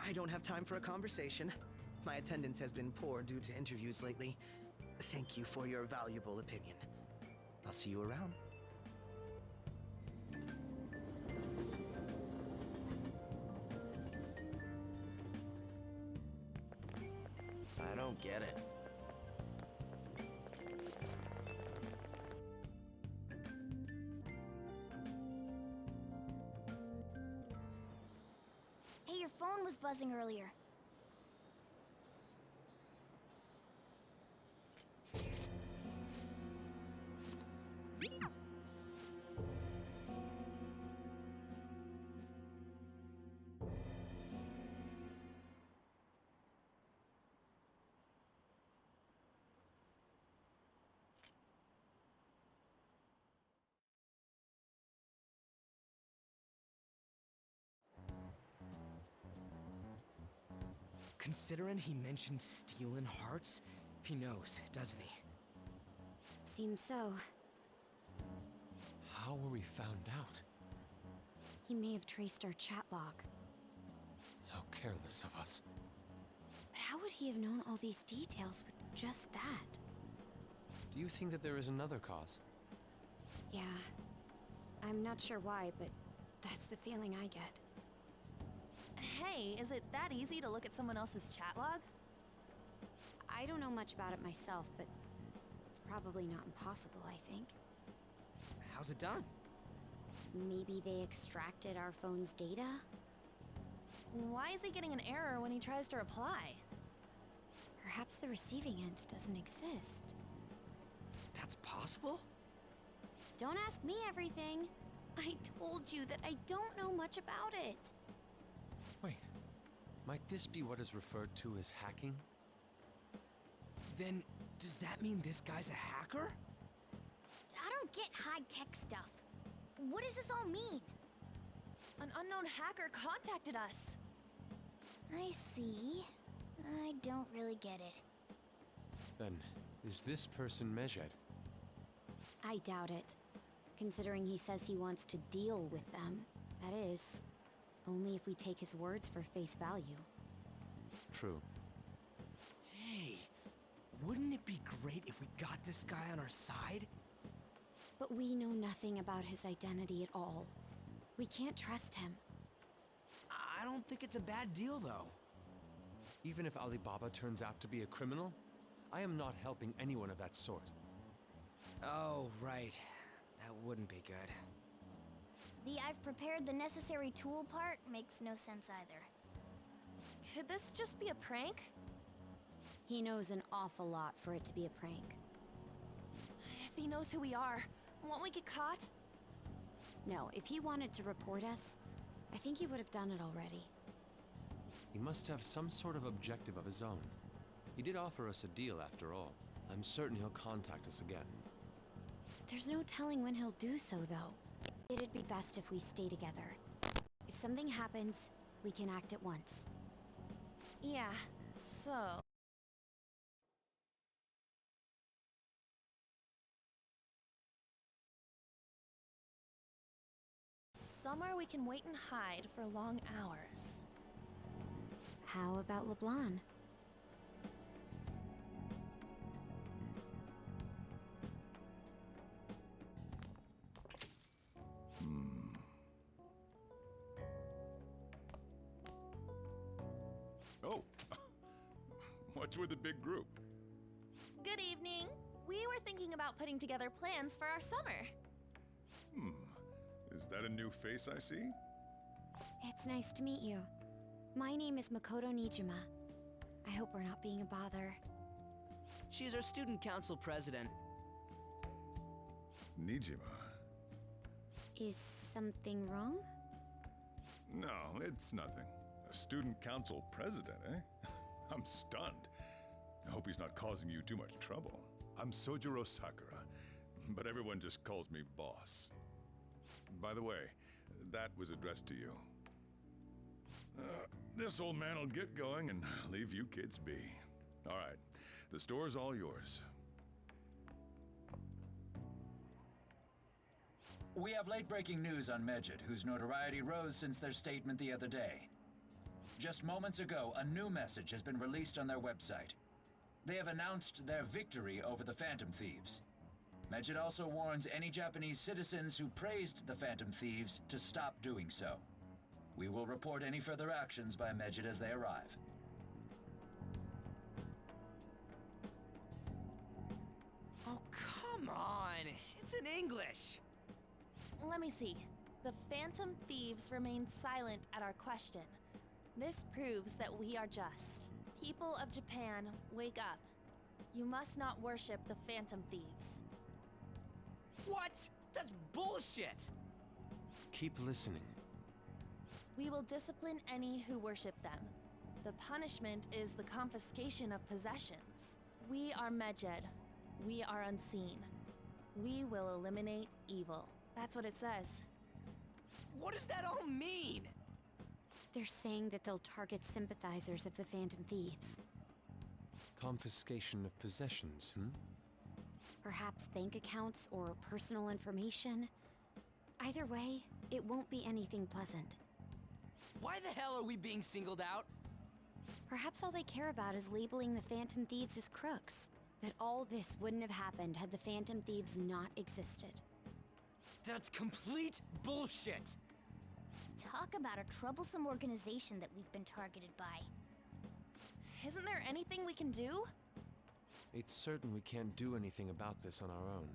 I don't have time for a conversation. My attendance has been poor due to interviews lately. Thank you for your valuable opinion. I'll see you around. I don't get it. Hey, your phone was buzzing earlier. Considering he mentioned stealing hearts, he knows, doesn't he? Seems so. How were we found out? He may have traced our chat log. How careless of us. But how would he have known all these details with just that? Do you think that there is another cause? Yeah. I'm not sure why, but that's the feeling I get. Hey, is it that easy to look at someone else's chat log? I don't know much about it myself, but it's probably not impossible, I think. How's it done? Maybe they extracted our phone's data? Why is he getting an error when he tries to reply? Perhaps the receiving end doesn't exist. That's possible? Don't ask me everything. I told you that I don't know much about it. Wait, might this be what is referred to as hacking? Then, does that mean this guy's a hacker? I don't get high-tech stuff. What does this all mean? An unknown hacker contacted us. I see. I don't really get it. Then, is this person Medjed? I doubt it. Considering he says he wants to deal with them. That is, only if we take his words for face value. True. Hey, Wouldn't it be great if we got this guy on our side? But we know nothing about his identity at all. We can't trust him. I don't think it's a bad deal, though. Even if Alibaba turns out to be a criminal, I am not helping anyone of that sort. Oh, right. That wouldn't be good. The I've prepared the necessary tool part makes no sense either. Could this just be a prank? He knows an awful lot for it to be a prank. If he knows who we are, won't we get caught? No, if he wanted to report us, I think he would have done it already. He must have some sort of objective of his own. He did offer us a deal after all. I'm certain he'll contact us again. There's no telling when he'll do so, though. It'd be best if we stay together. If something happens, we can act at once. Yeah, so... Somewhere we can wait and hide for long hours. How about LeBlanc? Oh, what's with the big group? Good evening. We were thinking about putting together plans for our summer. Is that a new face I see? It's nice to meet you. My name is Makoto Nijima. I hope we're not being a bother. She's our student council president. Nijima? Is something wrong? No, it's nothing. A student council president, eh? I'm stunned. I hope he's not causing you too much trouble. I'm Sojiro Sakura, but everyone just calls me boss. By the way, that was addressed to you. This old man will get going and leave you kids be. All right, the store's all yours. We have late-breaking news on Medjed, whose notoriety rose since their statement the other day. Just moments ago, a new message has been released on their website. They have announced their victory over the Phantom Thieves. Medjed also warns any Japanese citizens who praised the Phantom Thieves to stop doing so. We will report any further actions by Medjed as they arrive. Oh, come on! It's in English! Let me see. The Phantom Thieves remain silent at our question. This proves that we are just. People of Japan, wake up. You must not worship the Phantom Thieves. What? That's bullshit! Keep listening. We will discipline any who worship them. The punishment is the confiscation of possessions. We are Medjed. We are unseen. We will eliminate evil. That's what it says. What does that all mean? They're saying that they'll target sympathizers of the Phantom Thieves. Confiscation of possessions, Perhaps bank accounts or personal information. Either way, it won't be anything pleasant. Why the hell are we being singled out? Perhaps all they care about is labeling the Phantom Thieves as crooks. That all this wouldn't have happened had the Phantom Thieves not existed. That's complete bullshit! Talk about a troublesome organization that we've been targeted by. Isn't there anything we can do? It's certain we can't do anything about this on our own.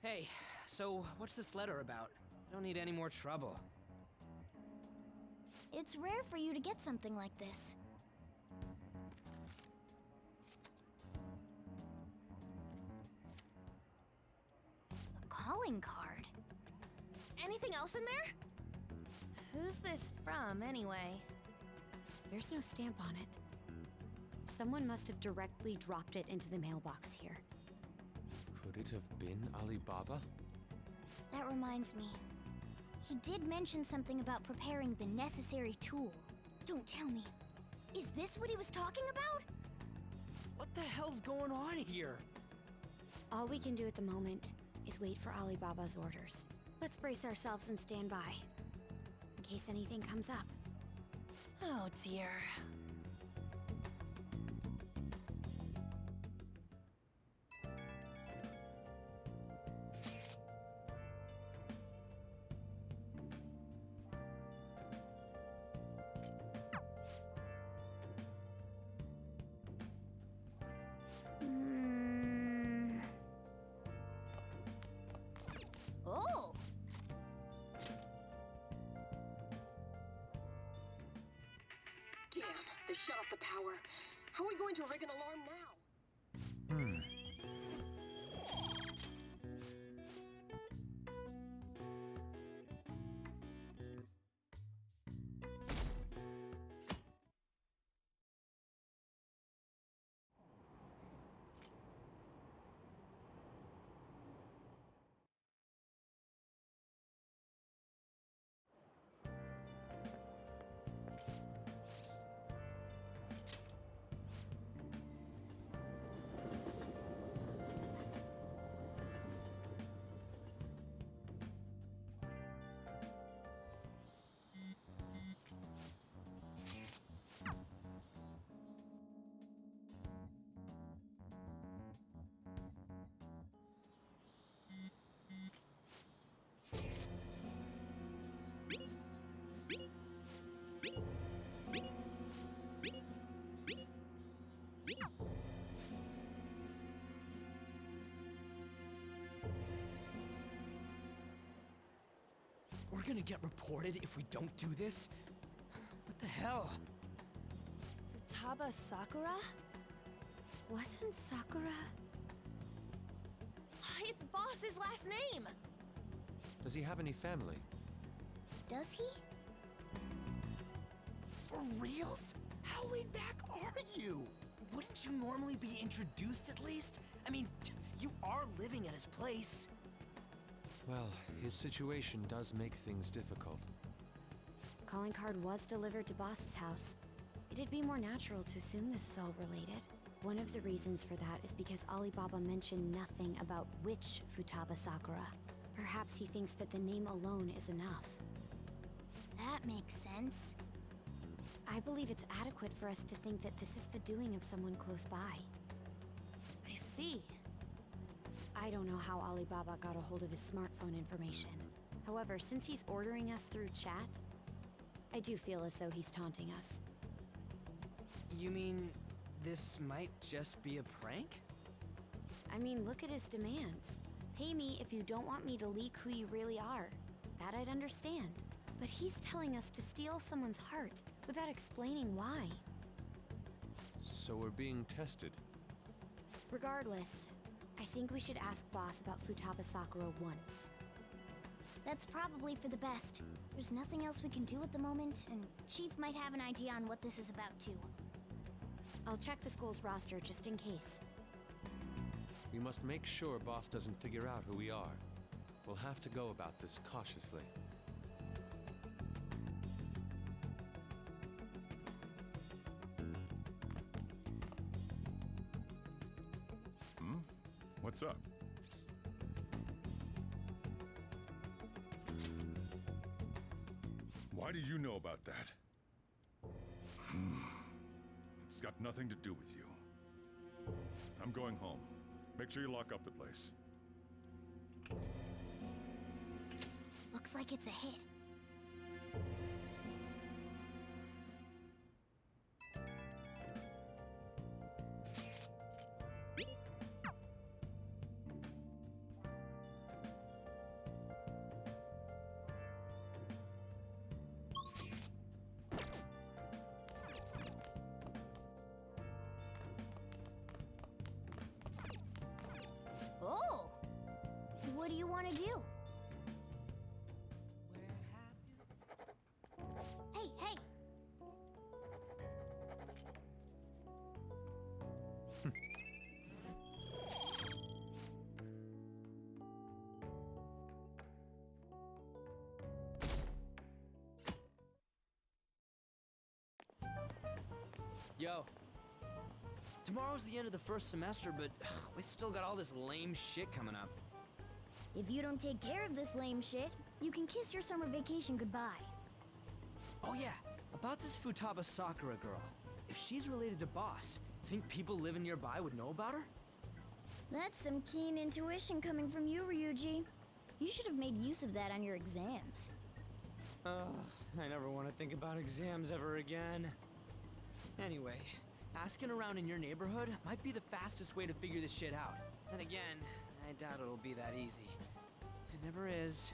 Hey, so what's this letter about? I don't need any more trouble. It's rare for you to get something like this. A calling card? Anything else in there? Who's this from, anyway? There's no stamp on it. Someone must have directly dropped it into the mailbox here. Could it have been Alibaba? That reminds me. He did mention something about preparing the necessary tool. Don't tell me. Is this what he was talking about? What the hell's going on here? All we can do at the moment is wait for Alibaba's orders. Let's brace ourselves and stand by, in case anything comes up. Oh dear. Damn, they shut off the power. How are we going to rig an alarm now? We're gonna get reported if we don't do this? What the hell? Futaba Sakura? Wasn't Sakura... It's Boss's last name! Does he have any family? Does he? For reals? How laid back are you? Wouldn't you normally be introduced at least? I mean, you are living at his place. Well, his situation does make things difficult. Calling card was delivered to Boss's house. It'd be more natural to assume this is all related. One of the reasons for that is because Alibaba mentioned nothing about which Futaba Sakura. Perhaps he thinks that the name alone is enough. That makes sense. I believe it's adequate for us to think that this is the doing of someone close by. I see. I don't know how Alibaba got a hold of his smartphone information. However, since he's ordering us through chat, I do feel as though he's taunting us. You mean this might just be a prank? I mean, look at his demands. Pay me if you don't want me to leak who you really are. That I'd understand. But he's telling us to steal someone's heart without explaining why. So we're being tested. Regardless, I think we should ask Boss about Futaba Sakura once. That's probably for the best. There's nothing else we can do at the moment, and Chief might have an idea on what this is about too. I'll check the school's roster just in case. We must make sure Boss doesn't figure out who we are. We'll have to go about this cautiously. What's up? Why do you know about that? It's got nothing to do with you. I'm going home. Make sure you lock up the place. Looks like it's a hit. Oh! What do you want to do? Hey, hey! Yo. Tomorrow's the end of the first semester, but we still got all this lame shit coming up. If you don't take care of this lame shit, you can kiss your summer vacation goodbye. Oh yeah, about this Futaba Sakura girl. If she's related to Boss, think people living nearby would know about her? That's some keen intuition coming from you, Ryuji. You should have made use of that on your exams. I never want to think about exams ever again. Anyway, asking around in your neighborhood might be the fastest way to figure this shit out. Then again, I doubt it'll be that easy. It never is.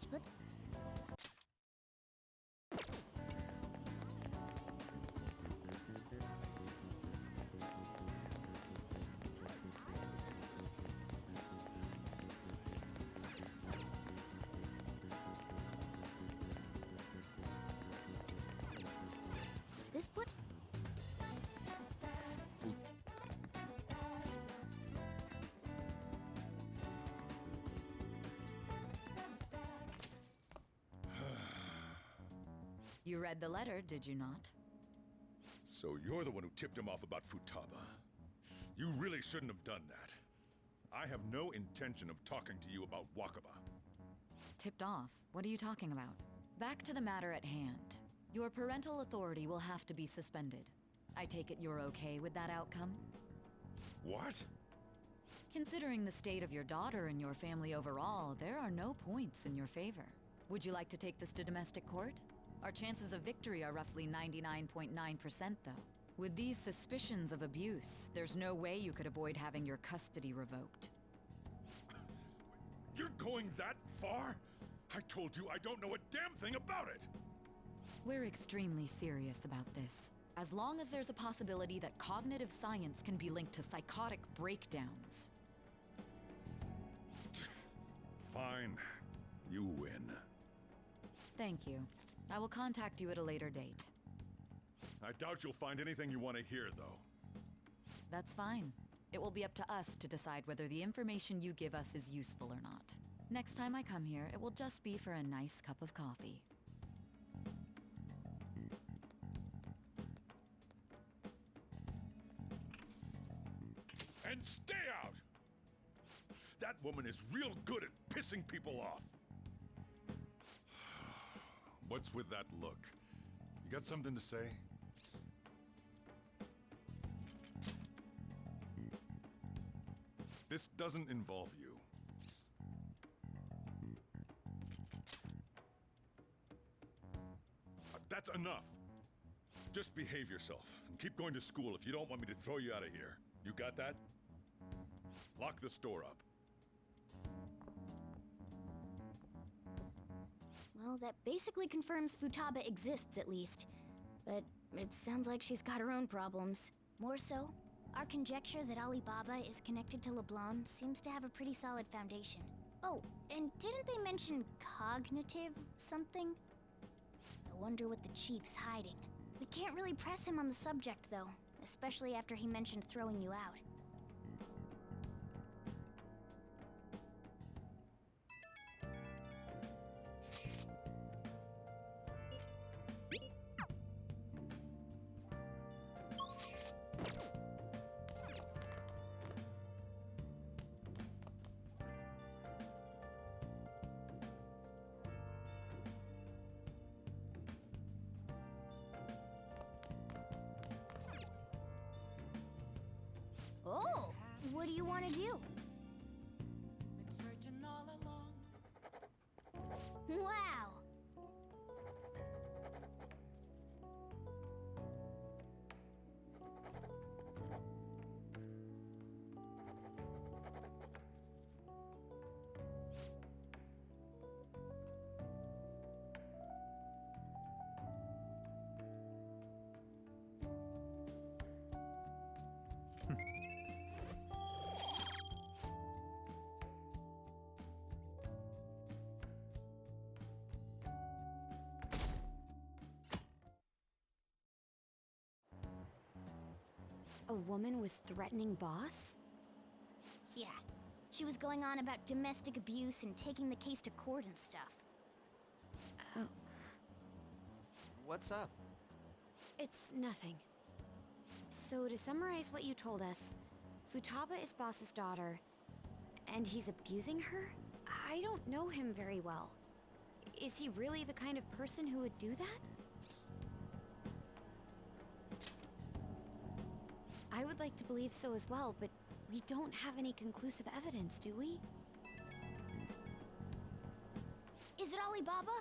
But this put You read the letter, did you not? So you're the one who tipped him off about Futaba. You really shouldn't have done that. I have no intention of talking to you about Wakaba. Tipped off? What are you talking about? Back to the matter at hand. Your parental authority will have to be suspended. I take it you're okay with that outcome? What? Considering the state of your daughter and your family overall, there are no points in your favor. Would you like to take this to domestic court? Our chances of victory are roughly 99.9%, though. With these suspicions of abuse, there's no way you could avoid having your custody revoked. You're going that far? I told you I don't know a damn thing about it! We're extremely serious about this. As long as there's a possibility that cognitive science can be linked to psychotic breakdowns. Fine. You win. Thank you. I will contact you at a later date. I doubt you'll find anything you want to hear, though. That's fine. It will be up to us to decide whether the information you give us is useful or not. Next time I come here, it will just be for a nice cup of coffee. And stay out! That woman is real good at pissing people off. What's with that look? You got something to say? This doesn't involve you. That's enough. Just behave yourself and keep going to school if you don't want me to throw you out of here. You got that? Lock the store up. Well, that basically confirms Futaba exists, at least. But it sounds like she's got her own problems. More so, our conjecture that Alibaba is connected to LeBlanc seems to have a pretty solid foundation. Oh, and didn't they mention cognitive something? I wonder what the chief's hiding. We can't really press him on the subject, though, especially after he mentioned throwing you out. Oh, what do you want to do? Wow! A woman was threatening Boss? Yeah, she was going on about domestic abuse and taking the case to court and stuff. Oh, What's up? it's nothing. So to summarize what you told us, Futaba is Boss's daughter, and he's abusing her? I don't know him very well. Is he really the kind of person who would do that? I would like to believe so as well, but we don't have any conclusive evidence, do we? Is it Alibaba?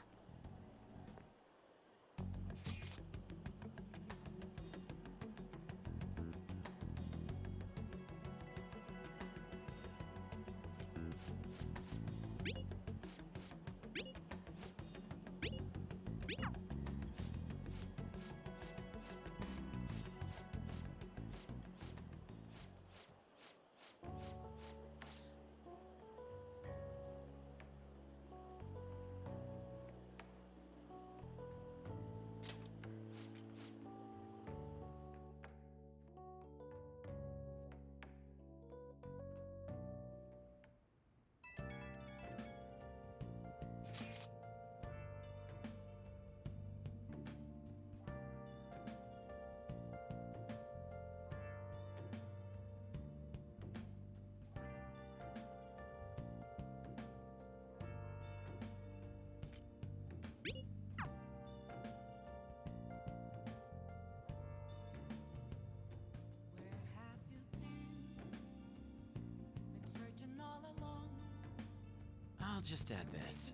I'll just add this.